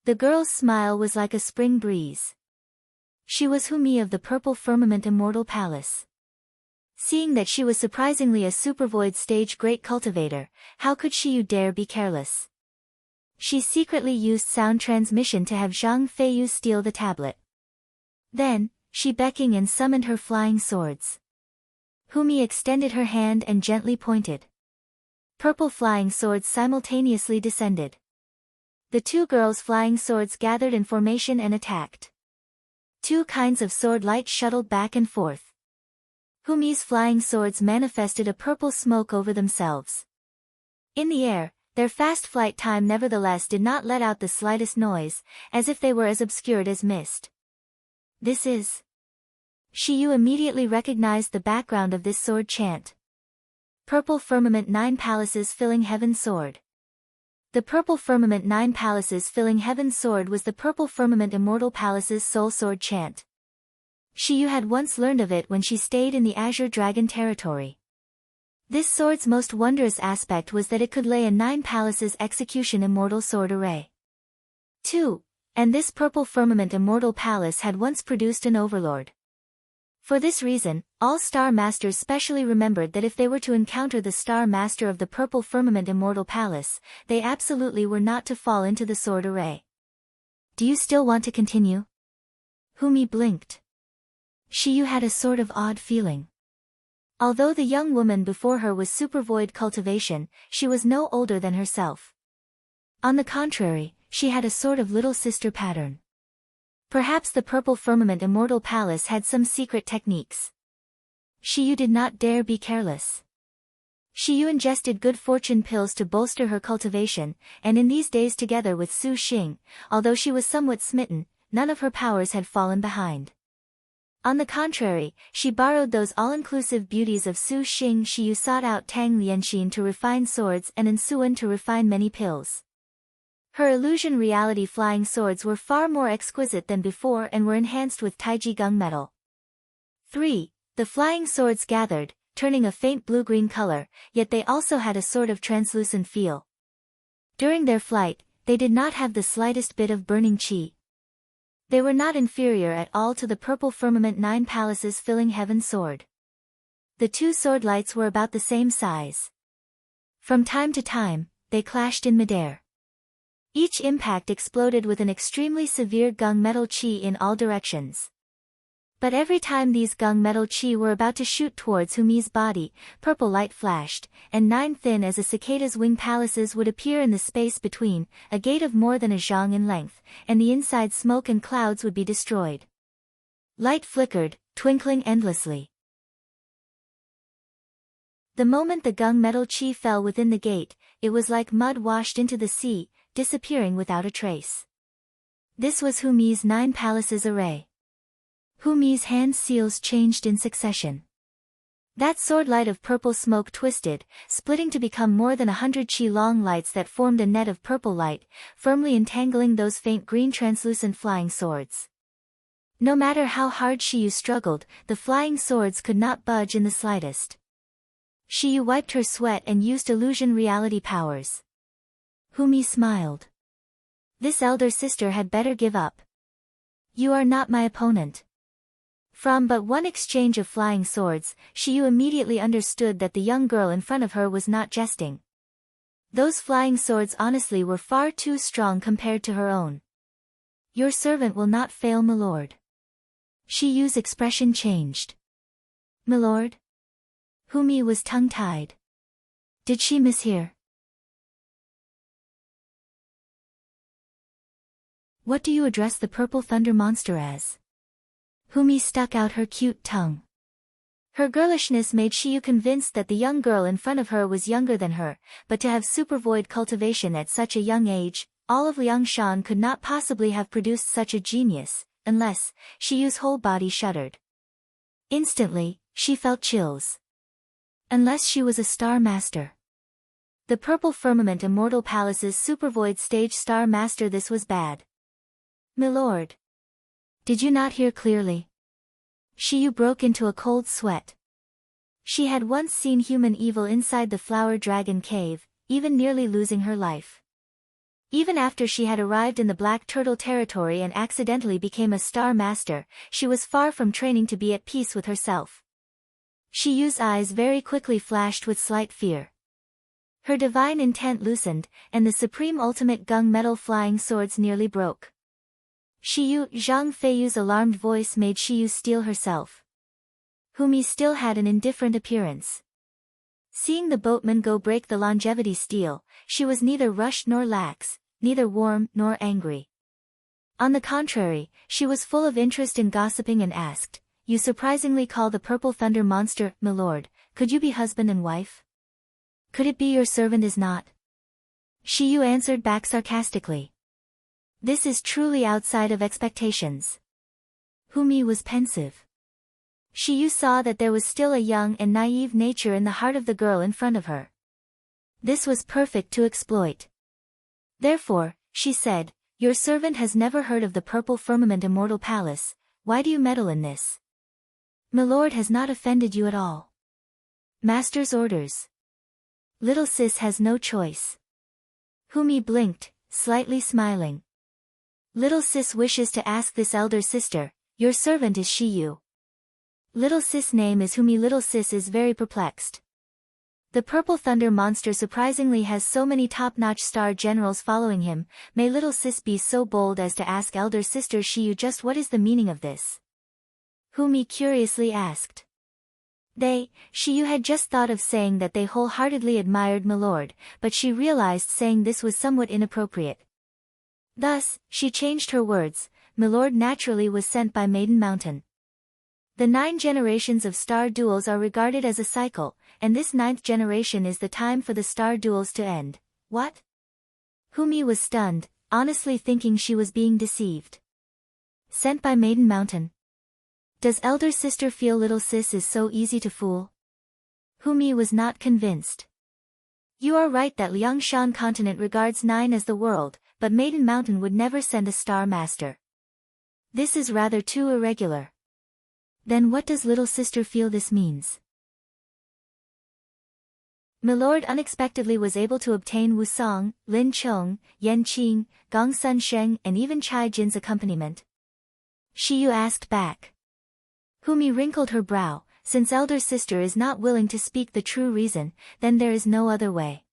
The girl's smile was like a spring breeze. She was Humi of the Purple Firmament Immortal Palace. Seeing that she was surprisingly a supervoid stage great cultivator, how could she dare be careless? She secretly used sound transmission to have Zhang Feiyu steal the tablet. Then, she beckoned and summoned her flying swords. Humi extended her hand and gently pointed. Purple flying swords simultaneously descended. The 2 girls' flying swords gathered in formation and attacked. 2 kinds of sword light shuttled back and forth. Humi's flying swords manifested a purple smoke over themselves. In the air, their fast flight time nevertheless did not let out the slightest noise, as if they were as obscured as mist. This is... Shi Yu immediately recognized the background of this sword chant. Purple Firmament 9 Palaces Filling Heaven Sword. The Purple Firmament 9 Palaces Filling Heaven Sword was the Purple Firmament Immortal Palace's soul sword chant. Shi Yu had once learned of it when she stayed in the Azure Dragon territory. This sword's most wondrous aspect was that it could lay a 9 palaces execution immortal sword array. 2. And this Purple Firmament Immortal Palace had once produced an Overlord. For this reason, all Star Masters specially remembered that if they were to encounter the Star Master of the Purple Firmament Immortal Palace, they absolutely were not to fall into the sword array. Do you still want to continue? Humi blinked. Shi Yu had a sort of odd feeling. Although the young woman before her was supervoid cultivation, she was no older than herself. On the contrary, she had a sort of little sister pattern. Perhaps the Purple Firmament Immortal Palace had some secret techniques. Shi Yu did not dare be careless. Shi Yu ingested good fortune pills to bolster her cultivation, and in these days together with Su Xing, although she was somewhat smitten, none of her powers had fallen behind. On the contrary, she borrowed those all-inclusive beauties of Su Xing. Shi Yu sought out Tang Lianxin to refine swords and Ensuan to refine many pills. Her illusion reality flying swords were far more exquisite than before and were enhanced with Taiji Gung metal. 3. The flying swords gathered, turning a faint blue-green color, yet they also had a sort of translucent feel. During their flight, they did not have the slightest bit of burning qi. They were not inferior at all to the purple firmament 9 palaces filling heaven sword. The two sword lights were about the same size. From time to time, they clashed in midair. Each impact exploded with an extremely severe gunmetal qi in all directions. But every time these gunmetal qi were about to shoot towards Humi's body, purple light flashed, and 9 thin as a cicada's wing palaces would appear in the space between, a gate of more than a zhang in length, and the inside smoke and clouds would be destroyed. Light flickered, twinkling endlessly. The moment the gunmetal qi fell within the gate, it was like mud washed into the sea, disappearing without a trace. This was Humi's 9 palaces array. Humi's hand seals changed in succession. That sword light of purple smoke twisted, splitting to become more than 100 qi-long lights that formed a net of purple light, firmly entangling those faint green translucent flying swords. No matter how hard Shiyu struggled, the flying swords could not budge in the slightest. Shiyu wiped her sweat and used illusion reality powers. Humi smiled. This elder sister had better give up. You are not my opponent. From but one exchange of flying swords, Shiyu immediately understood that the young girl in front of her was not jesting. Those flying swords honestly were far too strong compared to her own. Your servant will not fail, milord. Shiyu's expression changed. Milord? Humi was tongue-tied. Did she mishear? What do you address the purple thunder monster as? Humi stuck out her cute tongue. Her girlishness made Shiyu convinced that the young girl in front of her was younger than her, but to have supervoid cultivation at such a young age, all of Liangshan could not possibly have produced such a genius, unless, Shiyu's whole body shuddered. Instantly, she felt chills. Unless she was a star master. The purple firmament Immortal Palace's supervoid stage star master. This was bad. Milord. Did you not hear clearly? Shiyu broke into a cold sweat. She had once seen human evil inside the flower dragon cave, even nearly losing her life. Even after she had arrived in the Black Turtle territory and accidentally became a star master, she was far from training to be at peace with herself. Shiyu's eyes very quickly flashed with slight fear. Her divine intent loosened, and the supreme ultimate gung-metal flying swords nearly broke. Shiyu, Zhang Feiyu's alarmed voice made Shiyu steel herself. Humi still had an indifferent appearance. Seeing the boatman go break the longevity steel, she was neither rushed nor lax, neither warm nor angry. On the contrary, she was full of interest in gossiping and asked, "You surprisingly call the purple thunder monster, milord, could you be husband and wife? Could it be your servant is not?" Shiyu answered back sarcastically. This is truly outside of expectations. Humi was pensive. Shiyu saw that there was still a young and naive nature in the heart of the girl in front of her. This was perfect to exploit. Therefore, she said, "Your servant has never heard of the purple firmament Immortal Palace, why do you meddle in this? Milord has not offended you at all. Master's orders. Little sis has no choice." Humi blinked, slightly smiling. Little sis wishes to ask this elder sister, "Your servant is Shiyu." Little sis' name is Humi. Little sis is very perplexed. The purple thunder monster surprisingly has so many top-notch star generals following him, may little sis be so bold as to ask elder sister Shiyu just what is the meaning of this? Humi curiously asked. Shiyu had just thought of saying that they wholeheartedly admired milord, but she realized saying this was somewhat inappropriate. Thus, she changed her words, "Milord naturally was sent by Maiden Mountain. The 9 generations of star duels are regarded as a cycle, and this 9th generation is the time for the star duels to end." What? Humi was stunned, honestly thinking she was being deceived. Sent by Maiden Mountain. Does elder sister feel little sis is so easy to fool? Humi was not convinced. You are right that Liangshan continent regards 9 as the world, but Maiden Mountain would never send a star master. This is rather too irregular. Then what does little sister feel this means? Milord unexpectedly was able to obtain Wu Song, Lin Chong, Yan Qing, Gong Sun Sheng and even Chai Jin's accompaniment. Shiyu asked back. Humi wrinkled her brow. Since elder sister is not willing to speak the true reason, then there is no other way.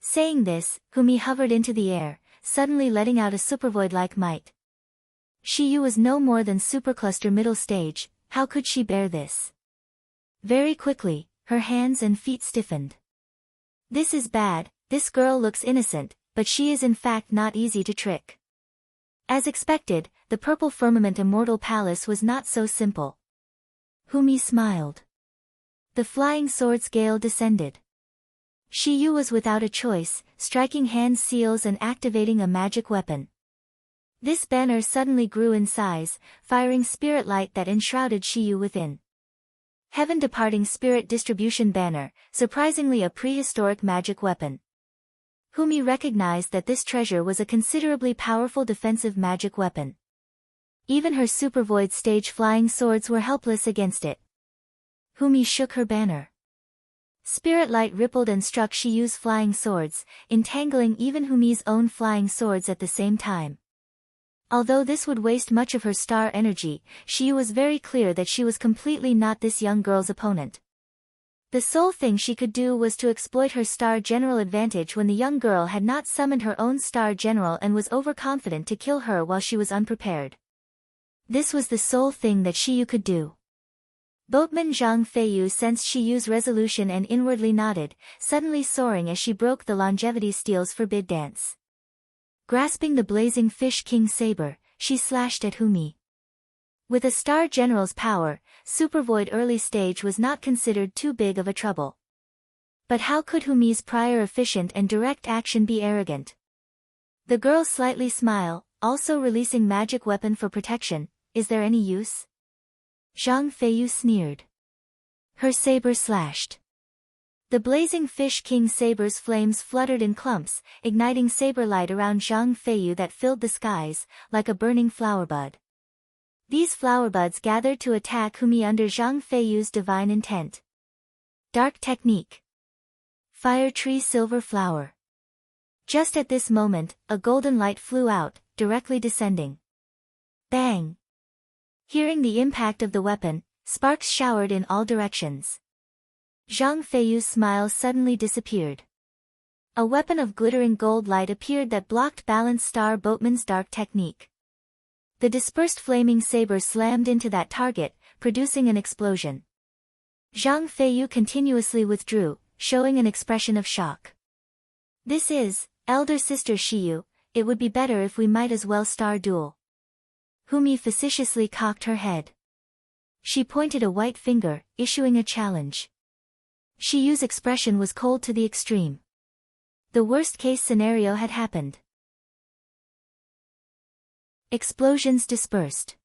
Saying this, Humi hovered into the air, suddenly letting out a supervoid-like might. Shiyu was no more than supercluster middle stage, how could she bear this? Very quickly, her hands and feet stiffened. This is bad, this girl looks innocent, but she is in fact not easy to trick. As expected, the purple firmament Immortal Palace was not so simple. Humi smiled. The flying sword's gale descended. Shiyu was without a choice, striking hand seals and activating a magic weapon. This banner suddenly grew in size, firing spirit light that enshrouded Shiyu within. Heaven-departing spirit distribution banner, surprisingly a prehistoric magic weapon. Humi recognized that this treasure was a considerably powerful defensive magic weapon. Even her supervoid stage flying swords were helpless against it. Humi shook her banner. Spirit light rippled and struck Shiyu's flying swords, entangling even Humi's own flying swords at the same time. Although this would waste much of her star energy, Shiyu was very clear that she was completely not this young girl's opponent. The sole thing she could do was to exploit her star general advantage when the young girl had not summoned her own star general and was overconfident to kill her while she was unprepared. This was the sole thing that Shiyu could do. Boatman Zhang Feiyu sensed Shiyu's resolution and inwardly nodded, suddenly soaring as she broke the longevity steel's forbid dance. Grasping the blazing fish king saber, she slashed at Humi. With a star general's power, Supervoid early stage was not considered too big of a trouble. But how could Humi's prior efficient and direct action be arrogant? The girl slightly smiled, also releasing magic weapon for protection. Is there any use? Zhang Feiyu sneered. Her saber slashed. The blazing fish king saber's flames fluttered in clumps, igniting saber light around Zhang Feiyu that filled the skies, like a burning flower bud. These flower buds gathered to attack Humi under Zhang Feiyu's divine intent. Dark technique. Fire tree silver flower. Just at this moment, a golden light flew out, directly descending. Bang! Hearing the impact of the weapon, sparks showered in all directions. Zhang Feiyu's smile suddenly disappeared. A weapon of glittering gold light appeared that blocked balanced star boatman's dark technique. The dispersed flaming saber slammed into that target, producing an explosion. Zhang Feiyu continuously withdrew, showing an expression of shock. This is, elder sister Shiyu, it would be better if we might as well star duel. Humi facetiously cocked her head. She pointed a white finger, issuing a challenge. Shiyu's expression was cold to the extreme. The worst-case scenario had happened. Explosions dispersed.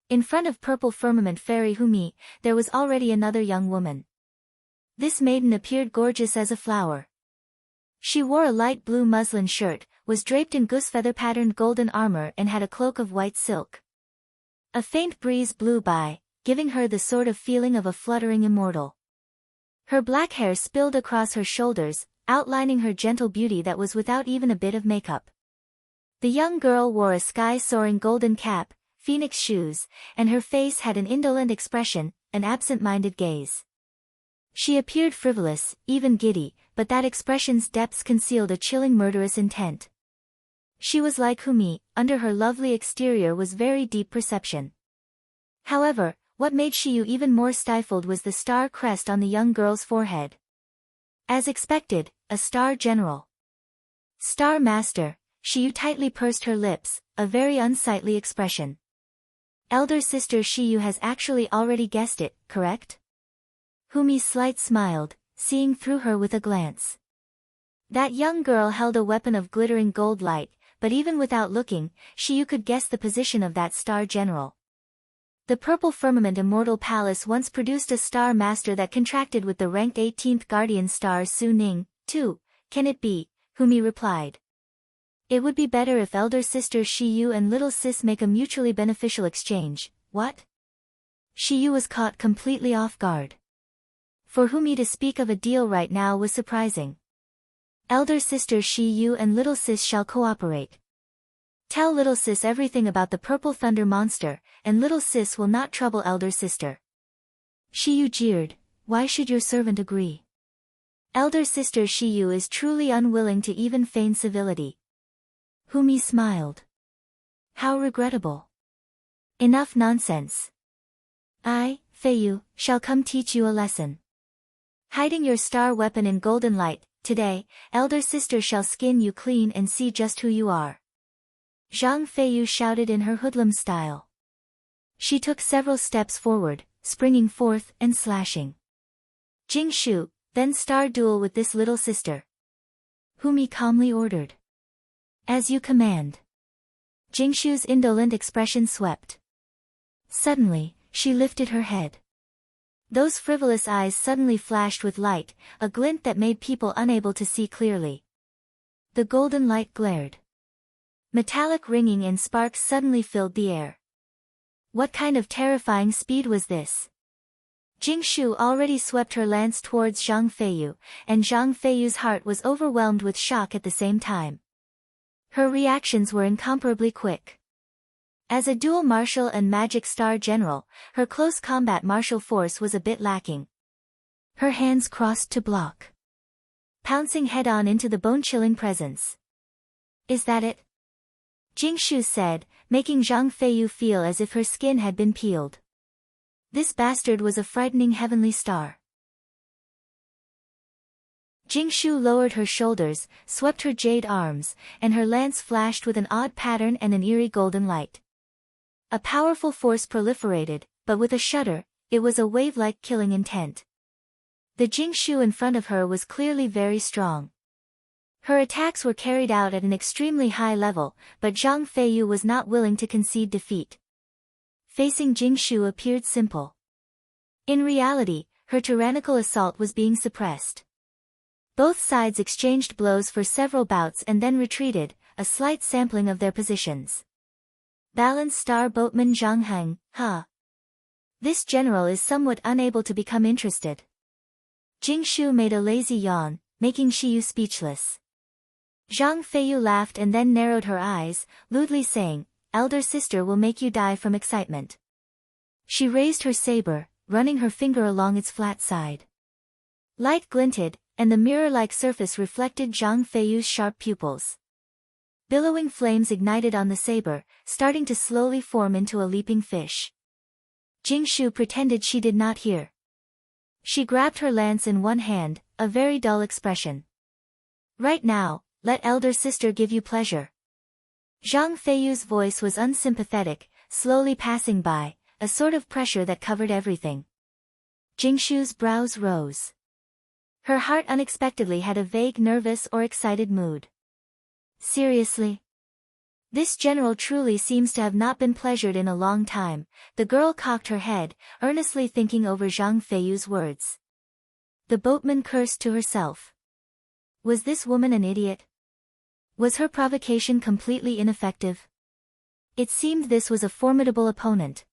In front of purple firmament fairy Humi, there was already another young woman. This maiden appeared gorgeous as a flower. She wore a light blue muslin shirt, was draped in goose-feather-patterned golden armor and had a cloak of white silk. A faint breeze blew by, giving her the sort of feeling of a fluttering immortal. Her black hair spilled across her shoulders, outlining her gentle beauty that was without even a bit of makeup. The young girl wore a sky-soaring golden cap, phoenix shoes, and her face had an indolent expression, an absent-minded gaze. She appeared frivolous, even giddy, but that expression's depths concealed a chilling murderous intent. She was like Humi, under her lovely exterior was very deep perception. However, what made Shiyu even more stifled was the star crest on the young girl's forehead. As expected, a star general. Star master, Shiyu tightly pursed her lips, a very unsightly expression. Elder sister Shiyu has actually already guessed it, correct? Humi slight smiled, seeing through her with a glance. That young girl held a weapon of glittering gold light, but even without looking, Shiyu could guess the position of that star general. The purple firmament Immortal Palace once produced a star master that contracted with the ranked 18th guardian star Su Ning, too. Can it be? Humi replied. It would be better if elder sister Shiyu and little sis make a mutually beneficial exchange. What? Shiyu was caught completely off guard. for whom to speak of a deal right now was surprising. Elder sister Shi Yu and little sis shall cooperate. Tell little sis everything about the purple thunder monster, and little sis will not trouble elder sister. Shi Yu jeered, why should your servant agree? Elder sister Shi Yu is truly unwilling to even feign civility. Humi smiled. How regrettable. Enough nonsense. I, Feiyu, shall come teach you a lesson. Hiding your star weapon in golden light, today, elder sister shall skin you clean and see just who you are. Zhang Feiyu shouted in her hoodlum style. She took several steps forward, springing forth and slashing. Jingshu, then star duel with this little sister. Humi calmly ordered. As you command. Jingshu's indolent expression swept. Suddenly, she lifted her head. Those frivolous eyes suddenly flashed with light, a glint that made people unable to see clearly. The golden light glared. Metallic ringing and sparks suddenly filled the air. What kind of terrifying speed was this? Jingshu already swept her lance towards Zhang Feiyu, and Zhang Feiyu's heart was overwhelmed with shock at the same time. Her reactions were incomparably quick. As a dual martial and magic star general, her close combat martial force was a bit lacking. Her hands crossed to block. Pouncing head-on into the bone-chilling presence. Is that it? Jingshu said, making Zhang Feiyu feel as if her skin had been peeled. This bastard was a frightening heavenly star. Jingshu lowered her shoulders, swept her jade arms, and her lance flashed with an odd pattern and an eerie golden light. A powerful force proliferated, but with a shudder, it was a wave-like killing intent. The Jingshu in front of her was clearly very strong. Her attacks were carried out at an extremely high level, but Zhang Feiyu was not willing to concede defeat. Facing Jingshu appeared simple. In reality, her tyrannical assault was being suppressed. Both sides exchanged blows for several bouts and then retreated, a slight sampling of their positions. Balanced star boatman Zhang Heng, huh? This general is somewhat unable to become interested. Jingshu made a lazy yawn, making Shiyu speechless. Zhang Feiyu laughed and then narrowed her eyes, lewdly saying, elder sister will make you die from excitement. She raised her saber, running her finger along its flat side. Light glinted, and the mirror-like surface reflected Zhang Feiyu's sharp pupils. Billowing flames ignited on the saber, starting to slowly form into a leaping fish. Jingshu pretended she did not hear. She grabbed her lance in one hand, a very dull expression. Right now, let elder sister give you pleasure. Zhang Feiyu's voice was unsympathetic, slowly passing by, a sort of pressure that covered everything. Jingshu's brows rose. Her heart unexpectedly had a vague nervous or excited mood. Seriously? This general truly seems to have not been pleasured in a long time. The girl cocked her head, earnestly thinking over Zhang Feiyu's words. The boatman cursed to herself. Was this woman an idiot? Was her provocation completely ineffective? It seemed this was a formidable opponent.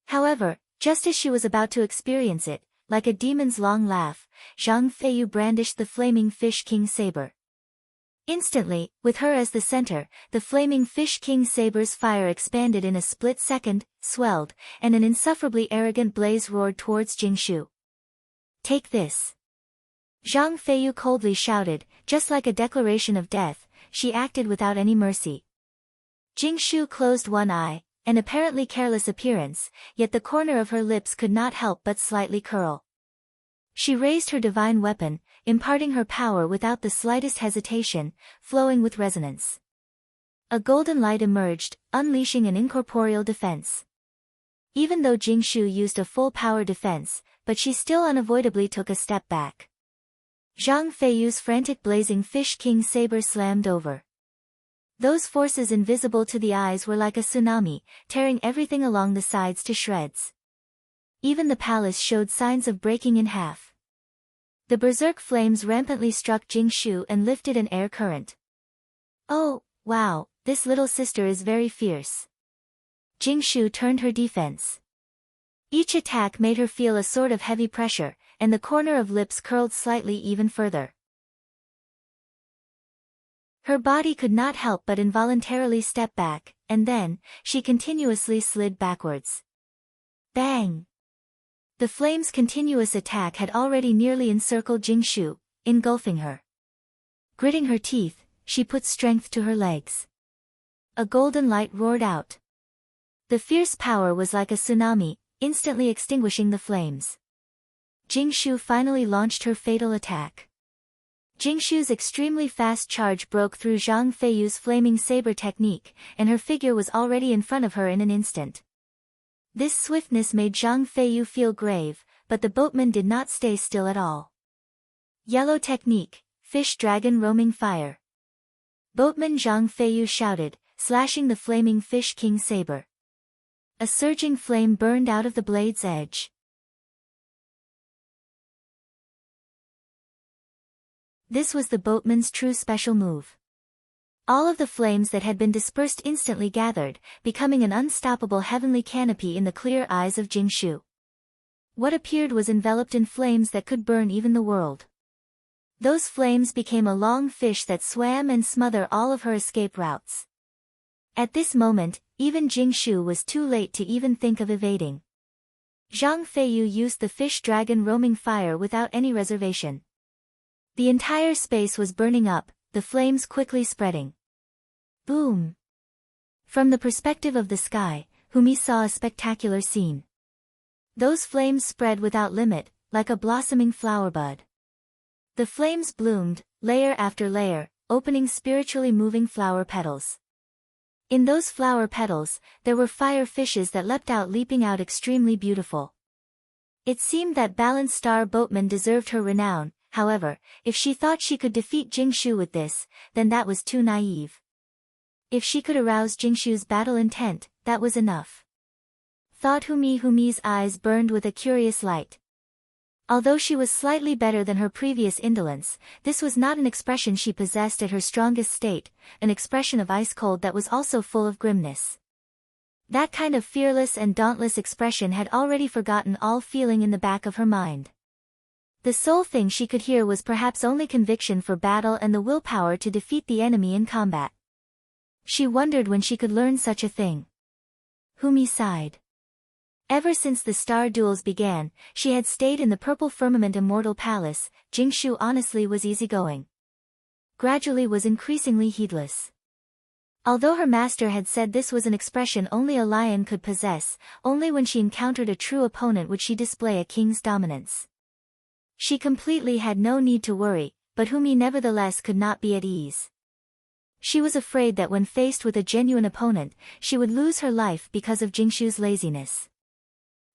However, just as she was about to experience it, like a demon's long laugh, Zhang Feiyu brandished the flaming fish king saber. Instantly, with her as the center, the flaming fish king saber's fire expanded in a split second, swelled, and an insufferably arrogant blaze roared towards Jingshu. Take this. Zhang Feiyu coldly shouted, just like a declaration of death, she acted without any mercy. Jingshu closed one eye, an apparently careless appearance, yet the corner of her lips could not help but slightly curl. She raised her divine weapon, imparting her power without the slightest hesitation, flowing with resonance. A golden light emerged, unleashing an incorporeal defense. Even though Jingshu used a full power defense, but she still unavoidably took a step back. Zhang Feiyu's frantic blazing fish king saber slammed over. Those forces invisible to the eyes were like a tsunami, tearing everything along the sides to shreds. Even the palace showed signs of breaking in half. The berserk flames rampantly struck Jingshu and lifted an air current. Oh, wow, this little sister is very fierce. Jingshu turned her defense. Each attack made her feel a sort of heavy pressure, and the corner of lips curled slightly even further. Her body could not help but involuntarily step back, and then, she continuously slid backwards. Bang! The flame's continuous attack had already nearly encircled Yingsu, engulfing her. Gritting her teeth, she put strength to her legs. A golden light roared out. The fierce power was like a tsunami, instantly extinguishing the flames. Yingsu finally launched her fatal attack. Jingshu's extremely fast charge broke through Zhang Feiyu's flaming saber technique, and her figure was already in front of her in an instant. This swiftness made Zhang Feiyu feel grave, but the boatman did not stay still at all. Yellow technique, fish dragon roaming fire. Boatman Zhang Feiyu shouted, slashing the flaming fish king saber. A surging flame burned out of the blade's edge. This was the boatman's true special move. All of the flames that had been dispersed instantly gathered, becoming an unstoppable heavenly canopy in the clear eyes of Jingshu. What appeared was enveloped in flames that could burn even the world. Those flames became a long fish that swam and smothered all of her escape routes. At this moment, even Jingshu was too late to even think of evading. Zhang Feiyu used the fish dragon roaming fire without any reservation. The entire space was burning up, the flames quickly spreading. Boom! From the perspective of the sky, Humi saw a spectacular scene. Those flames spread without limit, like a blossoming flower bud. The flames bloomed, layer after layer, opening spiritually moving flower petals. In those flower petals, there were fire fishes that leapt out, leaping out extremely beautiful. It seemed that balanced star boatman deserved her renown. However, if she thought she could defeat Jingshu with this, then that was too naive. If she could arouse Jingshu's battle intent, that was enough. Thought Humi's eyes burned with a curious light. Although she was slightly better than her previous indolence, this was not an expression she possessed at her strongest state, an expression of ice cold that was also full of grimness. That kind of fearless and dauntless expression had already forgotten all feeling in the back of her mind. The sole thing she could hear was perhaps only conviction for battle and the willpower to defeat the enemy in combat. She wondered when she could learn such a thing. Humi sighed. Ever since the star duels began, she had stayed in the purple firmament Immortal Palace. Jingshu honestly was easygoing. Gradually was increasingly heedless. Although her master had said this was an expression only a lion could possess, only when she encountered a true opponent would she display a king's dominance. She completely had no need to worry, but Humi nevertheless could not be at ease. She was afraid that when faced with a genuine opponent, she would lose her life because of Jingshu's laziness.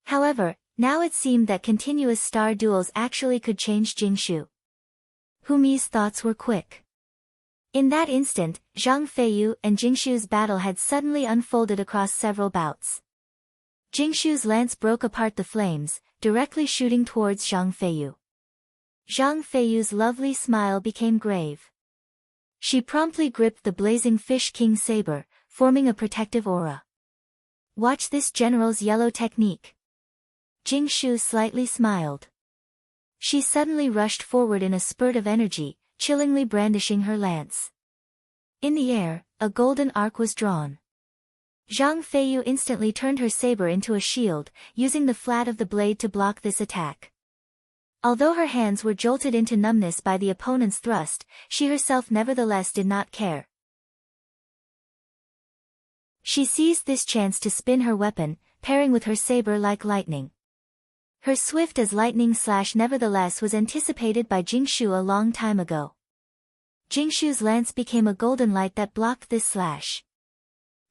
However, now it seemed that continuous star duels actually could change Jingshu. Humi's thoughts were quick. In that instant, Zhang Feiyu and Jingshu's battle had suddenly unfolded across several bouts. Jingshu's lance broke apart the flames, directly shooting towards Zhang Feiyu. Zhang Feiyu's lovely smile became grave. She promptly gripped the blazing fish king saber, forming a protective aura. Watch this general's yellow technique. Jingshu slightly smiled. She suddenly rushed forward in a spurt of energy, chillingly brandishing her lance. In the air, a golden arc was drawn. Zhang Feiyu instantly turned her saber into a shield, using the flat of the blade to block this attack. Although her hands were jolted into numbness by the opponent's thrust, she herself nevertheless did not care. She seized this chance to spin her weapon, pairing with her saber like lightning. Her swift as lightning slash nevertheless was anticipated by Jingshu a long time ago. Jingshu's lance became a golden light that blocked this slash.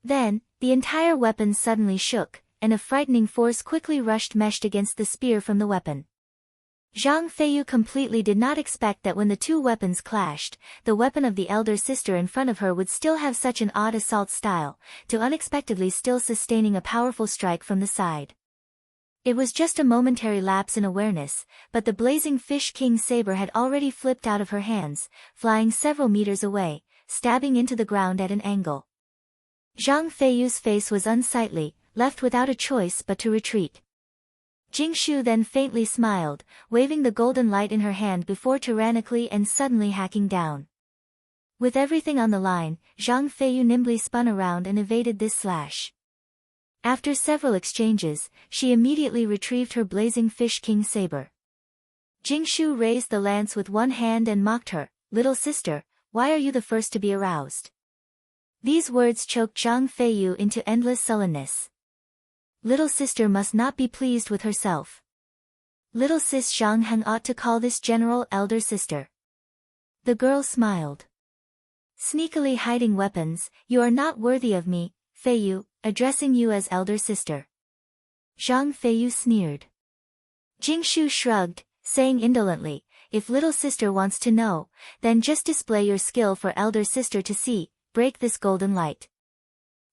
Then, the entire weapon suddenly shook, and a frightening force quickly meshed against the spear from the weapon. Zhang Feiyu completely did not expect that when the two weapons clashed, the weapon of the elder sister in front of her would still have such an odd assault style, to unexpectedly still sustaining a powerful strike from the side. It was just a momentary lapse in awareness, but the blazing fish king saber had already flipped out of her hands, flying several meters away, stabbing into the ground at an angle. Zhang Feiyu's face was unsightly, left without a choice but to retreat. Jingshu then faintly smiled, waving the golden light in her hand before tyrannically and suddenly hacking down. With everything on the line, Zhang Feiyu nimbly spun around and evaded this slash. After several exchanges, she immediately retrieved her blazing fish king saber. Jingshu raised the lance with one hand and mocked her, "Little sister, why are you the first to be aroused?" These words choked Zhang Feiyu into endless sullenness. Little sister must not be pleased with herself. Little sis Zhang Han ought to call this general elder sister. The girl smiled. Sneakily hiding weapons, "You are not worthy of me, Feiyu, addressing you as elder sister." Zhang Feiyu sneered. Jingshu shrugged, saying indolently, "If little sister wants to know, then just display your skill for elder sister to see, break this golden light."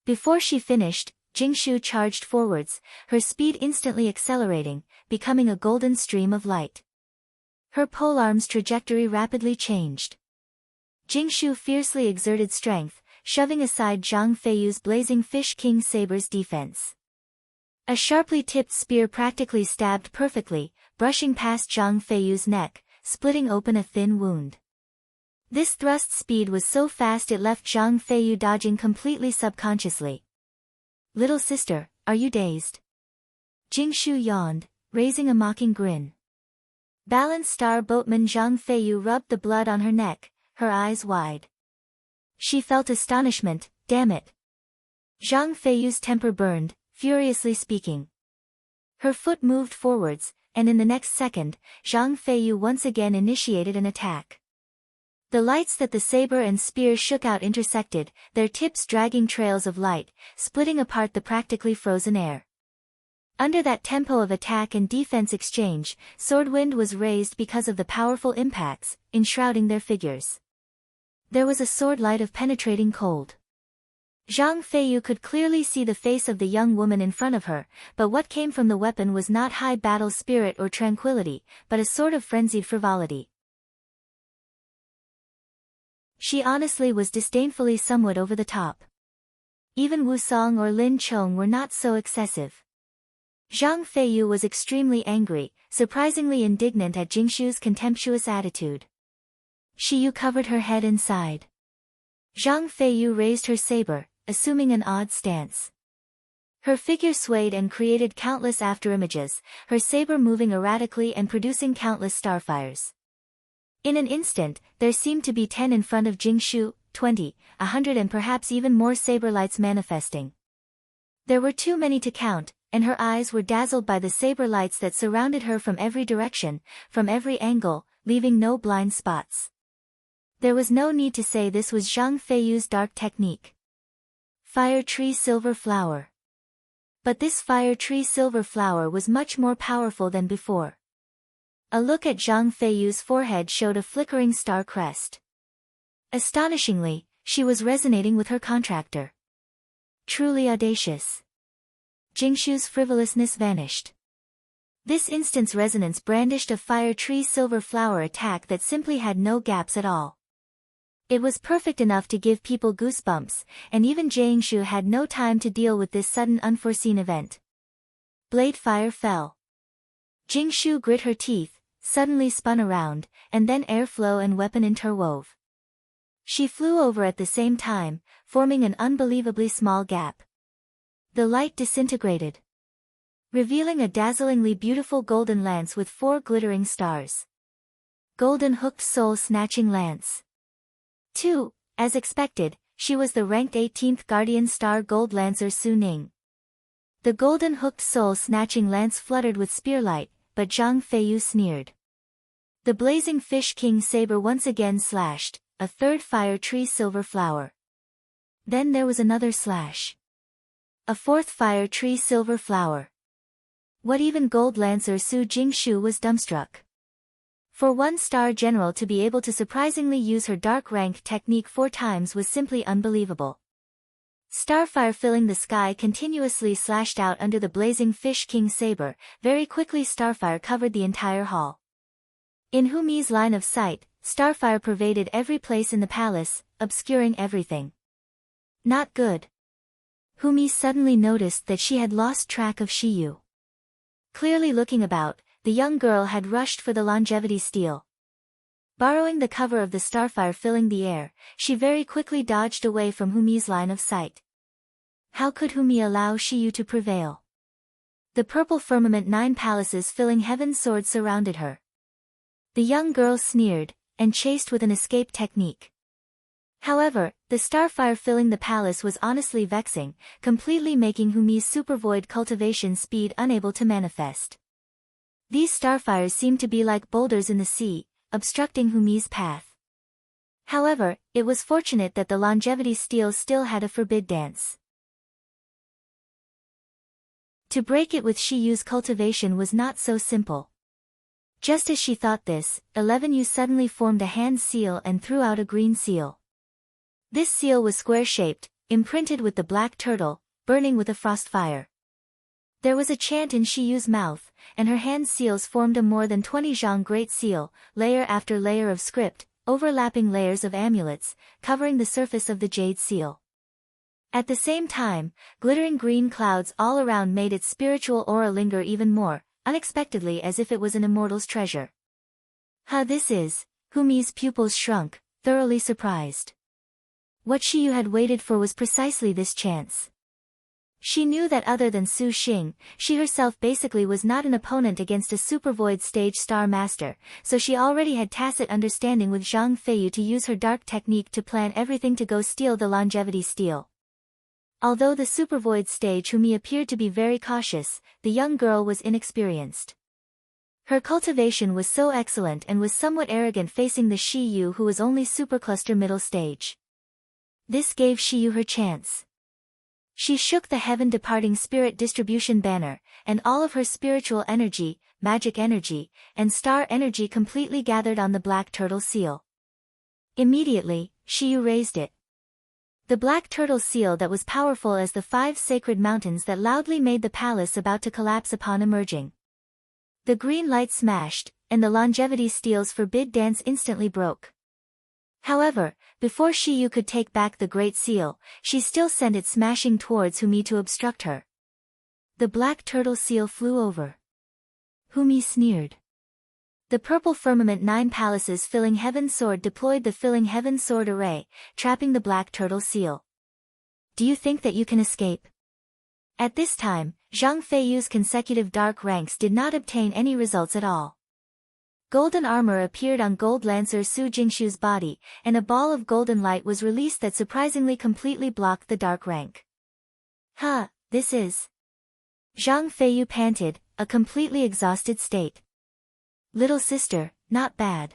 Before she finished, Jingshu charged forwards, her speed instantly accelerating, becoming a golden stream of light. Her polearm's trajectory rapidly changed. Jingshu fiercely exerted strength, shoving aside Zhang Feiyu's blazing fish king saber's defense. A sharply tipped spear practically stabbed perfectly, brushing past Zhang Feiyu's neck, splitting open a thin wound. This thrust speed was so fast it left Zhang Feiyu dodging completely subconsciously. "Little sister, are you dazed?" Jingshu yawned, raising a mocking grin. Balanced star boatman Zhang Feiyu rubbed the blood on her neck, her eyes wide. She felt astonishment, "Damn it." Zhang Feiyu's temper burned, furiously speaking. Her foot moved forwards, and in the next second, Zhang Feiyu once again initiated an attack. The lights that the saber and spear shook out intersected, their tips dragging trails of light, splitting apart the practically frozen air. Under that tempo of attack and defense exchange, sword wind was raised because of the powerful impacts, enshrouding their figures. There was a sword light of penetrating cold. Zhang Feiyu could clearly see the face of the young woman in front of her, but what came from the weapon was not high battle spirit or tranquility, but a sort of frenzied frivolity. She honestly was disdainfully somewhat over the top. Even Wu Song or Lin Chong were not so excessive. Zhang Feiyu was extremely angry, surprisingly indignant at Jingshu's contemptuous attitude. Shiyu covered her head and sighed. Zhang Feiyu raised her saber, assuming an odd stance. Her figure swayed and created countless afterimages, her saber moving erratically and producing countless starfires. In an instant, there seemed to be 10 in front of Jingshu, 20, 100 and perhaps even more saber lights manifesting. There were too many to count, and her eyes were dazzled by the saber lights that surrounded her from every direction, from every angle, leaving no blind spots. There was no need to say this was Zhang Feiyu's dark technique. Fire Tree Silver Flower. But this Fire Tree Silver Flower was much more powerful than before. A look at Zhang Feiyu's forehead showed a flickering star crest. Astonishingly, she was resonating with her contractor. Truly audacious. Jingshu's frivolousness vanished. This instant's resonance brandished a Fire Tree Silver Flower attack that simply had no gaps at all. It was perfect enough to give people goosebumps, and even Jingshu had no time to deal with this sudden unforeseen event. Blade fire fell. Jingshu grit her teeth, suddenly spun around, and then airflow and weapon interwove. She flew over at the same time, forming an unbelievably small gap. The light disintegrated, revealing a dazzlingly beautiful golden lance with 4 glittering stars. Golden hooked soul-snatching lance. 2. As expected, she was the ranked 18th Guardian Star Gold Lancer Su Ning. The golden hooked soul-snatching lance fluttered with spearlight, but Zhang Feiyu sneered. The blazing fish king saber once again slashed, a 3rd Fire Tree Silver Flower. Then there was another slash. A 4th Fire Tree Silver Flower. What even Gold Lancer Su Jingshu was dumbstruck. For one star general to be able to surprisingly use her dark rank technique 4 times was simply unbelievable. Starfire filling the sky continuously slashed out under the blazing fish king saber, very quickly starfire covered the entire hall. In Humi's line of sight, starfire pervaded every place in the palace, obscuring everything. Not good. Humi suddenly noticed that she had lost track of Shiyu. Clearly looking about, the young girl had rushed for the longevity steel. Borrowing the cover of the starfire filling the air, she very quickly dodged away from Humi's line of sight. How could Humi allow Shiyu to prevail? The purple firmament 9 palaces filling heaven's sword surrounded her. The young girl sneered, and chased with an escape technique. However, the starfire filling the palace was honestly vexing, completely making Humi's supervoid cultivation speed unable to manifest. These starfires seemed to be like boulders in the sea, obstructing Humi's path. However, it was fortunate that the longevity steel still had a forbid dance. To break it with Shiyu's cultivation was not so simple. Just as she thought this, 11U suddenly formed a hand seal and threw out a green seal. This seal was square-shaped, imprinted with the black turtle, burning with a frost fire. There was a chant in Shiyu's mouth, and her hand seals formed a more than 20 zhang great seal, layer after layer of script, overlapping layers of amulets, covering the surface of the jade seal. At the same time, glittering green clouds all around made its spiritual aura linger even more, unexpectedly as if it was an immortal's treasure. This is, Humi's pupils shrunk, thoroughly surprised. What Shiyu had waited for was precisely this chance. She knew that other than Su Xing, she herself basically was not an opponent against a supervoid stage star master, so she already had tacit understanding with Zhang Feiyu to use her dark technique to plan everything to go steal the longevity steel. Although the supervoid stage Humi appeared to be very cautious, the young girl was inexperienced. Her cultivation was so excellent and was somewhat arrogant facing the Shiyu who was only supercluster middle stage. This gave Shiyu her chance. She shook the heaven-departing spirit distribution banner, and all of her spiritual energy, magic energy, and star energy completely gathered on the black turtle seal. Immediately, Shiyu raised it. The black turtle seal that was powerful as the 5 sacred mountains that loudly made the palace about to collapse upon emerging. The green light smashed, and the longevity steel's forbid dance instantly broke. However, before Shiyu could take back the great seal, she still sent it smashing towards Humi to obstruct her. The black turtle seal flew over. Humi sneered. The purple firmament 9 palaces filling heaven's sword deployed the filling heaven's sword array, trapping the black turtle seal. Do you think that you can escape? At this time, Zhang Feiyu's consecutive dark ranks did not obtain any results at all. Golden armor appeared on Gold Lancer Su Jingshu's body, and a ball of golden light was released that surprisingly completely blocked the dark rank. This is... Zhang Feiyu panted, a completely exhausted state. Little sister, not bad.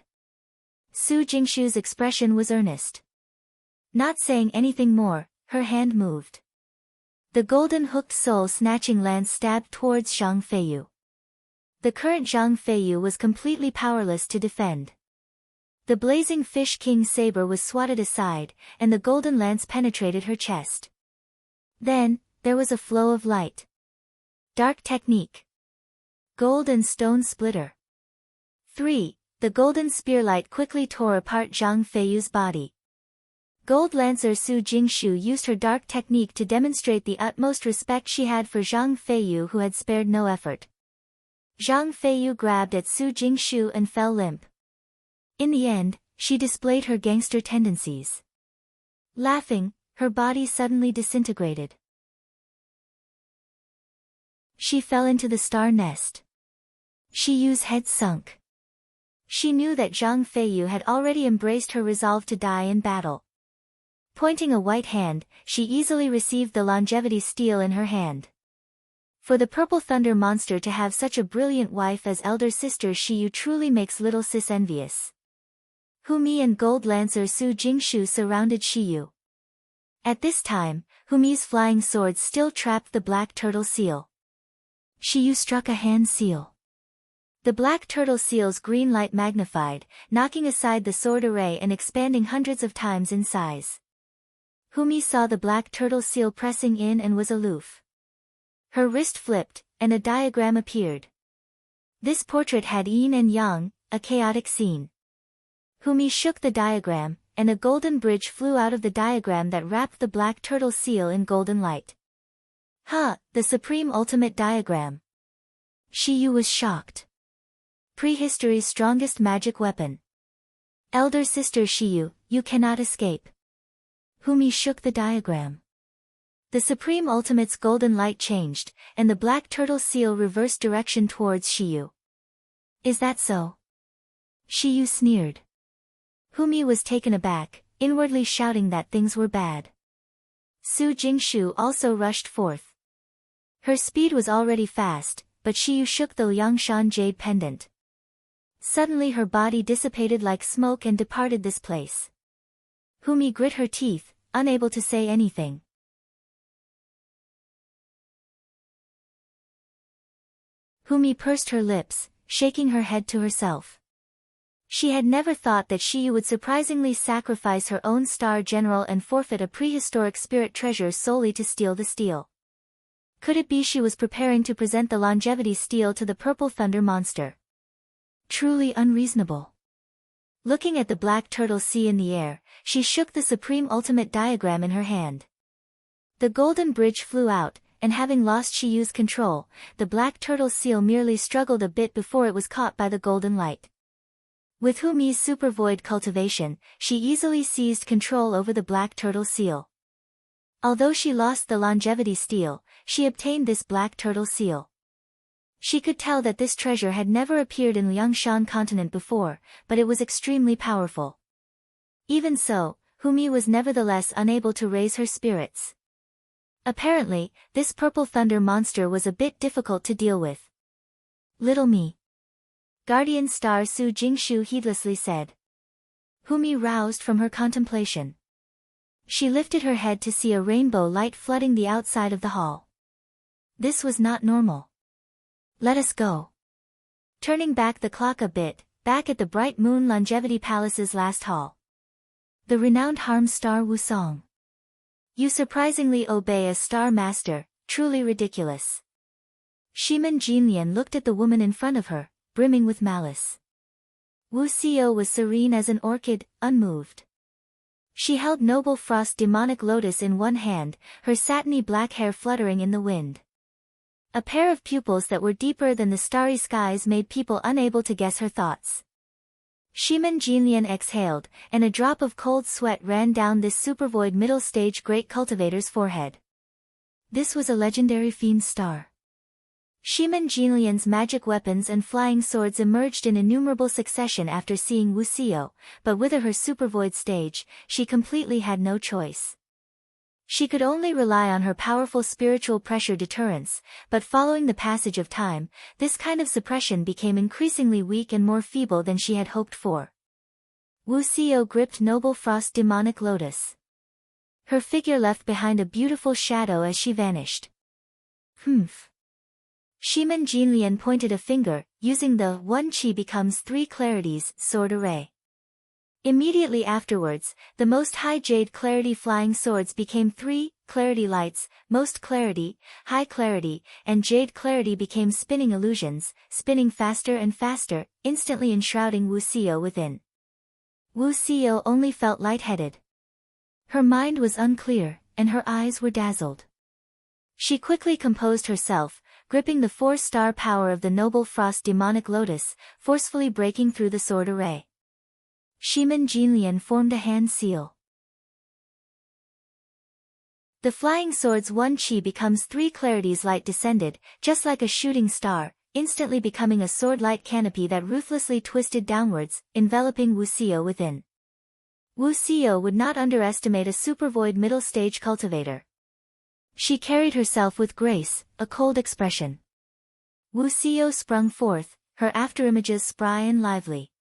Su Jingshu's expression was earnest. Not saying anything more, her hand moved. The golden hooked soul-snatching lance stabbed towards Zhang Feiyu. The current Zhang Feiyu was completely powerless to defend. The blazing fish king saber was swatted aside, and the golden lance penetrated her chest. Then, there was a flow of light. Dark technique. Gold and stone splitter. 3. The golden spearlight quickly tore apart Zhang Feiyu's body. Gold Lancer Su Jingshu used her dark technique to demonstrate the utmost respect she had for Zhang Feiyu who had spared no effort. Zhang Feiyu grabbed at Su Jingshu and fell limp. In the end, she displayed her gangster tendencies. Laughing, her body suddenly disintegrated. She fell into the star nest. Shiyu's head sunk. She knew that Zhang Feiyu had already embraced her resolve to die in battle. Pointing a white hand, she easily received the longevity steel in her hand. For the purple thunder monster to have such a brilliant wife as elder sister Shiyu truly makes little sis envious. Humi and Gold Lancer Su Jingshu surrounded Shiyu. At this time, Humi's flying sword still trapped the black turtle seal. Shiyu struck a hand seal. The black turtle seal's green light magnified, knocking aside the sword array and expanding hundreds of times in size. Humi saw the black turtle seal pressing in and was aloof. Her wrist flipped, and a diagram appeared. This portrait had yin and yang, a chaotic scene. Humi shook the diagram, and a golden bridge flew out of the diagram that wrapped the black turtle seal in golden light. The supreme ultimate diagram. Shiyu was shocked. Prehistory's strongest magic weapon. Elder sister Shiyu, you cannot escape. Humi shook the diagram. The Supreme Ultimate's golden light changed, and the black turtle seal reversed direction towards Shiyu. Is that so? Shiyu sneered. Humi was taken aback, inwardly shouting that things were bad. Su Jingshu also rushed forth. Her speed was already fast, but Shiyu shook the Liangshan jade pendant. Suddenly her body dissipated like smoke and departed this place. Humi grit her teeth, unable to say anything. Humi pursed her lips, shaking her head to herself. She had never thought that Shiyu would surprisingly sacrifice her own star general and forfeit a prehistoric spirit treasure solely to steal the steel. Could it be she was preparing to present the longevity steel to the purple thunder monster? Truly unreasonable. Looking at the black turtle sea in the air, she shook the Supreme Ultimate diagram in her hand. The golden bridge flew out, and having lost Shiyu's control, the black turtle seal merely struggled a bit before it was caught by the golden light. With Humi's super void cultivation, she easily seized control over the black turtle seal. Although she lost the longevity steel, she obtained this black turtle seal. She could tell that this treasure had never appeared in Liangshan continent before, but it was extremely powerful. Even so, Humi was nevertheless unable to raise her spirits. Apparently, this purple thunder monster was a bit difficult to deal with. Little me. Guardian star Su Jingshu heedlessly said. Humi roused from her contemplation. She lifted her head to see a rainbow light flooding the outside of the hall. This was not normal. Let us go. Turning back the clock a bit, back at the Bright Moon Longevity Palace's last hall. The renowned harm star Wusong. You surprisingly obey a star master, truly ridiculous. Shiman Jinlian looked at the woman in front of her, brimming with malice. Wu Xiao was serene as an orchid, unmoved. She held Noble Frost Demonic Lotus in one hand, her satiny black hair fluttering in the wind. A pair of pupils that were deeper than the starry skies made people unable to guess her thoughts. Shiman Jinlian exhaled, and a drop of cold sweat ran down this supervoid middle-stage great cultivator's forehead. This was a legendary fiend star. Shiman Jinlian's magic weapons and flying swords emerged in innumerable succession after seeing Wu Xiao, but with her supervoid stage, she completely had no choice. She could only rely on her powerful spiritual pressure deterrence, but following the passage of time, this kind of suppression became increasingly weak and more feeble than she had hoped for. Wu Xiao gripped Noble Frost Demonic Lotus. Her figure left behind a beautiful shadow as she vanished. Humph. Shiman Jinlian pointed a finger, using the one chi becomes three clarities sword array. Immediately afterwards, the most high jade clarity flying swords became three clarity lights, most clarity, high clarity, and jade clarity became spinning illusions, spinning faster and faster, instantly enshrouding Wu Xiao within. Wu Xiao only felt lightheaded. Her mind was unclear, and her eyes were dazzled. She quickly composed herself, gripping the 4-star power of the Noble Frost Demonic Lotus, forcefully breaking through the sword array. Shiman Jinlian formed a hand seal. The flying sword's one chi becomes three clarities light descended, just like a shooting star, instantly becoming a sword-light canopy that ruthlessly twisted downwards, enveloping Wu Xiao within. Wu Xiao would not underestimate a supervoid middle-stage cultivator. She carried herself with grace, a cold expression. Wu Xiao sprung forth, her afterimages spry and lively.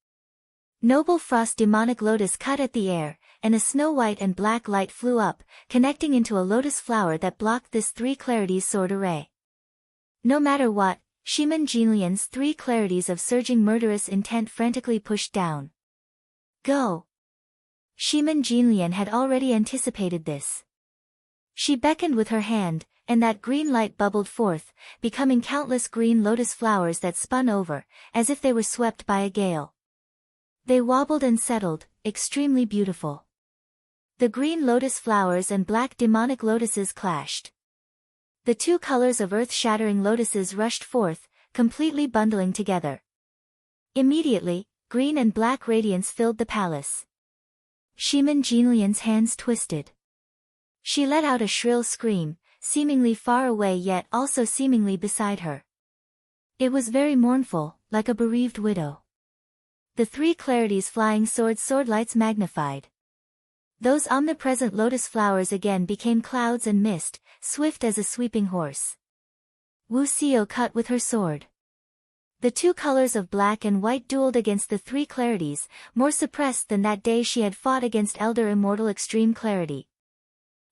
Noble Frost Demonic Lotus cut at the air, and a snow-white and black light flew up, connecting into a lotus flower that blocked this three clarities sword array. No matter what, Shiman Jinlian's three clarities of surging murderous intent frantically pushed down. Go! Shiman Jinlian had already anticipated this. She beckoned with her hand, and that green light bubbled forth, becoming countless green lotus flowers that spun over, as if they were swept by a gale. They wobbled and settled, extremely beautiful. The green lotus flowers and black demonic lotuses clashed. The two colors of earth-shattering lotuses rushed forth, completely bundling together. Immediately, green and black radiance filled the palace. Jinlian's hands twisted. She let out a shrill scream, seemingly far away yet also seemingly beside her. It was very mournful, like a bereaved widow. The three clarities flying sword lights magnified. Those omnipresent lotus flowers again became clouds and mist, swift as a sweeping horse. Wu Xiao cut with her sword. The two colors of black and white dueled against the three clarities, more suppressed than that day she had fought against Elder Immortal Extreme Clarity.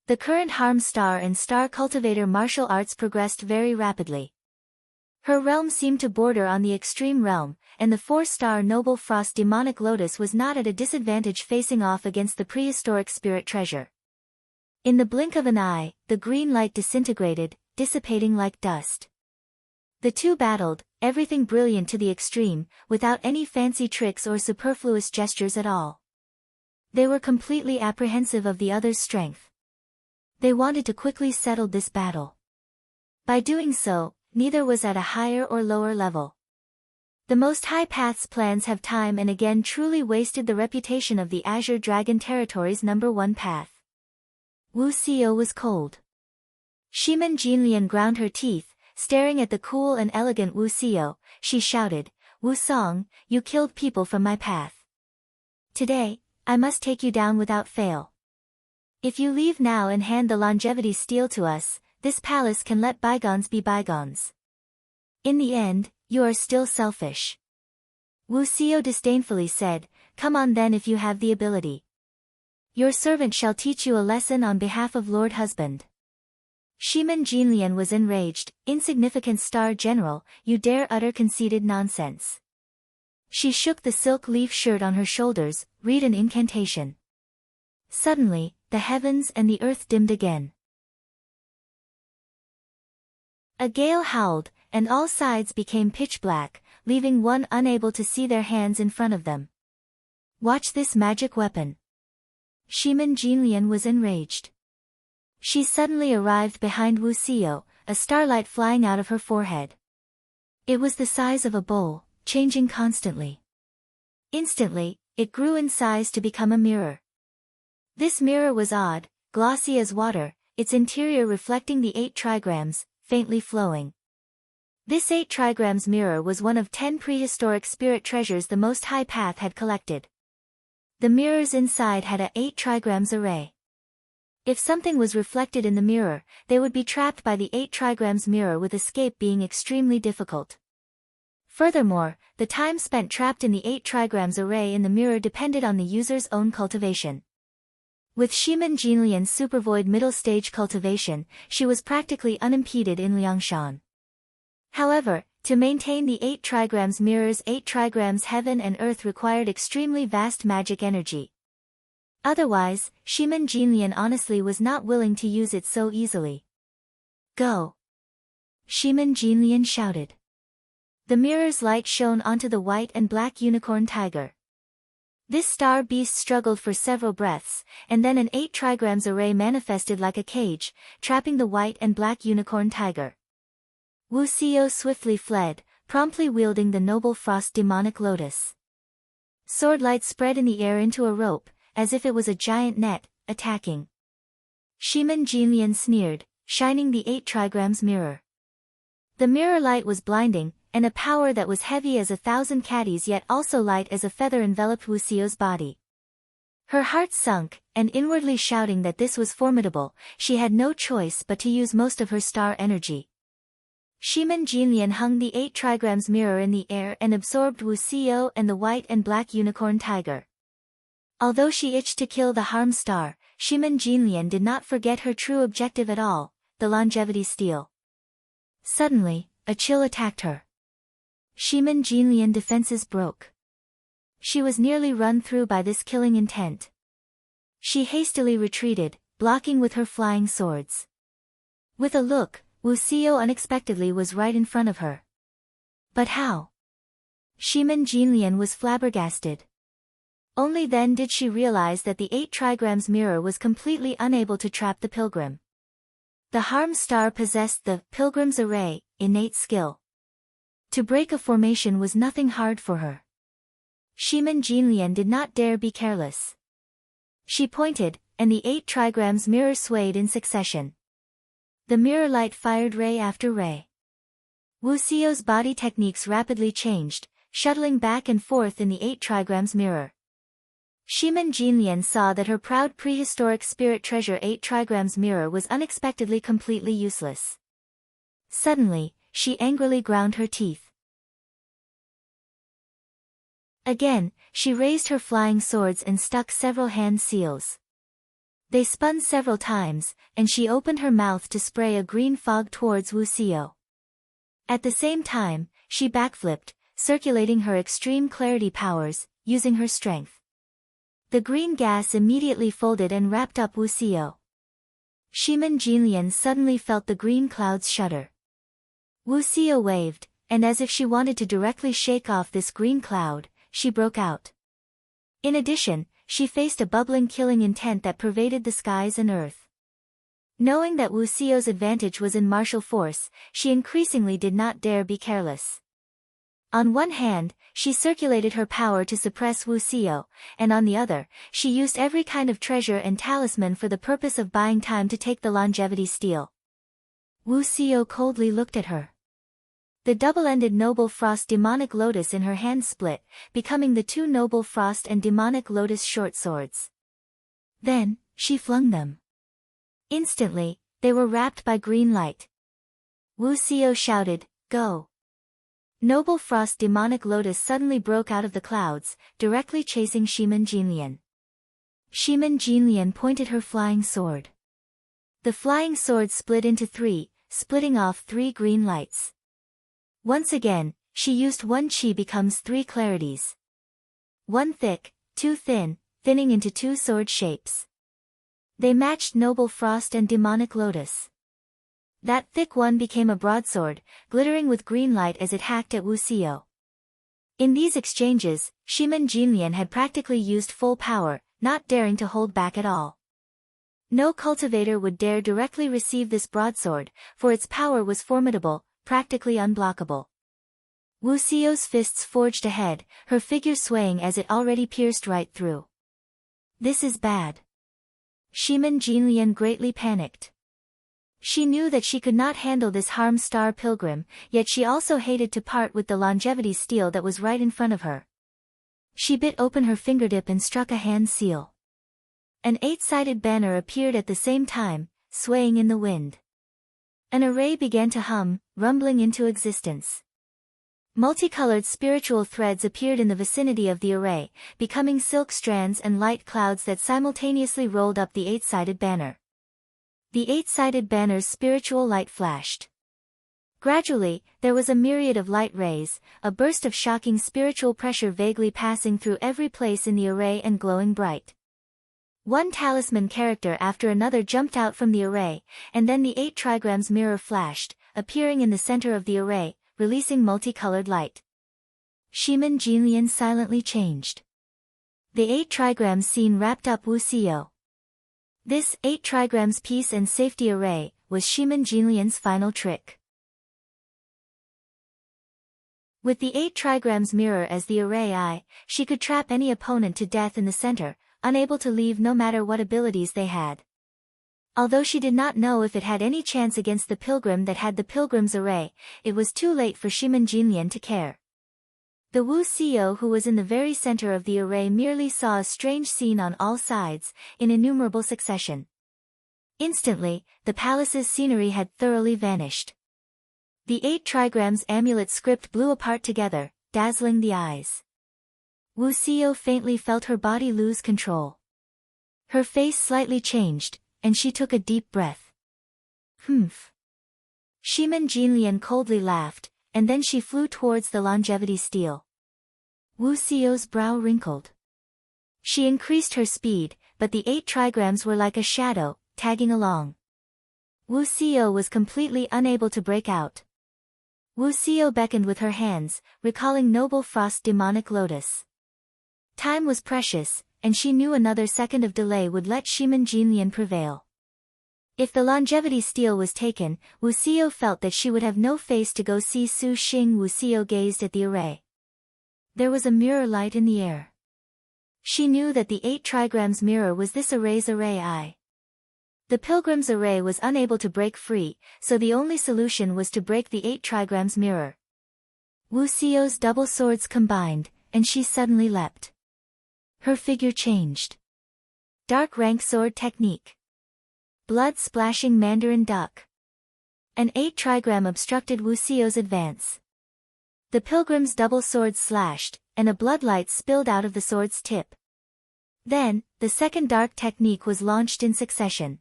The current Harm Star and Star Cultivator martial arts progressed very rapidly. Her realm seemed to border on the Extreme Realm, and the 4-star Noble Frost Demonic Lotus was not at a disadvantage facing off against the prehistoric Spirit Treasure. In the blink of an eye, the green light disintegrated, dissipating like dust. The two battled, everything brilliant to the extreme, without any fancy tricks or superfluous gestures at all. They were completely apprehensive of the other's strength. They wanted to quickly settle this battle. By doing so, neither was at a higher or lower level. The Most High Path's plans have time and again truly wasted the reputation of the Azure Dragon Territory's #1 path. Wu Xiao was cold. Jinlian ground her teeth, staring at the cool and elegant Wu Xiao. She shouted, "Wu Song, you killed people from my path. Today, I must take you down without fail. If you leave now and hand the longevity steel to us, this palace can let bygones be bygones. In the end, you are still selfish." Wu Xiao disdainfully said, "Come on then if you have the ability. Your servant shall teach you a lesson on behalf of Lord Husband." Jinlian was enraged. "Insignificant Star General, you dare utter conceited nonsense." She shook the silk leaf shirt on her shoulders, read an incantation. Suddenly, the heavens and the earth dimmed again. A gale howled, and all sides became pitch black, leaving one unable to see their hands in front of them. "Watch this magic weapon." Jinlian was enraged. She suddenly arrived behind Wu Xiao, a starlight flying out of her forehead. It was the size of a bowl, changing constantly. Instantly, it grew in size to become a mirror. This mirror was odd, glossy as water, its interior reflecting the 8 trigrams, faintly flowing. This 8 trigrams mirror was one of 10 prehistoric spirit treasures the Most High Path had collected. The mirrors inside had a 8 trigrams array. If something was reflected in the mirror, they would be trapped by the 8 trigrams mirror, with escape being extremely difficult. Furthermore, the time spent trapped in the 8 trigrams array in the mirror depended on the user's own cultivation. With Jinlian's supervoid middle stage cultivation, she was practically unimpeded in Liangshan. However, to maintain the 8 trigrams mirror's 8 trigrams heaven and earth required extremely vast magic energy. Otherwise, Jinlian honestly was not willing to use it so easily. "Go!" Jinlian shouted. The mirror's light shone onto the white and black unicorn tiger. This star beast struggled for several breaths, and then an 8 trigrams array manifested like a cage, trapping the white and black unicorn tiger. Wu Xiao swiftly fled, promptly wielding the Noble Frost Demonic Lotus. Swordlight spread in the air into a rope, as if it was a giant net, attacking. Jinlian sneered, shining the 8 trigrams mirror. The mirror light was blinding, and a power that was heavy as 1,000 caddies yet also light as a feather enveloped Wu Xiao's body. Her heart sunk, and inwardly shouting that this was formidable, she had no choice but to use most of her star energy. Jinlian hung the 8 trigrams mirror in the air and absorbed Wu Xiao and the white and black unicorn tiger. Although she itched to kill the Harm Star, Jinlian did not forget her true objective at all, the longevity steal. Suddenly, a chill attacked her. Jinlian's defenses broke. She was nearly run through by this killing intent. She hastily retreated, blocking with her flying swords. With a look, Wu Xiao unexpectedly was right in front of her. But how? Jinlian was flabbergasted. Only then did she realize that the 8 trigrams mirror was completely unable to trap the pilgrim. The Harm Star possessed the Pilgrim's Array, innate skill. To break a formation was nothing hard for her. Jinlian did not dare be careless. She pointed, and the 8 trigrams mirror swayed in succession. The mirror light fired ray after ray. Wuxiao's body techniques rapidly changed, shuttling back and forth in the 8 trigrams mirror. Jinlian saw that her proud prehistoric spirit treasure 8 trigrams mirror was unexpectedly completely useless. Suddenly, she angrily ground her teeth. Again, she raised her flying swords and stuck several hand seals. They spun several times, and she opened her mouth to spray a green fog towards Wuxiao. At the same time, she backflipped, circulating her extreme clarity powers, using her strength. The green gas immediately folded and wrapped up Wuxiao. Jinlian suddenly felt the green clouds shudder. Wuxiao waved, and as if she wanted to directly shake off this green cloud, she broke out. In addition, she faced a bubbling killing intent that pervaded the skies and earth. Knowing that Wuxiao's advantage was in martial force, she increasingly did not dare be careless. On one hand, she circulated her power to suppress Wuxiao, and on the other, she used every kind of treasure and talisman for the purpose of buying time to take the longevity steal. Wuxiao coldly looked at her. The double-ended Noble Frost Demonic Lotus in her hand split, becoming the 2 Noble Frost and Demonic Lotus short swords. Then, she flung them. Instantly, they were wrapped by green light. Wuxiao shouted, "Go!" Noble Frost Demonic Lotus suddenly broke out of the clouds, directly chasing Jinlian. Jinlian pointed her flying sword. The flying sword split into 3, splitting off 3 green lights. Once again, she used 1 chi becomes 3 clarities. 1 thick, 2 thin, thinning into 2 sword shapes. They matched Noble Frost and Demonic Lotus. That thick one became a broadsword, glittering with green light as it hacked at Wuxiao. In these exchanges, Jinlian had practically used full power, not daring to hold back at all. No cultivator would dare directly receive this broadsword, for its power was formidable, practically unblockable. Wuxiao's fists forged ahead, her figure swaying as it already pierced right through. This is bad. Jinlian greatly panicked. She knew that she could not handle this harmed star pilgrim, yet she also hated to part with the longevity steel that was right in front of her. She bit open her fingertip and struck a hand seal. An 8-sided banner appeared at the same time, swaying in the wind. An array began to hum, rumbling into existence. Multicolored spiritual threads appeared in the vicinity of the array, becoming silk strands and light clouds that simultaneously rolled up the 8-sided banner. The 8-sided banner's spiritual light flashed. Gradually, there was a myriad of light rays, a burst of shocking spiritual pressure vaguely passing through every place in the array and glowing bright. 1 talisman character after another jumped out from the array, and then the 8 trigrams mirror flashed, appearing in the center of the array, releasing multicolored light. Jinlian silently changed. The 8 trigrams scene wrapped up Wuxiao. This 8 trigrams peace and safety array was Jinlian's final trick. With the 8 trigrams mirror as the array eye, she could trap any opponent to death in the center, unable to leave no matter what abilities they had. Although she did not know if it had any chance against the pilgrim that had the pilgrim's array, it was too late for Jinlian to care. The Wuxiao who was in the very center of the array merely saw a strange scene on all sides, in innumerable succession. Instantly, the palace's scenery had thoroughly vanished. The 8 trigrams amulet script blew apart together, dazzling the eyes. Wuxiao faintly felt her body lose control. Her face slightly changed, and she took a deep breath. Humph. Jinlian coldly laughed, and then she flew towards the longevity steel. Wuxiao's brow wrinkled. She increased her speed, but the 8 trigrams were like a shadow, tagging along. Wuxiao was completely unable to break out. Wuxiao beckoned with her hands, recalling Noble Frost Demonic Lotus. Time was precious, and she knew another second of delay would let Jinlian prevail. If the longevity steel was taken, Wu Xiao felt that she would have no face to go see Su Xing. Wu Xiao gazed at the array. There was a mirror light in the air. She knew that the 8 trigrams mirror was this array's array eye. The pilgrim's array was unable to break free, so the only solution was to break the 8 trigrams mirror. Wu Xiao's double swords combined, and she suddenly leapt. Her figure changed. Dark rank sword technique. Blood splashing Mandarin duck. An 8 trigram obstructed Wu Xiao's advance. The pilgrim's double sword slashed, and a bloodlight spilled out of the sword's tip. Then, the second dark technique was launched in succession.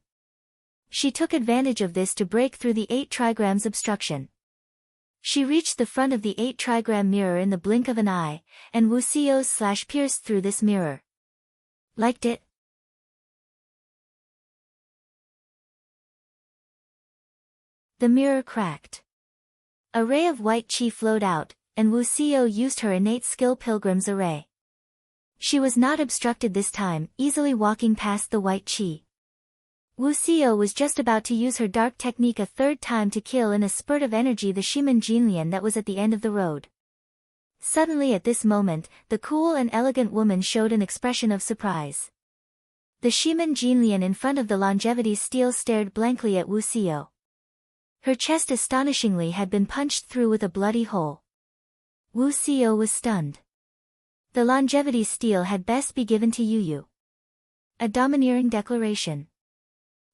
She took advantage of this to break through the 8 trigrams obstruction. She reached the front of the 8 trigram mirror in the blink of an eye, and Wu Xiao's slash pierced through this mirror. Liked it? The mirror cracked. A ray of white qi flowed out, and Wu Xiao used her innate skill Pilgrim's Array. She was not obstructed this time, easily walking past the white qi. Wu Xiao was just about to use her dark technique a third time to kill in a spurt of energy the Shaman Jinlian that was at the end of the road. Suddenly at this moment, the cool and elegant woman showed an expression of surprise. The Shaman Jinlian in front of the longevity steel stared blankly at Wu Xiao. Her chest astonishingly had been punched through with a bloody hole. Wu Xiao was stunned. The longevity steel had best be given to Yu. A domineering declaration.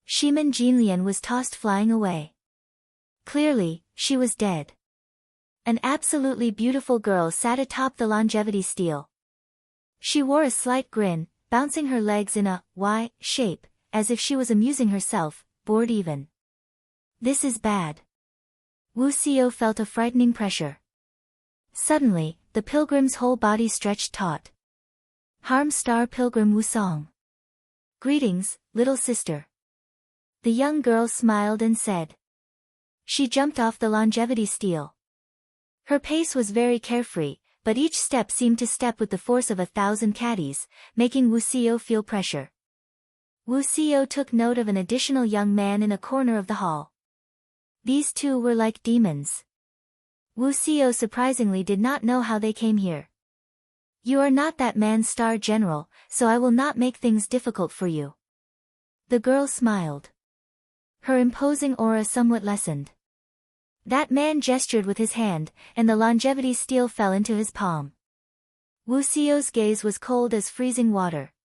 Shaman Jinlian was tossed flying away. Clearly, she was dead. An absolutely beautiful girl sat atop the longevity steel. She wore a slight grin, bouncing her legs in a Y shape, as if she was amusing herself, bored even. This is bad. Wu Xiao felt a frightening pressure. Suddenly, the pilgrim's whole body stretched taut. Harm Star Pilgrim Wusong. Greetings, little sister. The young girl smiled and said. She jumped off the longevity steel. Her pace was very carefree, but each step seemed to step with the force of 1,000 caddies, making Wu Xiao feel pressure. Wu Xiao took note of an additional young man in a corner of the hall. These two were like demons. Wu Xiao surprisingly did not know how they came here. You are not that man's star general, so I will not make things difficult for you. The girl smiled. Her imposing aura somewhat lessened. That man gestured with his hand, and the longevity steel fell into his palm. Wu Xiao's gaze was cold as freezing water.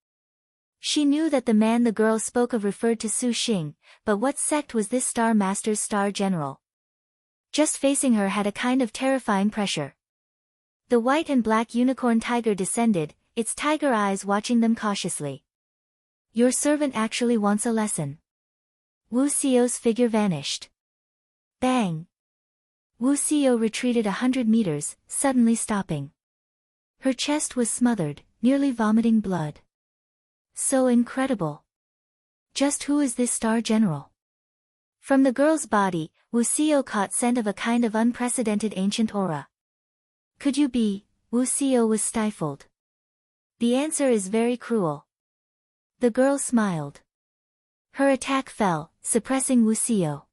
She knew that the man the girl spoke of referred to Su Xing, but what sect was this Star Master's star general? Just facing her had a kind of terrifying pressure. The white and black unicorn tiger descended, its tiger eyes watching them cautiously. Your servant actually wants a lesson. Wu Xiao's figure vanished. Bang! Wu Xiao retreated 100 meters, suddenly stopping. Her chest was smothered, nearly vomiting blood. So incredible. Just who is this star general? From the girl's body, Wu Xiao caught scent of a kind of unprecedented ancient aura. Could you be? Wu Xiao was stifled. The answer is very cruel. The girl smiled. Her attack fell, suppressing Wu Xiao.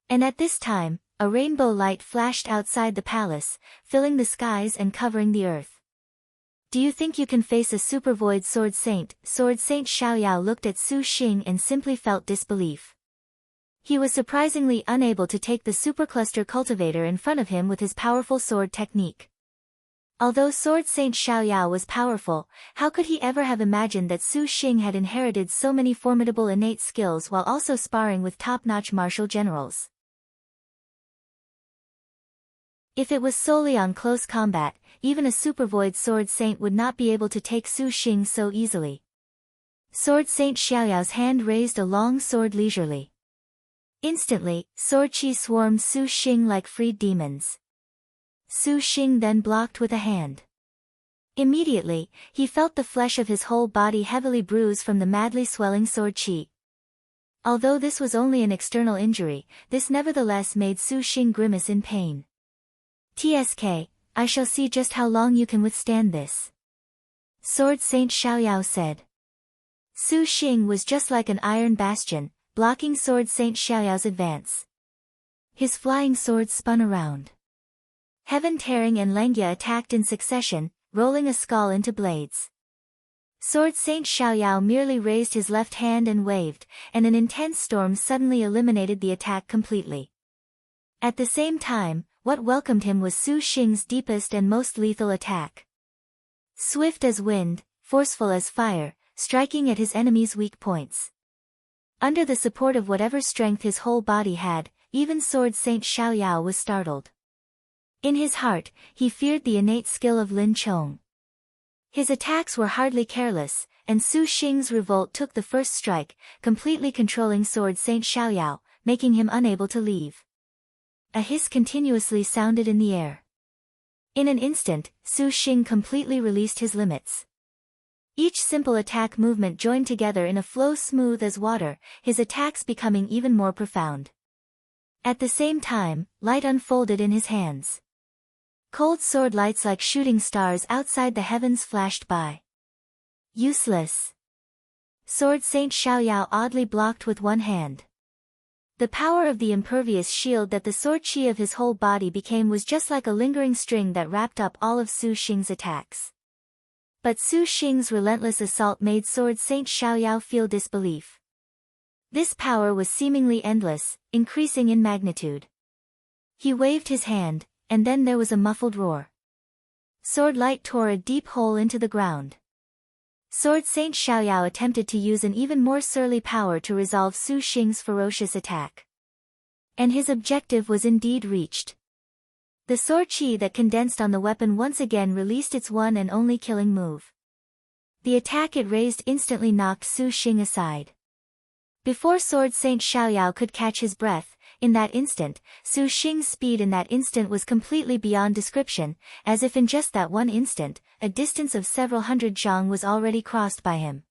And at this time, a rainbow light flashed outside the palace, filling the skies and covering the earth. Do you think you can face a super void sword saint? Sword Saint Xiaoyao looked at Su Xing and simply felt disbelief. He was surprisingly unable to take the supercluster cultivator in front of him with his powerful sword technique. Although Sword Saint Xiaoyao was powerful, how could he ever have imagined that Su Xing had inherited so many formidable innate skills while also sparring with top-notch martial generals? If it was solely on close combat, even a super void sword saint would not be able to take Su Xing so easily. Sword Saint Xiaoyao's hand raised a long sword leisurely. Instantly, sword qi swarmed Su Xing like freed demons. Su Xing then blocked with a hand. Immediately, he felt the flesh of his whole body heavily bruise from the madly swelling sword qi. Although this was only an external injury, this nevertheless made Su Xing grimace in pain. TSK, I shall see just how long you can withstand this. Sword Saint Xiaoyao said. Su Xing was just like an iron bastion, blocking Sword Saint Xiaoyao's advance. His flying sword spun around. Heaven Tearing and Lengia attacked in succession, rolling a skull into blades. Sword Saint Xiaoyao merely raised his left hand and waved, and an intense storm suddenly eliminated the attack completely. At the same time, what welcomed him was Su Xing's deepest and most lethal attack. Swift as wind, forceful as fire, striking at his enemy's weak points. Under the support of whatever strength his whole body had, even Sword Saint Xiaoyao was startled. In his heart, he feared the innate skill of Lin Chong. His attacks were hardly careless, and Su Xing's revolt took the first strike, completely controlling Sword Saint Xiaoyao, making him unable to leave. A hiss continuously sounded in the air. In an instant, Su Xing completely released his limits. Each simple attack movement joined together in a flow smooth as water, his attacks becoming even more profound. At the same time, light unfolded in his hands. Cold sword lights like shooting stars outside the heavens flashed by. Useless. Sword Saint Xiaoyao oddly blocked with one hand. The power of the impervious shield that the sword chi of his whole body became was just like a lingering string that wrapped up all of Su Xing's attacks. But Su Xing's relentless assault made Sword Saint Xiaoyao feel disbelief. This power was seemingly endless, increasing in magnitude. He waved his hand, and then there was a muffled roar. Sword light tore a deep hole into the ground. Sword Saint Xiaoyao attempted to use an even more surly power to resolve Su Xing's ferocious attack. And his objective was indeed reached. The sword chi that condensed on the weapon once again released its one and only killing move. The attack it raised instantly knocked Su Xing aside. Before Sword Saint Xiaoyao could catch his breath, in that instant, Su Xing's speed in that instant was completely beyond description, as if in just that one instant, a distance of several hundred zhang was already crossed by him.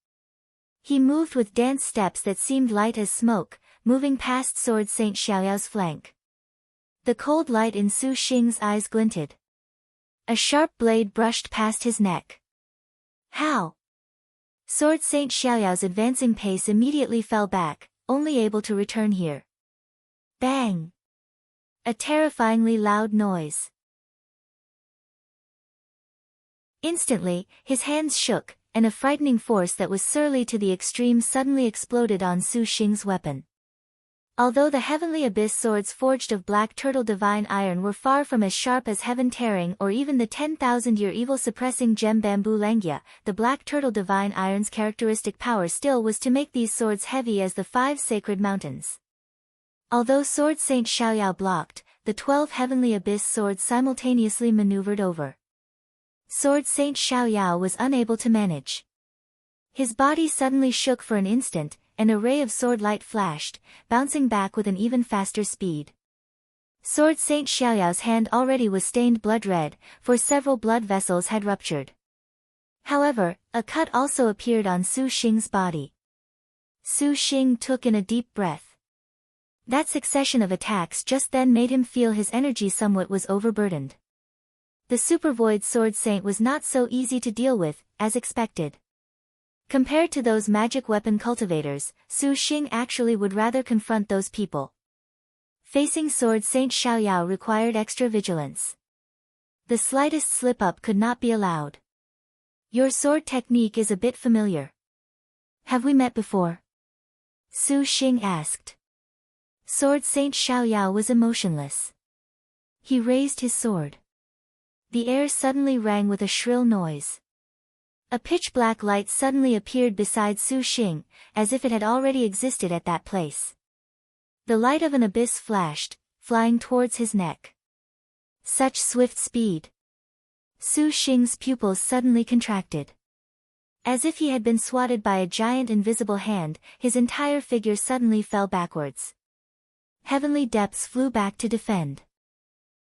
He moved with dance steps that seemed light as smoke, moving past Sword Saint Xiaoyao's flank. The cold light in Su Xing's eyes glinted. A sharp blade brushed past his neck. How? Sword Saint Xiaoyao's advancing pace immediately fell back, only able to return here. Bang! A terrifyingly loud noise. Instantly, his hands shook, and a frightening force that was surly to the extreme suddenly exploded on Su Xing's weapon. Although the heavenly abyss swords forged of black turtle divine iron were far from as sharp as Heaven Tearing or even the 10,000-year evil-suppressing gem bamboo Lengia, the black turtle divine iron's characteristic power still was to make these swords heavy as the 5 sacred mountains. Although Sword Saint Xiaoyao blocked, the 12 heavenly abyss swords simultaneously maneuvered over. Sword Saint Xiaoyao was unable to manage. His body suddenly shook for an instant, and a ray of sword light flashed, bouncing back with an even faster speed. Sword Saint Xiaoyao's hand already was stained blood red, for several blood vessels had ruptured. However, a cut also appeared on Su Xing's body. Su Xing took in a deep breath. That succession of attacks just then made him feel his energy somewhat was overburdened. The Super Void Sword Saint was not so easy to deal with, as expected. Compared to those magic weapon cultivators, Su Xing actually would rather confront those people. Facing Sword Saint Xiaoyao required extra vigilance. The slightest slip-up could not be allowed. Your sword technique is a bit familiar. Have we met before? Su Xing asked. Sword Saint Xiaoyao was emotionless. He raised his sword. The air suddenly rang with a shrill noise. A pitch-black light suddenly appeared beside Su Xing, as if it had already existed at that place. The light of an abyss flashed, flying towards his neck. Such swift speed! Su Xing's pupils suddenly contracted. As if he had been swatted by a giant invisible hand, his entire figure suddenly fell backwards. Heavenly depths flew back to defend.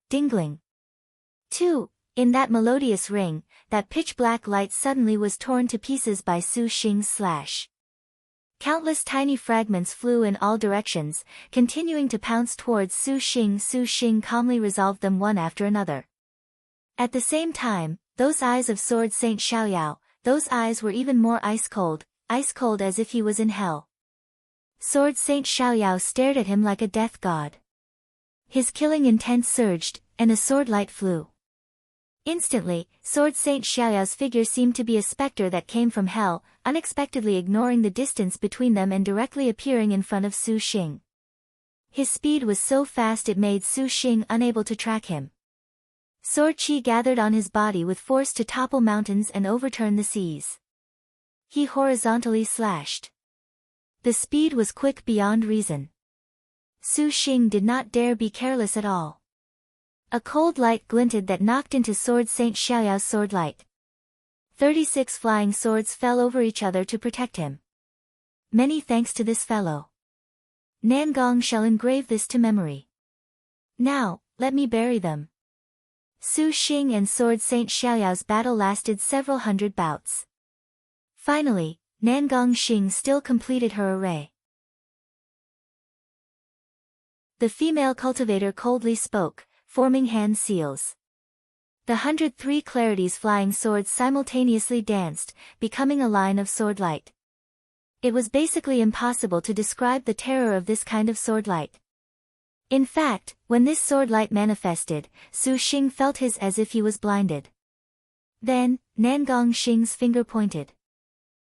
Dingling. 2. In that melodious ring, that pitch-black light suddenly was torn to pieces by Su Xing's slash. Countless tiny fragments flew in all directions, continuing to pounce towards Su Xing. Su Xing calmly resolved them one after another. At the same time, those eyes of Sword Saint Xiaoyao, those eyes were even more ice-cold as if he was in hell. Sword Saint Xiaoyao stared at him like a death god. His killing intent surged, and a sword light flew. Instantly, Sword Saint Xiaoyao's figure seemed to be a specter that came from hell, unexpectedly ignoring the distance between them and directly appearing in front of Su Xing. His speed was so fast it made Su Xing unable to track him. Sword chi gathered on his body with force to topple mountains and overturn the seas. He horizontally slashed. The speed was quick beyond reason. Su Xing did not dare be careless at all. A cold light glinted that knocked into Sword Saint Xiaoyao's sword light. 36 flying swords fell over each other to protect him. Many thanks to this fellow. Nangong shall engrave this to memory. Now, let me bury them. Su Xing and Sword Saint Xiaoyao's battle lasted several hundred bouts. Finally, Nangong Xing still completed her array. The female cultivator coldly spoke, forming hand seals. The 103 clarities flying swords simultaneously danced, becoming a line of sword light. It was basically impossible to describe the terror of this kind of sword light. In fact, when this sword light manifested, Su Xing felt his as if he was blinded. Then, Nangong Xing's finger pointed.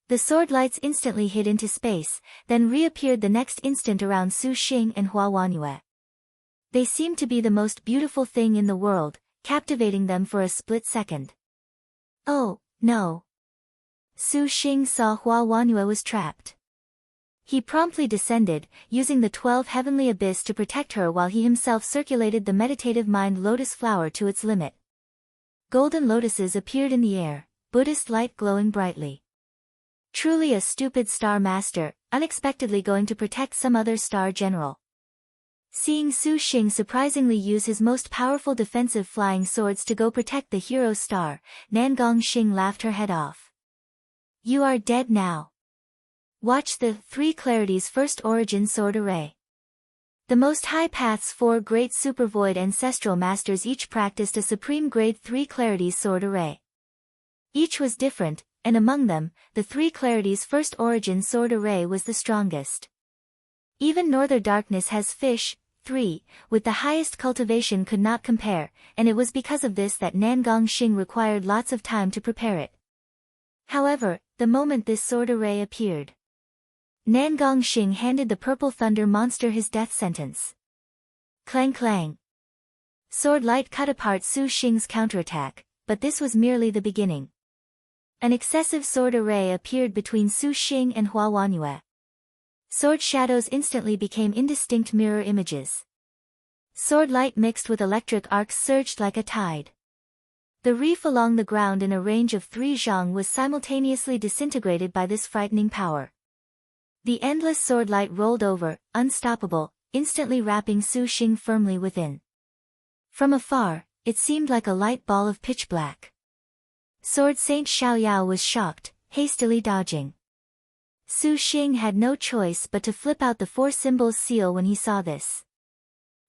The sword lights instantly hid into space, then reappeared the next instant around Su Xing and Hua Wanyue. They seemed to be the most beautiful thing in the world, captivating them for a split second. Oh, no. Su Xing saw Hua Wanyue was trapped. He promptly descended, using the 12 heavenly abyss to protect her while he himself circulated the meditative mind lotus flower to its limit. Golden lotuses appeared in the air, Buddhist light glowing brightly. Truly a stupid star master, unexpectedly going to protect some other star general. Seeing Su Xing surprisingly use his most powerful defensive flying swords to go protect the hero star, Nangong Xing laughed her head off. You are dead now. Watch the 3 Clarities First Origin Sword Array. The Most High Path's 4 great Supervoid ancestral masters each practiced a supreme grade 3 Clarities Sword Array. Each was different, and among them, the 3 Clarities First Origin Sword Array was the strongest. Even Northern Darkness has Fish, 3, with the highest cultivation could not compare, and it was because of this that Nangong Xing required lots of time to prepare it. However, the moment this sword array appeared, Nangong Xing handed the purple thunder monster his death sentence. Clang clang. Sword light cut apart Su Xing's counterattack, but this was merely the beginning. An excessive sword array appeared between Su Xing and Hua Wanyue. Sword shadows instantly became indistinct mirror images. Sword light mixed with electric arcs surged like a tide. The reef along the ground in a range of 3 zhang was simultaneously disintegrated by this frightening power. The endless sword light rolled over, unstoppable, instantly wrapping Su Xing firmly within. From afar, it seemed like a light ball of pitch black. Sword Saint Xiaoyao was shocked, hastily dodging. Su Xing had no choice but to flip out the 4 symbols seal when he saw this.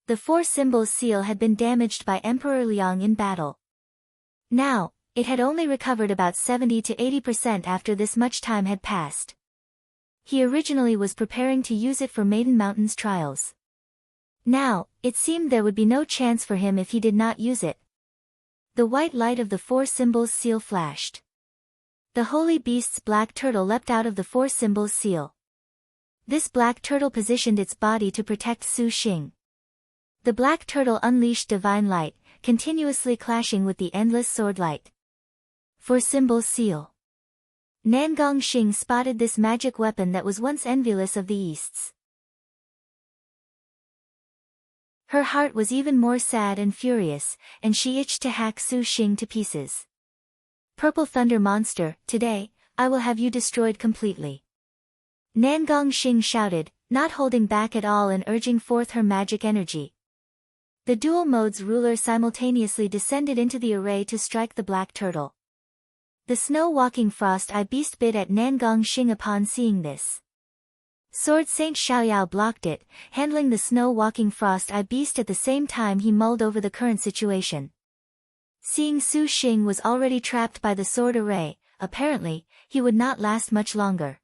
The 4 symbols seal had been damaged by Emperor Liang in battle. Now, it had only recovered about 70 to 80% after this much time had passed. He originally was preparing to use it for Maiden Mountain's trials. Now, it seemed there would be no chance for him if he did not use it. The white light of the 4 symbols seal flashed. The holy beast's black turtle leapt out of the 4 symbols seal. This black turtle positioned its body to protect Su Xing. The black turtle unleashed divine light, continuously clashing with the endless sword light. 4 symbols seal. Nangong Xing spotted this magic weapon that was once envious of the East's. Her heart was even more sad and furious, and she itched to hack Su Xing to pieces. Purple Thunder Monster, today, I will have you destroyed completely. Nangong Xing shouted, not holding back at all and urging forth her magic energy. The dual mode's ruler simultaneously descended into the array to strike the black turtle. The snow-walking frost-eye beast bit at Nangong Xing upon seeing this. Sword Saint Xiaoyao blocked it, handling the snow-walking frost-eye beast at the same time he mulled over the current situation. Seeing Su Xing was already trapped by the sword array, apparently, he would not last much longer.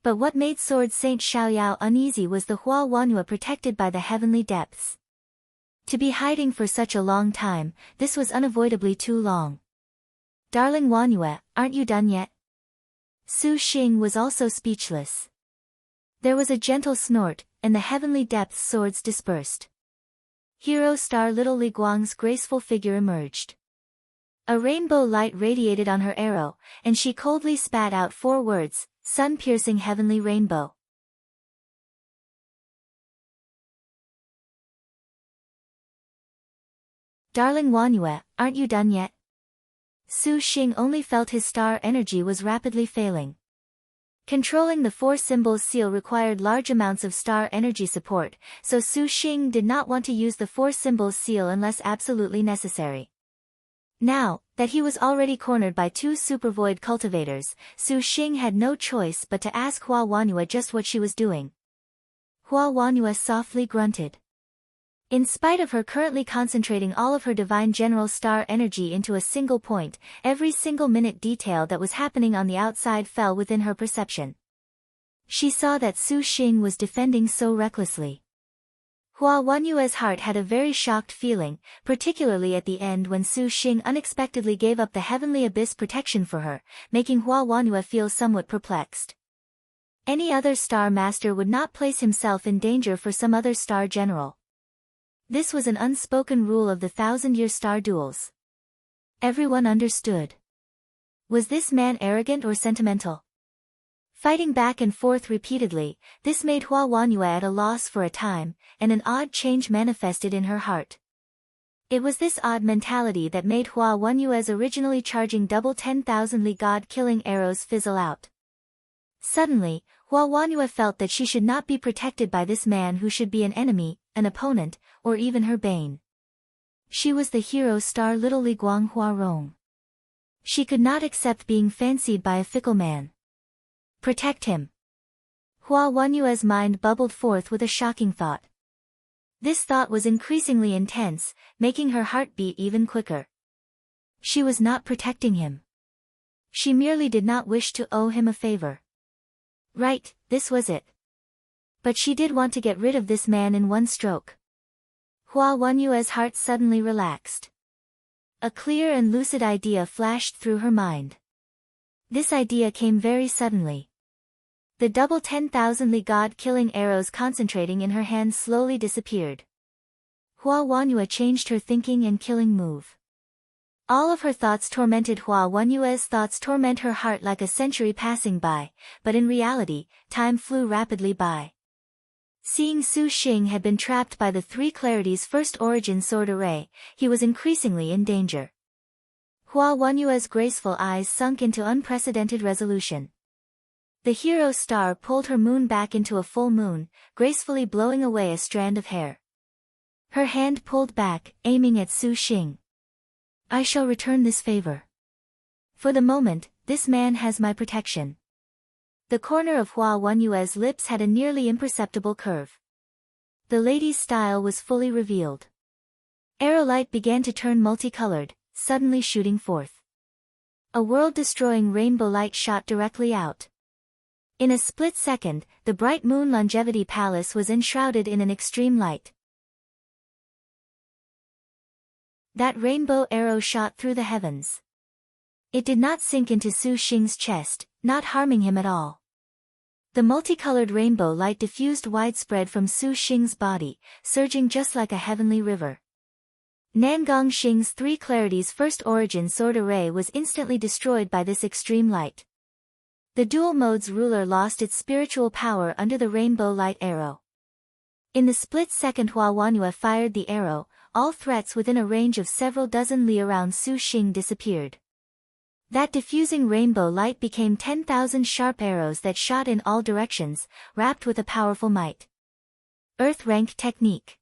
But what made Sword Saint Xiaoyao uneasy was the Hua Wanhua protected by the heavenly depths. To be hiding for such a long time, this was unavoidably too long. Darling Wanhua, aren't you done yet? Su Xing was also speechless. There was a gentle snort, and the heavenly depths swords dispersed. Hero Star Little Li Guang's graceful figure emerged. A rainbow light radiated on her arrow, and she coldly spat out 4 words, sun-piercing heavenly rainbow. Darling Wanhua, aren't you done yet? Su Xing only felt his star energy was rapidly failing. Controlling the 4 symbols seal required large amounts of star energy support, so Su Xing did not want to use the 4 symbols seal unless absolutely necessary. Now, that he was already cornered by 2 super void cultivators, Su Xing had no choice but to ask Hua Wanhua just what she was doing. Hua Wanhua softly grunted. In spite of her currently concentrating all of her divine general star energy into a single point, every single minute detail that was happening on the outside fell within her perception. She saw that Su Xing was defending so recklessly. Hua Wanhua's heart had a very shocked feeling, particularly at the end when Su Xing unexpectedly gave up the heavenly abyss protection for her, making Hua Wanhua feel somewhat perplexed. Any other star master would not place himself in danger for some other star general. This was an unspoken rule of the 1,000-year star duels. Everyone understood. Was this man arrogant or sentimental? Fighting back and forth repeatedly, this made Hua Wanhua at a loss for a time, and an odd change manifested in her heart. It was this odd mentality that made Hua Wanhua's originally charging double 10,000 Li God-killing arrows fizzle out. Suddenly, Hua Wanhua felt that she should not be protected by this man who should be an enemy, an opponent, or even her bane. She was the hero star Little Li Guang Hua Rong. She could not accept being fancied by a fickle man. Protect him. Hua Wanhua's mind bubbled forth with a shocking thought. This thought was increasingly intense, making her heart beat even quicker. She was not protecting him. She merely did not wish to owe him a favor. Right, this was it. But she did want to get rid of this man in one stroke. Hua Wanhua's heart suddenly relaxed. A clear and lucid idea flashed through her mind. This idea came very suddenly. The double 10,000 Li God-killing arrows concentrating in her hands slowly disappeared. Hua Wanhua changed her thinking and killing move. All of her thoughts tormented Hua Wanhua's thoughts torment her heart like a century passing by, but in reality, time flew rapidly by. Seeing Su Xing had been trapped by the 3 clarities first origin sword array, he was increasingly in danger. Hua Wanhua's graceful eyes sunk into unprecedented resolution. The hero star pulled her moon back into a full moon, gracefully blowing away a strand of hair. Her hand pulled back, aiming at Su Xing. I shall return this favor. For the moment, this man has my protection. The corner of Hua Wanhua's lips had a nearly imperceptible curve. The lady's style was fully revealed. Arrow light began to turn multicolored, suddenly shooting forth. A world-destroying rainbow light shot directly out. In a split second, the bright moon longevity palace was enshrouded in an extreme light. That rainbow arrow shot through the heavens. It did not sink into Su Xing's chest, not harming him at all. The multicolored rainbow light diffused widespread from Su Xing's body, surging just like a heavenly river. Nangong Xing's 3 clarities first origin sword array was instantly destroyed by this extreme light. The dual mode's ruler lost its spiritual power under the rainbow light arrow. In the split second Hua Wanhua fired the arrow, all threats within a range of several dozen li around Su Xing disappeared. That diffusing rainbow light became 10,000 sharp arrows that shot in all directions, wrapped with a powerful might. Earth rank technique.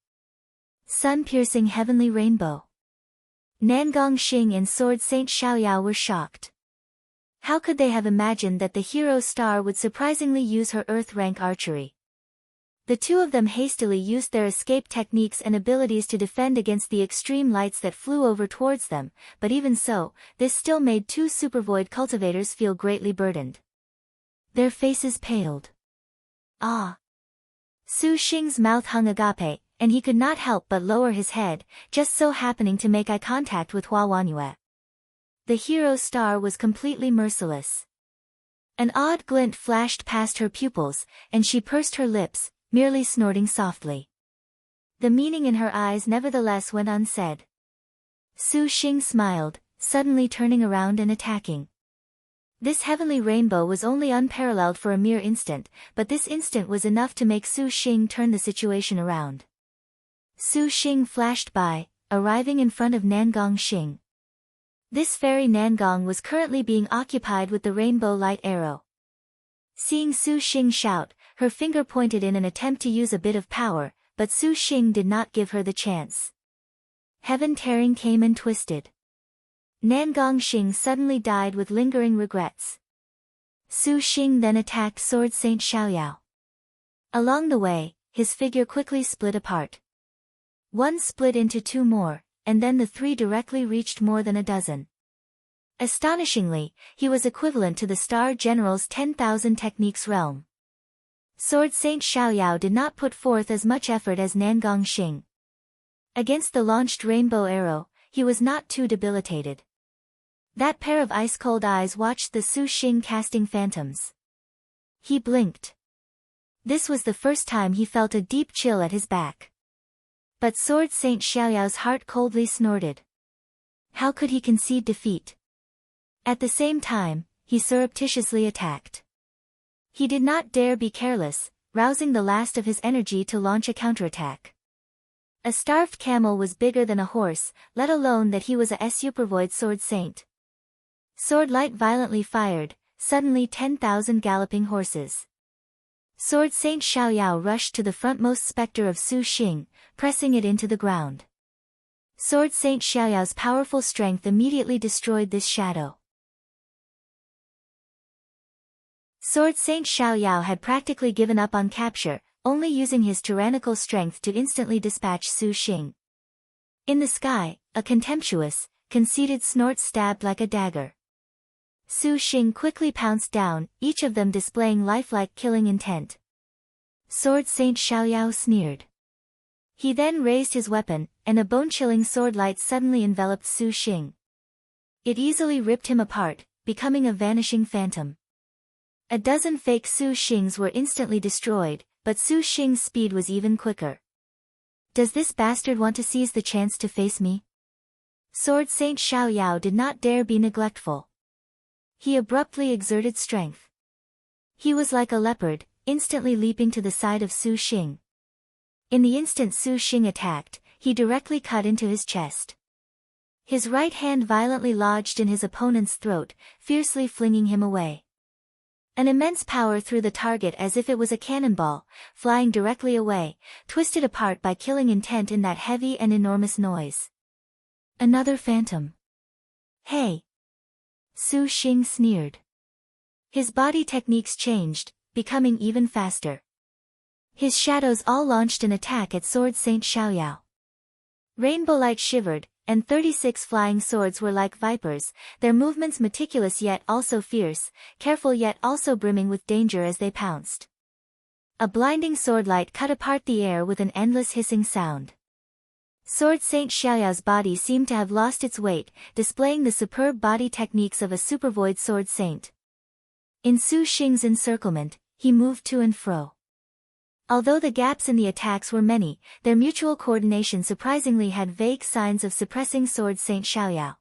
Sun-piercing heavenly rainbow. Nangong Xing and Sword Saint Xiaoyao were shocked. How could they have imagined that the hero star would surprisingly use her earth rank archery? The 2 of them hastily used their escape techniques and abilities to defend against the extreme lights that flew over towards them, but even so, this still made 2 supervoid cultivators feel greatly burdened. Their faces paled. Ah! Su Xing's mouth hung agape, and he could not help but lower his head, just so happening to make eye contact with Hua Wanyue. The hero's star was completely merciless. An odd glint flashed past her pupils, and she pursed her lips, merely snorting softly. The meaning in her eyes nevertheless went unsaid. Su Xing smiled, suddenly turning around and attacking. This heavenly rainbow was only unparalleled for a mere instant, but this instant was enough to make Su Xing turn the situation around. Su Xing flashed by, arriving in front of Nangong Xing. This fairy Nangong was currently being occupied with the rainbow light arrow. Seeing Su Xing shout, her finger pointed in an attempt to use a bit of power, but Su Xing did not give her the chance. Heaven tearing came and twisted. Nangong Xing suddenly died with lingering regrets. Su Xing then attacked Sword Saint Xiaoyao. Along the way, his figure quickly split apart. One split into two more, and then the three directly reached more than a dozen. Astonishingly, he was equivalent to the Star General's 10,000 techniques realm. Sword Saint Xiaoyao did not put forth as much effort as Nangong Xing. Against the launched rainbow arrow, he was not too debilitated. That pair of ice-cold eyes watched the Su Xing casting phantoms. He blinked. This was the first time he felt a deep chill at his back. But Sword Saint Xiaoyao's heart coldly snorted. How could he concede defeat? At the same time, he surreptitiously attacked. He did not dare be careless, rousing the last of his energy to launch a counterattack. A starved camel was bigger than a horse, let alone that he was a supervoid sword saint. Sword light violently fired, suddenly 10,000 galloping horses. Sword Saint Xiaoyao rushed to the frontmost specter of Su Xing, pressing it into the ground. Sword Saint Xiaoyao's powerful strength immediately destroyed this shadow. Sword Saint Xiaoyao had practically given up on capture, only using his tyrannical strength to instantly dispatch Su Xing. In the sky, a contemptuous, conceited snort stabbed like a dagger. Su Xing quickly pounced down, each of them displaying lifelike killing intent. Sword Saint Xiaoyao sneered. He then raised his weapon, and a bone-chilling sword light suddenly enveloped Su Xing. It easily ripped him apart, becoming a vanishing phantom. A dozen fake Su Xings were instantly destroyed, but Su Xing's speed was even quicker. Does this bastard want to seize the chance to face me? Sword Saint Xiaoyao did not dare be neglectful. He abruptly exerted strength. He was like a leopard, instantly leaping to the side of Su Xing. In the instant Su Xing attacked, he directly cut into his chest. His right hand violently lodged in his opponent's throat, fiercely flinging him away. An immense power threw the target as if it was a cannonball, flying directly away, twisted apart by killing intent in that heavy and enormous noise. Another phantom. Hey! Su Xing sneered. His body techniques changed, becoming even faster. His shadows all launched an attack at Sword Saint Xiaoyao. Rainbow light shivered, and 36 flying swords were like vipers, their movements meticulous yet also fierce, careful yet also brimming with danger as they pounced. A blinding sword light cut apart the air with an endless hissing sound. Sword Saint Xiaoyao's body seemed to have lost its weight, displaying the superb body techniques of a supervoid sword saint. In Su Xing's encirclement, he moved to and fro. Although the gaps in the attacks were many, their mutual coordination surprisingly had vague signs of suppressing Sword Saint Xiaoyao.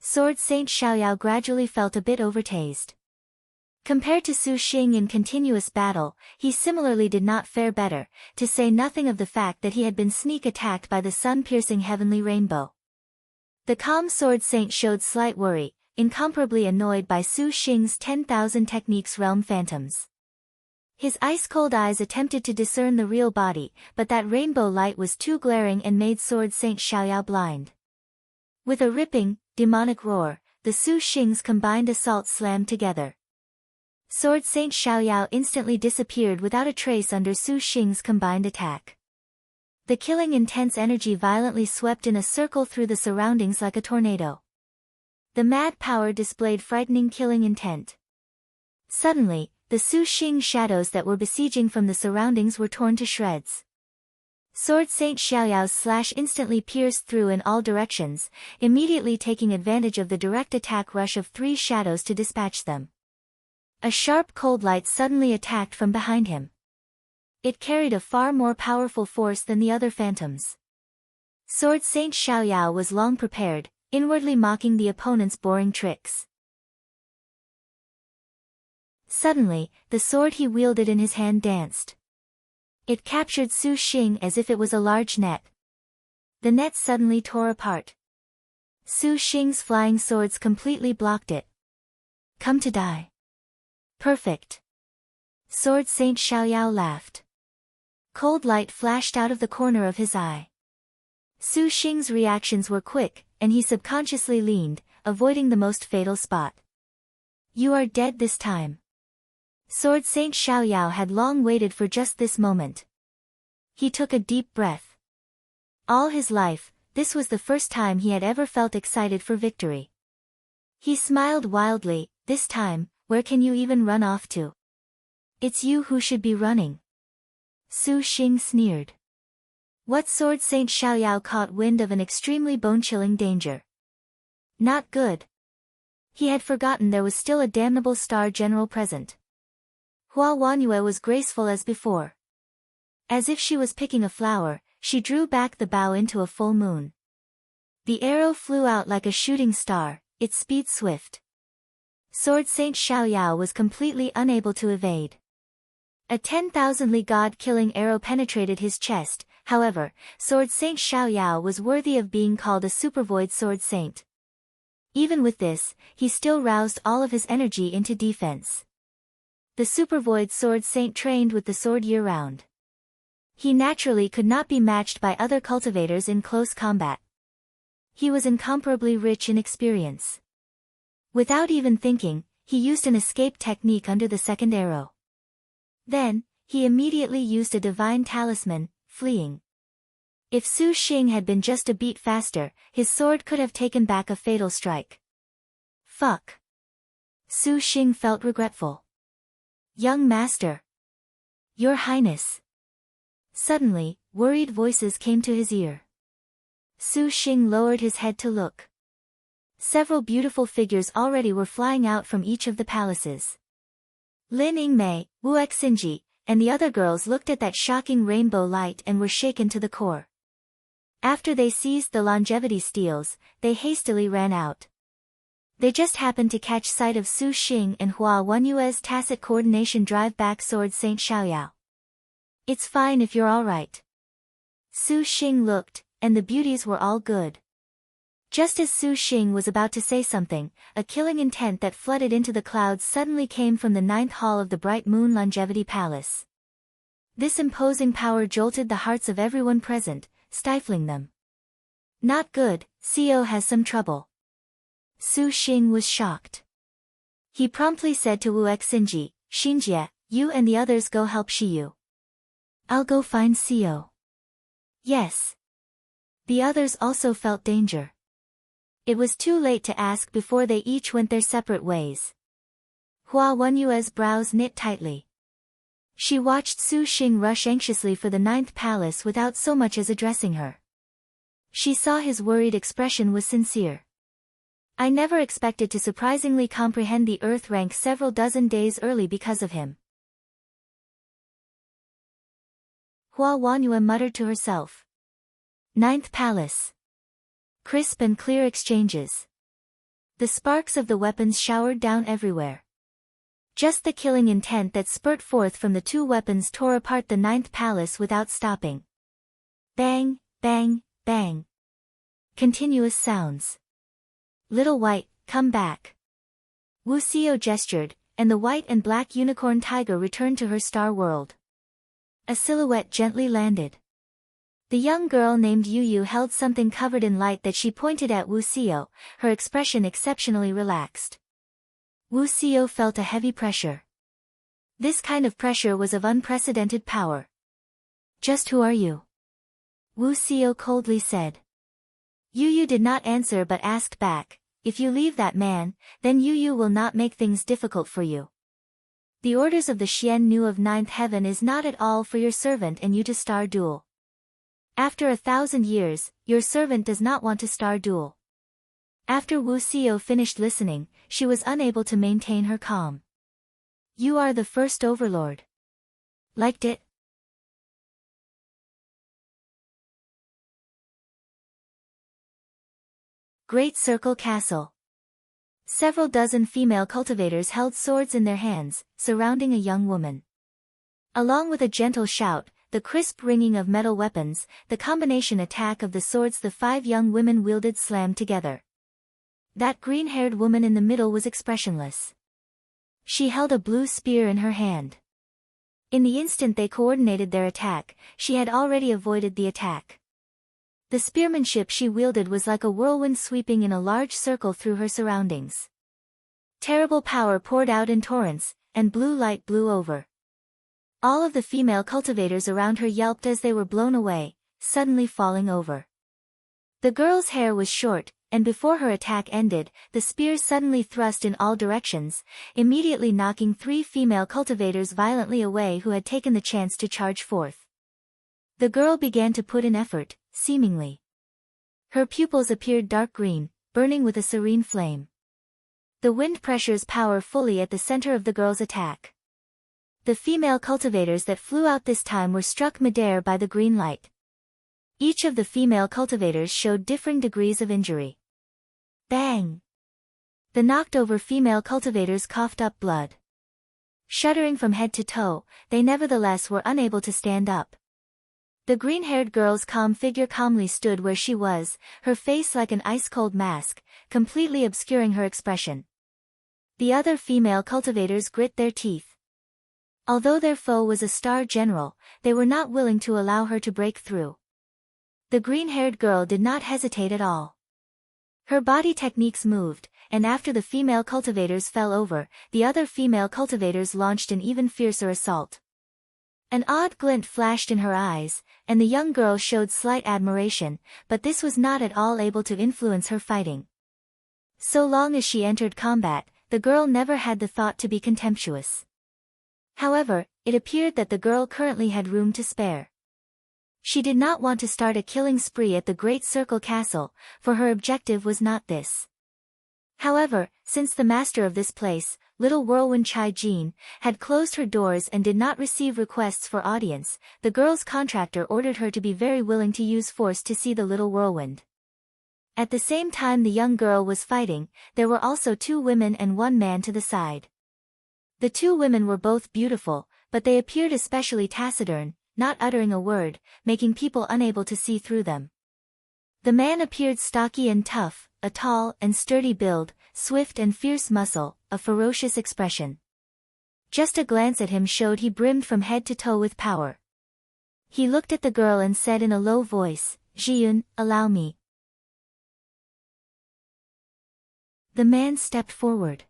Sword Saint Xiaoyao gradually felt a bit overtased. Compared to Su Xing in continuous battle, he similarly did not fare better, to say nothing of the fact that he had been sneak attacked by the sun-piercing heavenly rainbow. The calm Sword Saint showed slight worry, incomparably annoyed by Su Xing's 10,000 techniques realm phantoms. His ice-cold eyes attempted to discern the real body, but that rainbow light was too glaring and made Sword Saint Xiaoyao blind. With a ripping, demonic roar, the Su Xing's combined assault slammed together. Sword Saint Xiaoyao instantly disappeared without a trace under Su Xing's combined attack. The killing intense energy violently swept in a circle through the surroundings like a tornado. The mad power displayed frightening killing intent. Suddenly, the Su Xing shadows that were besieging from the surroundings were torn to shreds. Sword Saint Xiaoyao's slash instantly pierced through in all directions, immediately taking advantage of the direct attack rush of 3 shadows to dispatch them. A sharp cold light suddenly attacked from behind him. It carried a far more powerful force than the other phantoms. Sword Saint Xiaoyao was long prepared, inwardly mocking the opponent's boring tricks. Suddenly, the sword he wielded in his hand danced. It captured Su Xing as if it was a large net. The net suddenly tore apart. Su Xing's flying swords completely blocked it. Come to die. Perfect. Sword Saint Xiaoyao laughed. Cold light flashed out of the corner of his eye. Su Xing's reactions were quick, and he subconsciously leaned, avoiding the most fatal spot. You are dead this time. Sword Saint Xiaoyao had long waited for just this moment. He took a deep breath. All his life, this was the first time he had ever felt excited for victory. He smiled wildly. This time, where can you even run off to? It's you who should be running. Su Xing sneered. What? Sword Saint Xiaoyao caught wind of an extremely bone-chilling danger. Not good. He had forgotten there was still a damnable star general present. Hua Wanyue was graceful as before. As if she was picking a flower, she drew back the bow into a full moon. The arrow flew out like a shooting star, its speed swift. Sword Saint Xiaoyao was completely unable to evade. A 10,000 li god-killing arrow penetrated his chest. However, Sword Saint Xiaoyao was worthy of being called a supervoid sword saint. Even with this, he still roused all of his energy into defense. The supervoid sword saint trained with the sword year-round. He naturally could not be matched by other cultivators in close combat. He was incomparably rich in experience. Without even thinking, he used an escape technique under the second arrow. Then, he immediately used a divine talisman, fleeing. If Su Xing had been just a beat faster, his sword could have taken back a fatal strike. Fuck. Su Xing felt regretful. Young master. Your Highness. Suddenly, worried voices came to his ear. Su Xing lowered his head to look. Several beautiful figures already were flying out from each of the palaces. Lin Yingmei, Wu Xinji, and the other girls looked at that shocking rainbow light and were shaken to the core. After they seized the longevity steals, they hastily ran out. They just happened to catch sight of Su Xing and Hua Wanyue's tacit coordination drive back Sword Saint Xiaoyao. It's fine if you're alright. Su Xing looked, and the beauties were all good. Just as Su Xing was about to say something, a killing intent that flooded into the clouds suddenly came from the 9th hall of the Bright Moon Longevity Palace. This imposing power jolted the hearts of everyone present, stifling them. Not good, Xiao has some trouble. Su Xing was shocked. He promptly said to Wu Xinji, Xinjie, you and the others go help Shiyu. I'll go find Xiao. Yes. The others also felt danger. It was too late to ask before they each went their separate ways. Hua Wanyue's brows knit tightly. She watched Su Xing rush anxiously for the 9th palace without so much as addressing her. She saw his worried expression was sincere. I never expected to surprisingly comprehend the earth rank several dozen days early because of him. Hua Wanyue muttered to herself. 9th palace. Crisp and clear exchanges. The sparks of the weapons showered down everywhere. Just the killing intent that spurt forth from the 2 weapons tore apart the 9th palace without stopping. Bang, bang, bang. Continuous sounds. Little White, come back. Wu Xiao gestured, and the white and black unicorn tiger returned to her star world. A silhouette gently landed. The young girl named Yu Yu held something covered in light that she pointed at Wu Xiao, her expression exceptionally relaxed. Wu Xiao felt a heavy pressure. This kind of pressure was of unprecedented power. Just who are you? Wu Xiao coldly said. Yu Yu did not answer but asked back, if you leave that man, then Yu Yu will not make things difficult for you. The orders of the Xian Nu of ninth heaven is not at all for your servant and you to star duel. After 1,000 years, your servant does not want to star duel. After Wu Xiao finished listening, she was unable to maintain her calm. You are the first overlord. Liked it? Great Circle Castle. Several dozen female cultivators held swords in their hands, surrounding a young woman. Along with a gentle shout, the crisp ringing of metal weapons, the combination attack of the swords the 5 young women wielded slammed together. That green-haired woman in the middle was expressionless. She held a blue spear in her hand. In the instant they coordinated their attack, she had already avoided the attack. The spearmanship she wielded was like a whirlwind sweeping in a large circle through her surroundings. Terrible power poured out in torrents, and blue light blew over. All of the female cultivators around her yelped as they were blown away, suddenly falling over. The girl's hair was short, and before her attack ended, the spear suddenly thrust in all directions, immediately knocking 3 female cultivators violently away who had taken the chance to charge forth. The girl began to put in effort, seemingly. Her pupils appeared dark green, burning with a serene flame. The wind pressures power fully at the center of the girl's attack. The female cultivators that flew out this time were struck midair by the green light. Each of the female cultivators showed differing degrees of injury. Bang! The knocked-over female cultivators coughed up blood. Shuddering from head to toe, they nevertheless were unable to stand up. The green-haired girl's calm figure calmly stood where she was, her face like an ice-cold mask, completely obscuring her expression. The other female cultivators grit their teeth. Although their foe was a star general, they were not willing to allow her to break through. The green-haired girl did not hesitate at all. Her body techniques moved, and after the female cultivators fell over, the other female cultivators launched an even fiercer assault. An odd glint flashed in her eyes, and the young girl showed slight admiration, but this was not at all able to influence her fighting. So long as she entered combat, the girl never had the thought to be contemptuous. However, it appeared that the girl currently had room to spare. She did not want to start a killing spree at the Great Circle Castle, for her objective was not this. However, since the master of this place, Little Whirlwind Chai Jin, had closed her doors and did not receive requests for audience, the girl's contractor ordered her to be very willing to use force to see the Little Whirlwind. At the same time the young girl was fighting, there were also 2 women and 1 man to the side. The 2 women were both beautiful, but they appeared especially taciturn, not uttering a word, making people unable to see through them. The man appeared stocky and tough, a tall and sturdy build, swift and fierce muscle, a ferocious expression. Just a glance at him showed he brimmed from head to toe with power. He looked at the girl and said in a low voice, "Jiyun, allow me." The man stepped forward.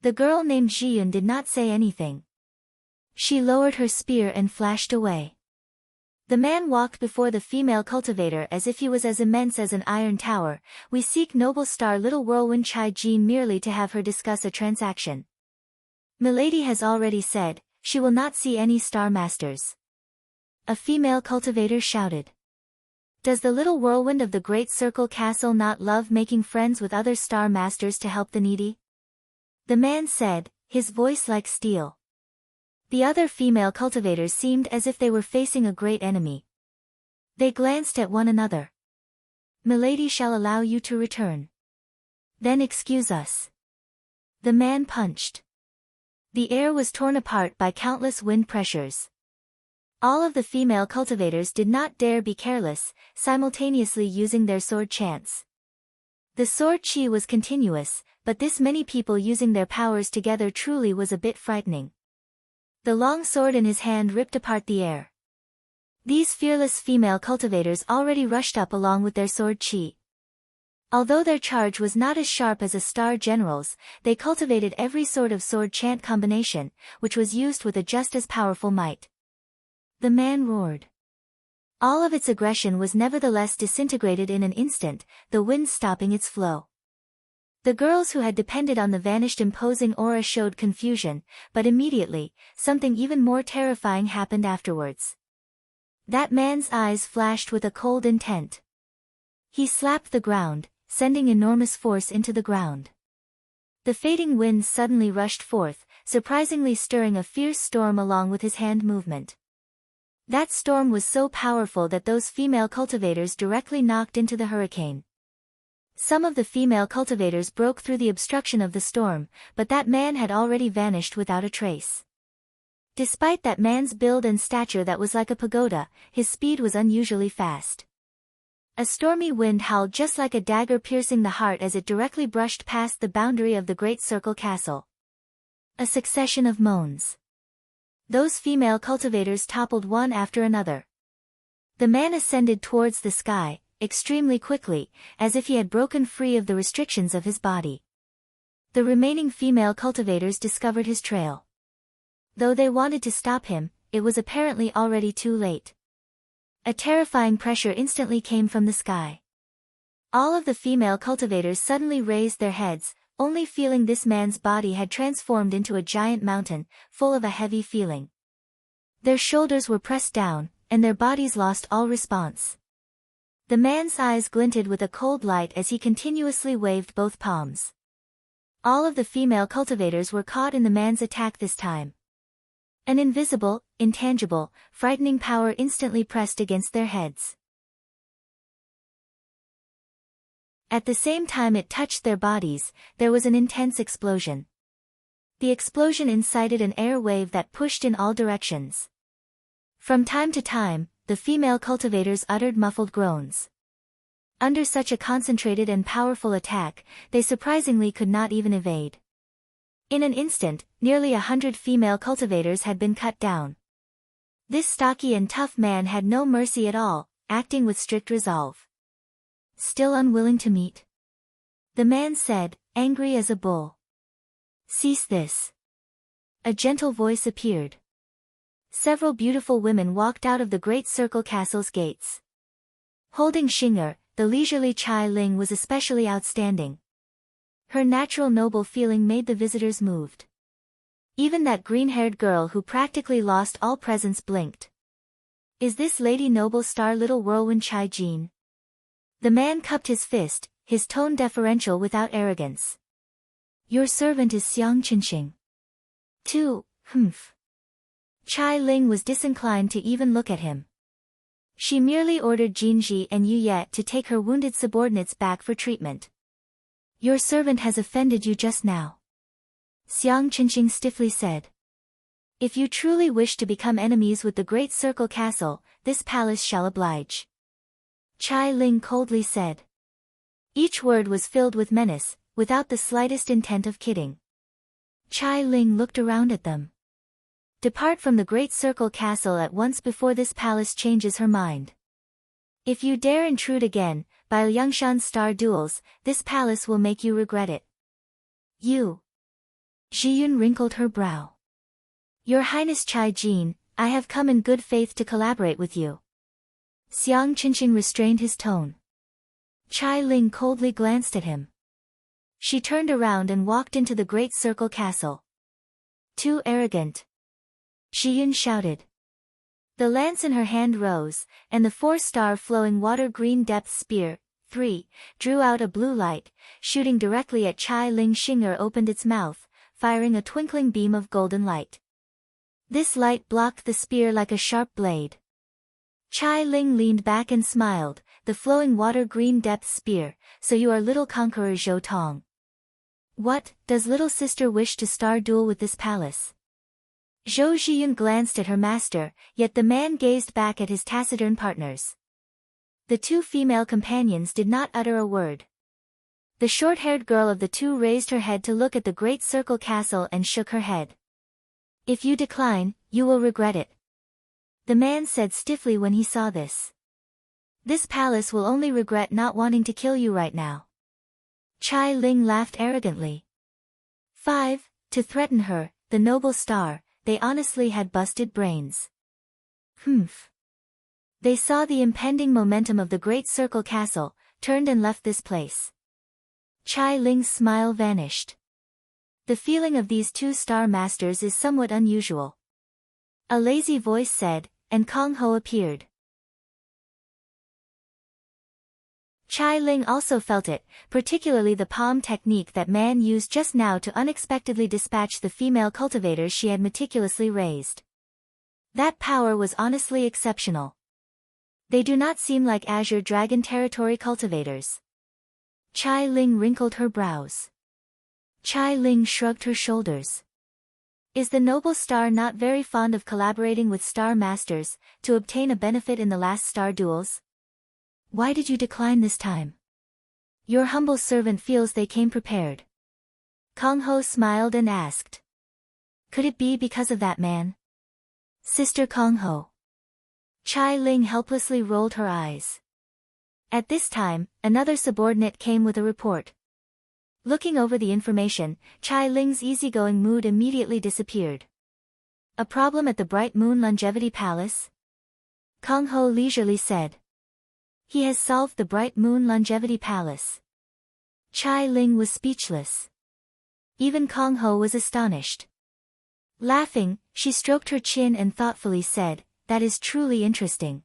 The girl named Jiyun did not say anything. She lowered her spear and flashed away. The man walked before the female cultivator as if he was as immense as an iron tower. "We seek noble star Little Whirlwind Chai Jin merely to have her discuss a transaction. Milady has already said, she will not see any star masters." A female cultivator shouted. "Does the Little Whirlwind of the Great Circle Castle not love making friends with other star masters to help the needy?" The man said, his voice like steel. The other female cultivators seemed as if they were facing a great enemy. They glanced at one another. "Milady shall allow you to return. Then excuse us." The man punched. The air was torn apart by countless wind pressures. All of the female cultivators did not dare be careless, simultaneously using their sword chants. The sword chi was continuous, but this many people using their powers together truly was a bit frightening. The long sword in his hand ripped apart the air. These fearless female cultivators already rushed up along with their sword chi. Although their charge was not as sharp as a star general's, they cultivated every sort of sword chant combination, which was used with a just as powerful might. The man roared. All of its aggression was nevertheless disintegrated in an instant, the wind stopping its flow. The girls who had depended on the vanished imposing aura showed confusion, but immediately, something even more terrifying happened afterwards. That man's eyes flashed with a cold intent. He slapped the ground, sending enormous force into the ground. The fading wind suddenly rushed forth, surprisingly stirring a fierce storm along with his hand movement. That storm was so powerful that those female cultivators directly knocked into the hurricane. Some of the female cultivators broke through the obstruction of the storm, but that man had already vanished without a trace. Despite that man's build and stature that was like a pagoda, his speed was unusually fast. A stormy wind howled just like a dagger piercing the heart as it directly brushed past the boundary of the great circle castle. A succession of moans. Those female cultivators toppled one after another. The man ascended towards the sky, extremely quickly, as if he had broken free of the restrictions of his body. The remaining female cultivators discovered his trail. Though they wanted to stop him, it was apparently already too late. A terrifying pressure instantly came from the sky. All of the female cultivators suddenly raised their heads, only feeling this man's body had transformed into a giant mountain, full of a heavy feeling. Their shoulders were pressed down, and their bodies lost all response. The man's eyes glinted with a cold light as he continuously waved both palms. All of the female cultivators were caught in the man's attack this time. An invisible, intangible, frightening power instantly pressed against their heads. At the same time it touched their bodies, there was an intense explosion. The explosion incited an air wave that pushed in all directions. From time to time, the female cultivators uttered muffled groans. Under such a concentrated and powerful attack, they surprisingly could not even evade. In an instant, nearly 100 female cultivators had been cut down. This stocky and tough man had no mercy at all, acting with strict resolve. Still unwilling to meet? The man said, angry as a bull. Cease this. A gentle voice appeared. Several beautiful women walked out of the great circle castle's gates. Holding Xing'er, the leisurely Qilin was especially outstanding. Her natural noble feeling made the visitors moved. Even that green-haired girl who practically lost all presence blinked. Is this Lady Noble Star Little Whirlwind Qijin? The man cupped his fist, his tone deferential without arrogance. Your servant is Xiang Qinxing. 2. Qilin was disinclined to even look at him. She merely ordered Jinji and Yuyet to take her wounded subordinates back for treatment. Your servant has offended you just now. Xiang Qinxing stiffly said. If you truly wish to become enemies with the great circle castle, this palace shall oblige. Qilin coldly said. Each word was filled with menace, without the slightest intent of kidding. Qilin looked around at them. Depart from the great circle castle at once before this palace changes her mind. If you dare intrude again, by Liangshan's star duels, this palace will make you regret it. You. Zhiyun wrinkled her brow. Your Highness Qijin, I have come in good faith to collaborate with you. Xiang Qinxing restrained his tone. Qilin coldly glanced at him. She turned around and walked into the great circle castle. Too arrogant. Zhiyun shouted. The lance in her hand rose, and the 4-star flowing water-green depth spear, 3, drew out a blue light, shooting directly at Qilin. Xing'er opened its mouth, firing a twinkling beam of golden light. This light blocked the spear like a sharp blade. Qilin leaned back and smiled, the flowing water-green depth spear, so you are little conqueror Zhou Tong. What, does little sister wish to star duel with this palace? Zhou Zhiyun glanced at her master, yet the man gazed back at his taciturn partners. The 2 female companions did not utter a word. The short-haired girl of the 2 raised her head to look at the great circle castle and shook her head. If you decline, you will regret it. The man said stiffly when he saw this. This palace will only regret not wanting to kill you right now. Qilin laughed arrogantly. 5. To threaten her, the noble star, they honestly had busted brains. They saw the impending momentum of the great circle castle, turned and left this place. Chai Ling's smile vanished. The feeling of these two star masters is somewhat unusual. A lazy voice said, and Kong Ho appeared. Chai Ling also felt it, particularly the palm technique that man used just now to unexpectedly dispatch the female cultivators she had meticulously raised. That power was honestly exceptional. They do not seem like Azure Dragon Territory cultivators. Chai Ling wrinkled her brows. Chai Ling shrugged her shoulders. Is the noble star not very fond of collaborating with star masters, to obtain a benefit in the last star duels? Why did you decline this time? Your humble servant feels they came prepared. Kong Ho smiled and asked. Could it be because of that man? Sister Kong Ho. Chai Ling helplessly rolled her eyes. At this time, another subordinate came with a report. Looking over the information, Chai Ling's easygoing mood immediately disappeared. A problem at the Bright Moon Longevity Palace? Kong Ho leisurely said. He has solved the Bright Moon Longevity Palace. Chai Ling was speechless. Even Kong Ho was astonished. Laughing, she stroked her chin and thoughtfully said, that is truly interesting.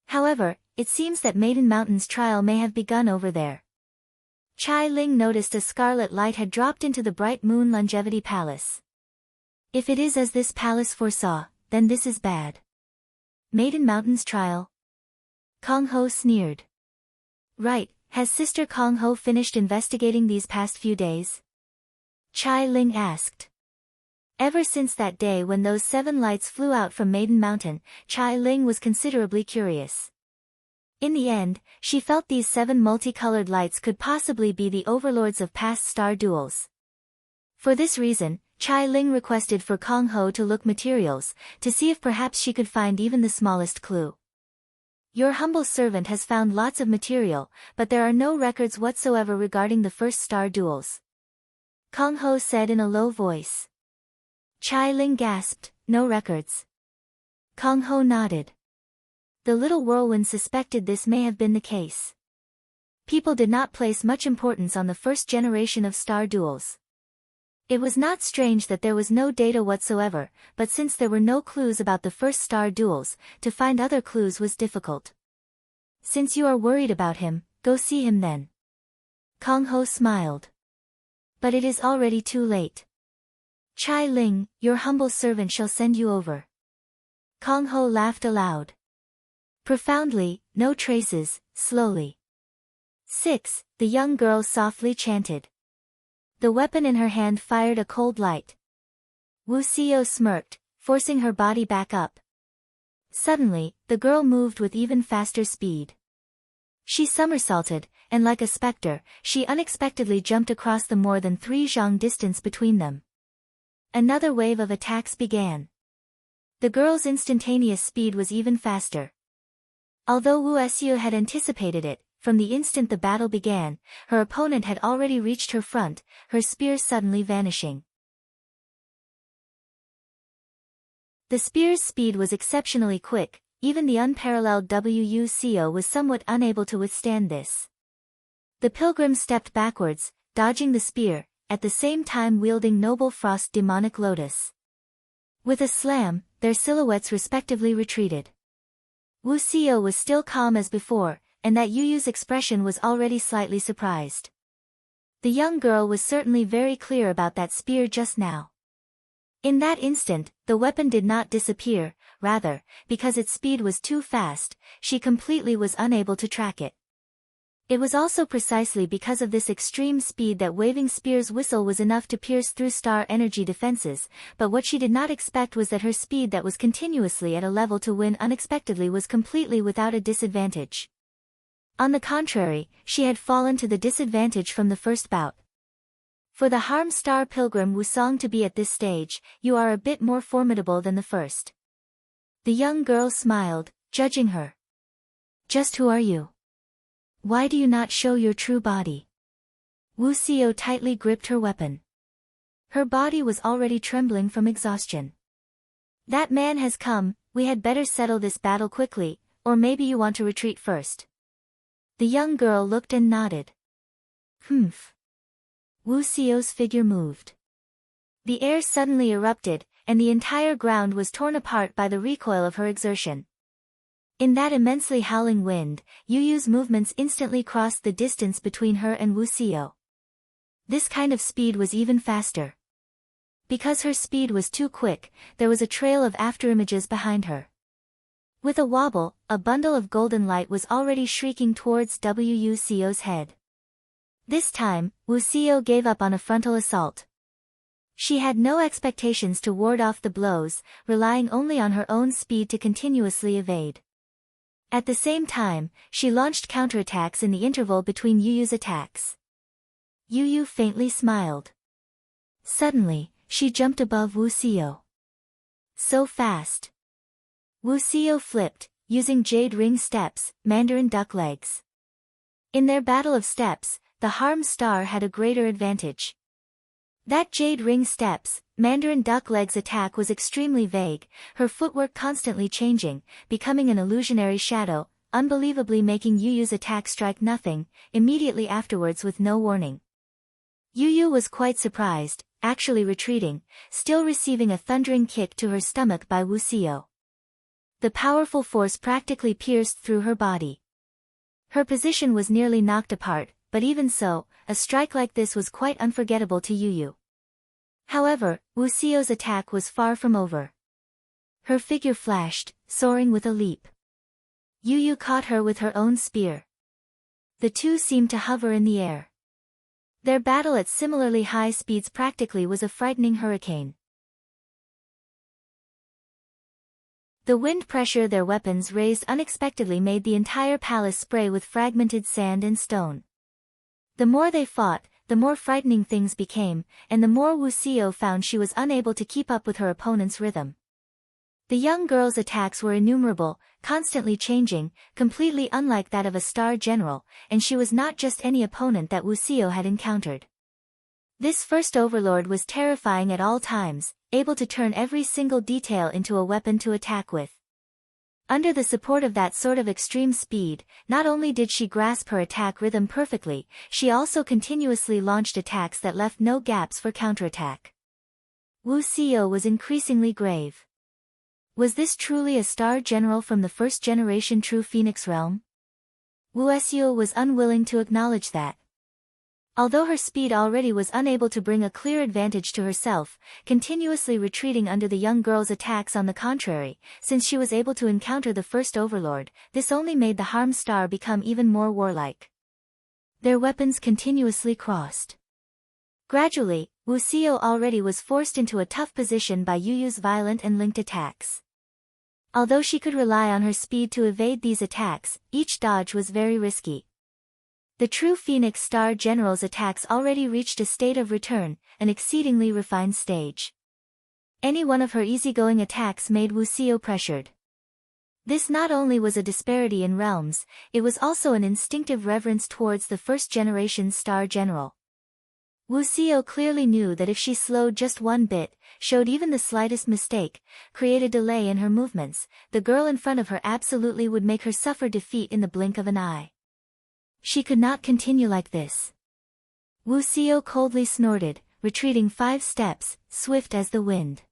However, it seems that Maiden Mountain's trial may have begun over there. Chai Ling noticed a scarlet light had dropped into the Bright Moon Longevity Palace. If it is as this palace foresaw, then this is bad. Maiden Mountain's trial? Kong Ho sneered. Right, has Sister Kong Ho finished investigating these past few days? Chai Ling asked. Ever since that day when those 7 lights flew out from Maiden Mountain, Chai Ling was considerably curious. In the end, she felt these 7 multicolored lights could possibly be the overlords of past star duels. For this reason, Chai Ling requested for Kong Ho to look materials, to see if perhaps she could find even the smallest clue. Your humble servant has found lots of material, but there are no records whatsoever regarding the first star duels. Kong Ho said in a low voice. Chai Ling gasped, no records. Kong Ho nodded. The little whirlwind suspected this may have been the case. People did not place much importance on the first generation of star duels. It was not strange that there was no data whatsoever, but since there were no clues about the first star duels, to find other clues was difficult. Since you are worried about him, go see him then. Kong Ho smiled. But it is already too late. Chai Ling, your humble servant shall send you over. Kong Ho laughed aloud. Profoundly, no traces, slowly. 6. The young girl softly chanted. The weapon in her hand fired a cold light. Wu Xiao smirked, forcing her body back up. Suddenly, the girl moved with even faster speed. She somersaulted, and like a specter, she unexpectedly jumped across the more than 3 zhang distance between them. Another wave of attacks began. The girl's instantaneous speed was even faster. Although Wu Xiao had anticipated it, from the instant the battle began, her opponent had already reached her front, her spear suddenly vanishing. The spear's speed was exceptionally quick, even the unparalleled Wu Xiao was somewhat unable to withstand this. The pilgrim stepped backwards, dodging the spear, at the same time wielding Noble Frost Demonic Lotus. With a slam, their silhouettes respectively retreated. Wu Xiao was still calm as before, and that Yu's expression was already slightly surprised. The young girl was certainly very clear about that spear just now. In that instant, the weapon did not disappear, rather, because its speed was too fast, she completely was unable to track it. It was also precisely because of this extreme speed that Waving Spear's whistle was enough to pierce through star energy defenses, but what she did not expect was that her speed that was continuously at a level to win unexpectedly was completely without a disadvantage. On the contrary, she had fallen to the disadvantage from the first bout. For the Harm Star Pilgrim Wusong to be at this stage, you are a bit more formidable than the first. The young girl smiled, judging her. Just who are you? Why do you not show your true body? Wu Xiao tightly gripped her weapon. Her body was already trembling from exhaustion. That man has come, we had better settle this battle quickly, or maybe you want to retreat first. The young girl looked and nodded. Humph. Wu Xiao's figure moved. The air suddenly erupted, and the entire ground was torn apart by the recoil of her exertion. In that immensely howling wind, Yu Yu's movements instantly crossed the distance between her and Wu Xiao. This kind of speed was even faster. Because her speed was too quick, there was a trail of afterimages behind her. With a wobble, a bundle of golden light was already shrieking towards Wu Xiao's head. This time, Wu Xiao gave up on a frontal assault. She had no expectations to ward off the blows, relying only on her own speed to continuously evade. At the same time, she launched counterattacks in the interval between Yu Yu's attacks. Yu Yu faintly smiled. Suddenly, she jumped above Wu Xiao. So fast. Wu Xiao flipped, using jade ring steps, Mandarin duck legs. In their battle of steps, the Harm Star had a greater advantage. That jade ring steps, Mandarin duck legs attack was extremely vague, her footwork constantly changing, becoming an illusionary shadow, unbelievably making Yu Yu's attack strike nothing, immediately afterwards with no warning. Yu Yu was quite surprised, actually retreating, still receiving a thundering kick to her stomach by Wu Xiao. The powerful force practically pierced through her body. Her position was nearly knocked apart, but even so, a strike like this was quite unforgettable to Yu Yu. However, Wu Xiao's attack was far from over. Her figure flashed, soaring with a leap. Yu Yu caught her with her own spear. The two seemed to hover in the air. Their battle at similarly high speeds practically was a frightening hurricane. The wind pressure their weapons raised unexpectedly made the entire palace spray with fragmented sand and stone. The more they fought, the more frightening things became, and the more Wu Xiao found she was unable to keep up with her opponent's rhythm. The young girl's attacks were innumerable, constantly changing, completely unlike that of a star general, and she was not just any opponent that Wu Xiao had encountered. This first overlord was terrifying at all times, able to turn every single detail into a weapon to attack with. Under the support of that sort of extreme speed, not only did she grasp her attack rhythm perfectly, she also continuously launched attacks that left no gaps for counterattack. Wu Xiao was increasingly grave. Was this truly a star general from the first generation True Phoenix realm? Wu Xiao was unwilling to acknowledge that. Although her speed already was unable to bring a clear advantage to herself, continuously retreating under the young girl's attacks on the contrary, since she was able to encounter the first overlord, this only made the Harm Star become even more warlike. Their weapons continuously crossed. Gradually, Wu Xiao already was forced into a tough position by Yu Yu's violent and linked attacks. Although she could rely on her speed to evade these attacks, each dodge was very risky. The true Phoenix Star General's attacks already reached a state of return, an exceedingly refined stage. Any one of her easygoing attacks made Wu Xiao pressured. This not only was a disparity in realms, it was also an instinctive reverence towards the first-generation Star General. Wu Xiao clearly knew that if she slowed just one bit, showed even the slightest mistake, created delay in her movements, the girl in front of her absolutely would make her suffer defeat in the blink of an eye. She could not continue like this. Wu Xiao coldly snorted, retreating 5 steps, swift as the wind.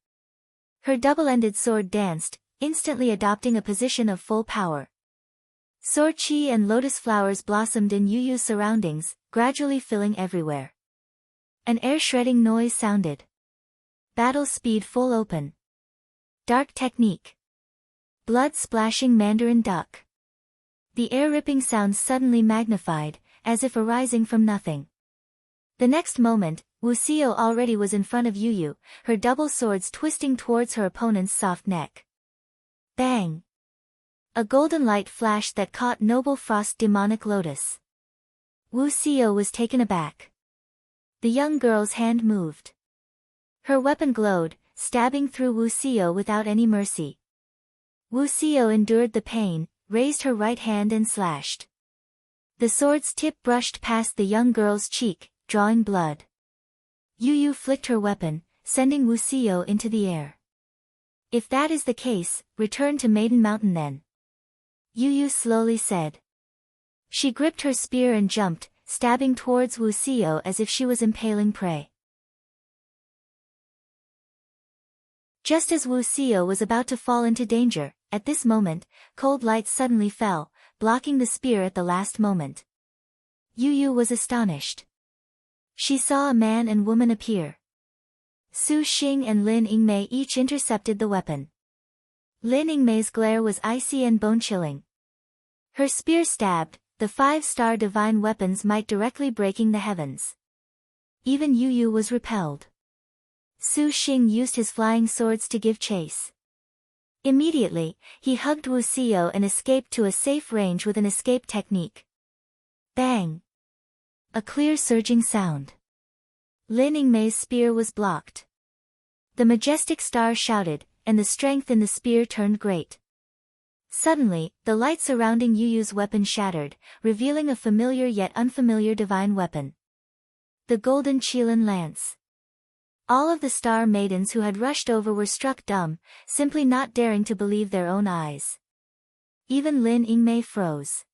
Her double-ended sword danced, instantly adopting a position of full power. Sword chi and lotus flowers blossomed in Yu Yu's surroundings, gradually filling everywhere. An air-shredding noise sounded. Battle speed full open. Dark technique. Blood-splashing Mandarin duck. The air-ripping sound suddenly magnified, as if arising from nothing. The next moment, Wu Xiao already was in front of Yu Yu, her double swords twisting towards her opponent's soft neck. Bang! A golden light flashed that caught Noble Frost Demonic Lotus. Wu Xiao was taken aback. The young girl's hand moved. Her weapon glowed, stabbing through Wu Xiao without any mercy. Wu Xiao endured the pain, raised her right hand and slashed. The sword's tip brushed past the young girl's cheek, drawing blood. Yu Yu flicked her weapon, sending Wu Xiao into the air. If that is the case, return to Maiden Mountain then. Yu Yu slowly said. She gripped her spear and jumped, stabbing towards Wu Xiao as if she was impaling prey. Just as Wu Xiao was about to fall into danger, at this moment, cold light suddenly fell, blocking the spear at the last moment. Yu Yu was astonished. She saw a man and woman appear. Su Xing and Lin Yingmei each intercepted the weapon. Lin Yingmei's glare was icy and bone-chilling. Her spear stabbed, the 5-star divine weapons might directly breaking the heavens. Even Yu Yu was repelled. Su Xing used his flying swords to give chase. Immediately, he hugged Wu Xiao and escaped to a safe range with an escape technique. Bang! A clear surging sound. Lin Yingmei's spear was blocked. The majestic star shouted, and the strength in the spear turned great. Suddenly, the light surrounding Yu Yu's weapon shattered, revealing a familiar yet unfamiliar divine weapon. The golden Qilin lance. All of the star maidens who had rushed over were struck dumb, simply not daring to believe their own eyes. Even Lin Yingmei froze.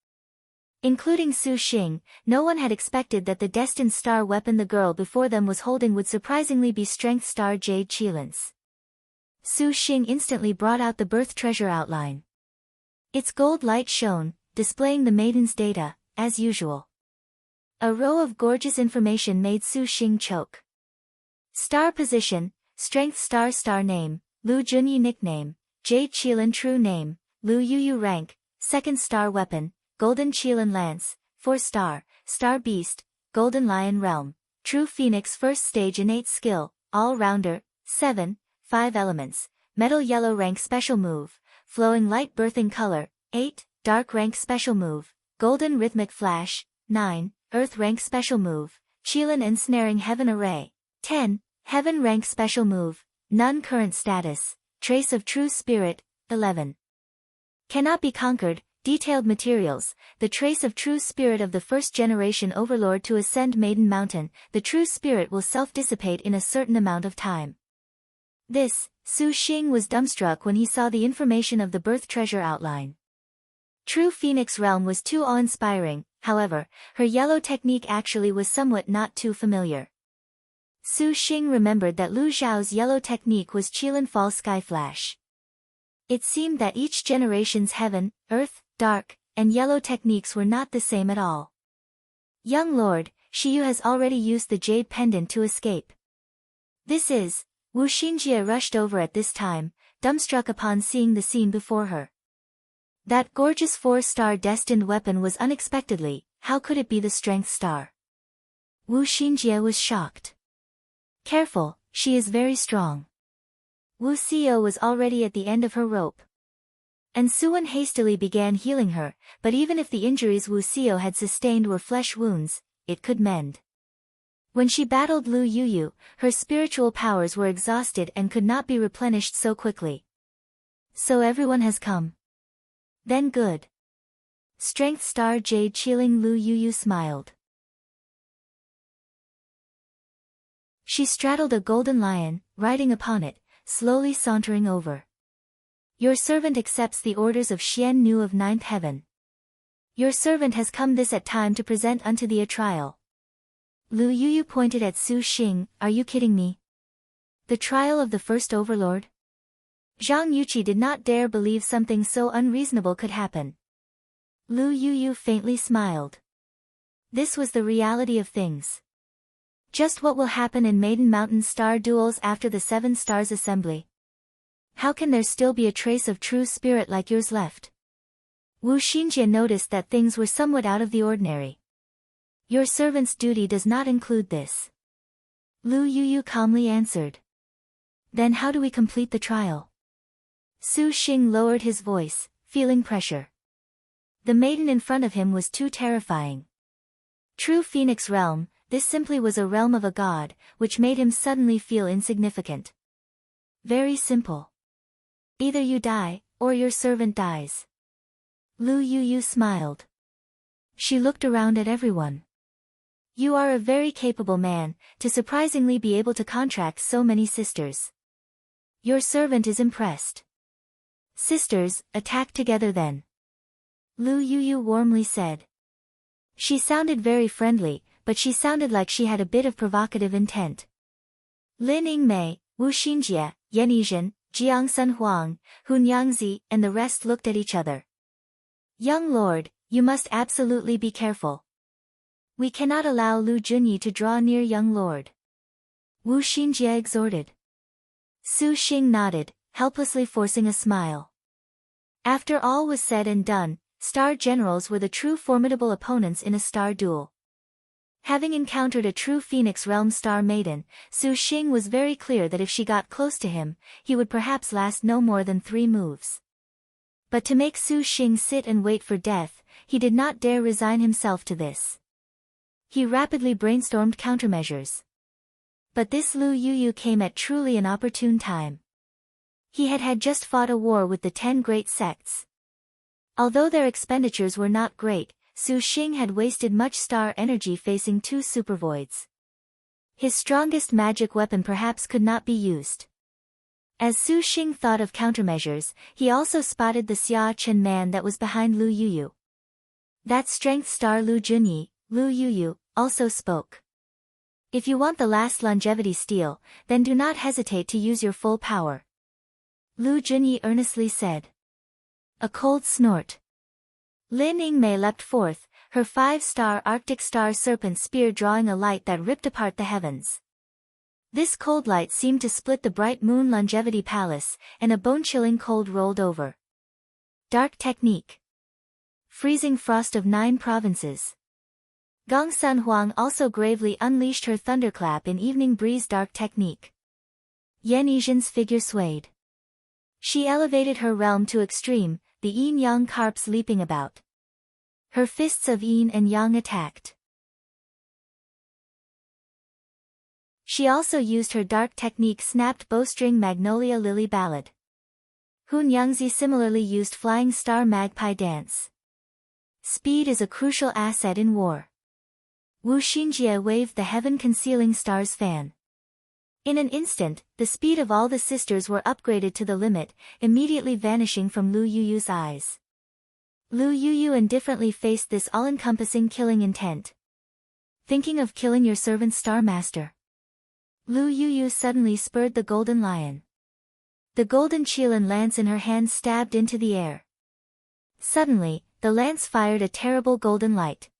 Including Su Xing, no one had expected that the destined star weapon the girl before them was holding would surprisingly be Strength Star Jade Qilins. Su Xing instantly brought out the birth treasure outline. Its gold light shone, displaying the maiden's data, as usual. A row of gorgeous information made Su Xing choke. Star position, Strength Star Star name, Lu Junyi nickname, Jade Qilin true name, Lu Yuyu rank, 2nd star weapon, Golden Qilin lance, 4-star, Star Beast, Golden Lion realm, True Phoenix 1st stage innate skill, All-rounder, 7, 5 elements, Metal Yellow rank special move, Flowing light birthing color, 8, Dark rank special move, Golden Rhythmic flash, 9, Earth rank special move, Qilin Ensnaring heaven array, 10, Heaven rank special move, None current status, Trace of true spirit, 11. Cannot be conquered, detailed materials, the trace of true spirit of the 1st generation Overlord to ascend Maiden Mountain, the true spirit will self-dissipate in a certain amount of time. This, Su Xing was dumbstruck when he saw the information of the birth treasure outline. True Phoenix realm was too awe-inspiring, however, her yellow technique actually was somewhat not too familiar. Su Xing remembered that Lu Zhao's yellow technique was Qilin Fall Sky Flash. It seemed that each generation's heaven, earth, dark, and yellow techniques were not the same at all. Young Lord, Shiyu has already used the jade pendant to escape. This is, Wu Xinjie rushed over at this time, dumbstruck upon seeing the scene before her. That gorgeous 4-star destined weapon was unexpectedly, how could it be the Strength Star? Wu Xinjie was shocked. Careful, she is very strong. Wu Xiao was already at the end of her rope. And Suan hastily began healing her, but even if the injuries Wu Xiao had sustained were flesh wounds, it could mend. When she battled Lu Yuyu, her spiritual powers were exhausted and could not be replenished so quickly. So everyone has come. Then good. Strength Star Jade Qilin Lu Yuyu smiled. She straddled a golden lion, riding upon it, slowly sauntering over. Your servant accepts the orders of Xian Nu of 9th heaven. Your servant has come this at time to present unto thee a trial. Lu Yuyu pointed at Su Xing, are you kidding me? The trial of the 1st Overlord? Zhang Yuqi did not dare believe something so unreasonable could happen. Lu Yuyu faintly smiled. This was the reality of things. Just what will happen in Maiden Mountain star duels after the 7 stars assembly? How can there still be a trace of true spirit like yours left? Wu Xinjie noticed that things were somewhat out of the ordinary. Your servant's duty does not include this. Lu Yuyu calmly answered. Then how do we complete the trial? Su Xing lowered his voice, feeling pressure. The maiden in front of him was too terrifying. True Phoenix realm, this simply was a realm of a god, which made him suddenly feel insignificant. Very simple. Either you die, or your servant dies. Lu Yuyu smiled. She looked around at everyone. You are a very capable man, to surprisingly be able to contract so many sisters. Your servant is impressed. Sisters, attack together then. Lu Yuyu warmly said. She sounded very friendly, but she sounded like she had a bit of provocative intent. Lin Yingmei, Wu Xinjie, Yan Yizhen, Jiang Sun Huang, Hun Yangzi, and the rest looked at each other. Young lord, you must absolutely be careful. We cannot allow Lu Junyi to draw near young lord. Wu Xinjie exhorted. Su Xing nodded, helplessly forcing a smile. After all was said and done, star generals were the true formidable opponents in a star duel. Having encountered a true Phoenix Realm star maiden, Su Xing was very clear that if she got close to him, he would perhaps last no more than 3 moves. But to make Su Xing sit and wait for death, he did not dare resign himself to this. He rapidly brainstormed countermeasures. But this Lu Yuyu came at truly an opportune time. He had just fought a war with the 10 great sects. Although their expenditures were not great, Su Xing had wasted much star energy facing 2 supervoids. His strongest magic weapon perhaps could not be used. As Su Xing thought of countermeasures, he also spotted the Xia Chen man that was behind Lu Yuyu. That strength star Lu Junyi, Lu Yuyu, also spoke. If you want the last longevity steal, then do not hesitate to use your full power. Lu Junyi earnestly said. A cold snort. Lin Yingmei leapt forth, her 5-star Arctic Star Serpent spear drawing a light that ripped apart the heavens. This cold light seemed to split the bright moon longevity palace, and a bone-chilling cold rolled over. Dark technique. Freezing frost of 9 provinces. Gong Sun Huang also gravely unleashed her Thunderclap in evening breeze dark technique. Yan Yizhen's figure swayed. She elevated her realm to extreme, the yin-yang carps leaping about. Her fists of yin and yang attacked. She also used her dark technique snapped bowstring magnolia lily ballad. Hun Yangzi similarly used flying star magpie dance. Speed is a crucial asset in war. Wu Xinjie waved the heaven-concealing stars fan. In an instant, the speed of all the sisters were upgraded to the limit, immediately vanishing from Lu Yuyu's eyes. Lu Yuyu indifferently faced this all-encompassing killing intent. Thinking of killing your servant Star Master? Lu Yuyu suddenly spurred the golden lion. The golden Qilin lance in her hand stabbed into the air. Suddenly, the lance fired a terrible golden light.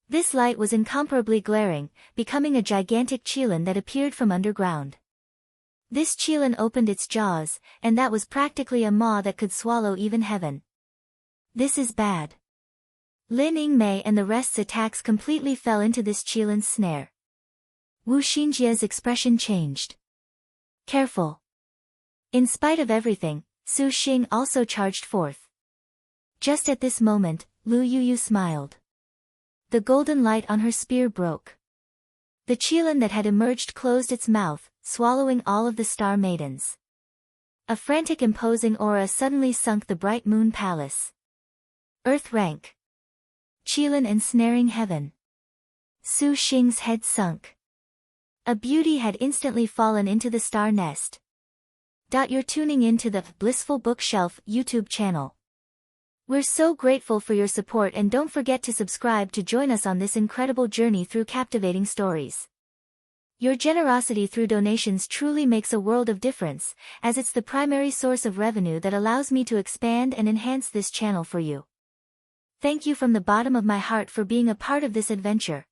This light was incomparably glaring, becoming a gigantic Qilin that appeared from underground. This Qilin opened its jaws, and that was practically a maw that could swallow even heaven. This is bad. Lin Yingmei and the rest's attacks completely fell into this Qilin's snare. Wu Xinjie's expression changed. Careful. In spite of everything, Su Xing also charged forth. Just at this moment, Lu Yuyu smiled. The golden light on her spear broke. The Qilin that had emerged closed its mouth, swallowing all of the star maidens. A frantic imposing aura suddenly sunk the bright moon palace. Earth rank. Qilin ensnaring heaven. Su Xing's head sunk. A beauty had instantly fallen into the star nest. You're tuning in to the Blissful Bookshelf YouTube channel. We're so grateful for your support, and don't forget to subscribe to join us on this incredible journey through captivating stories. Your generosity through donations truly makes a world of difference, as it's the primary source of revenue that allows me to expand and enhance this channel for you. Thank you from the bottom of my heart for being a part of this adventure.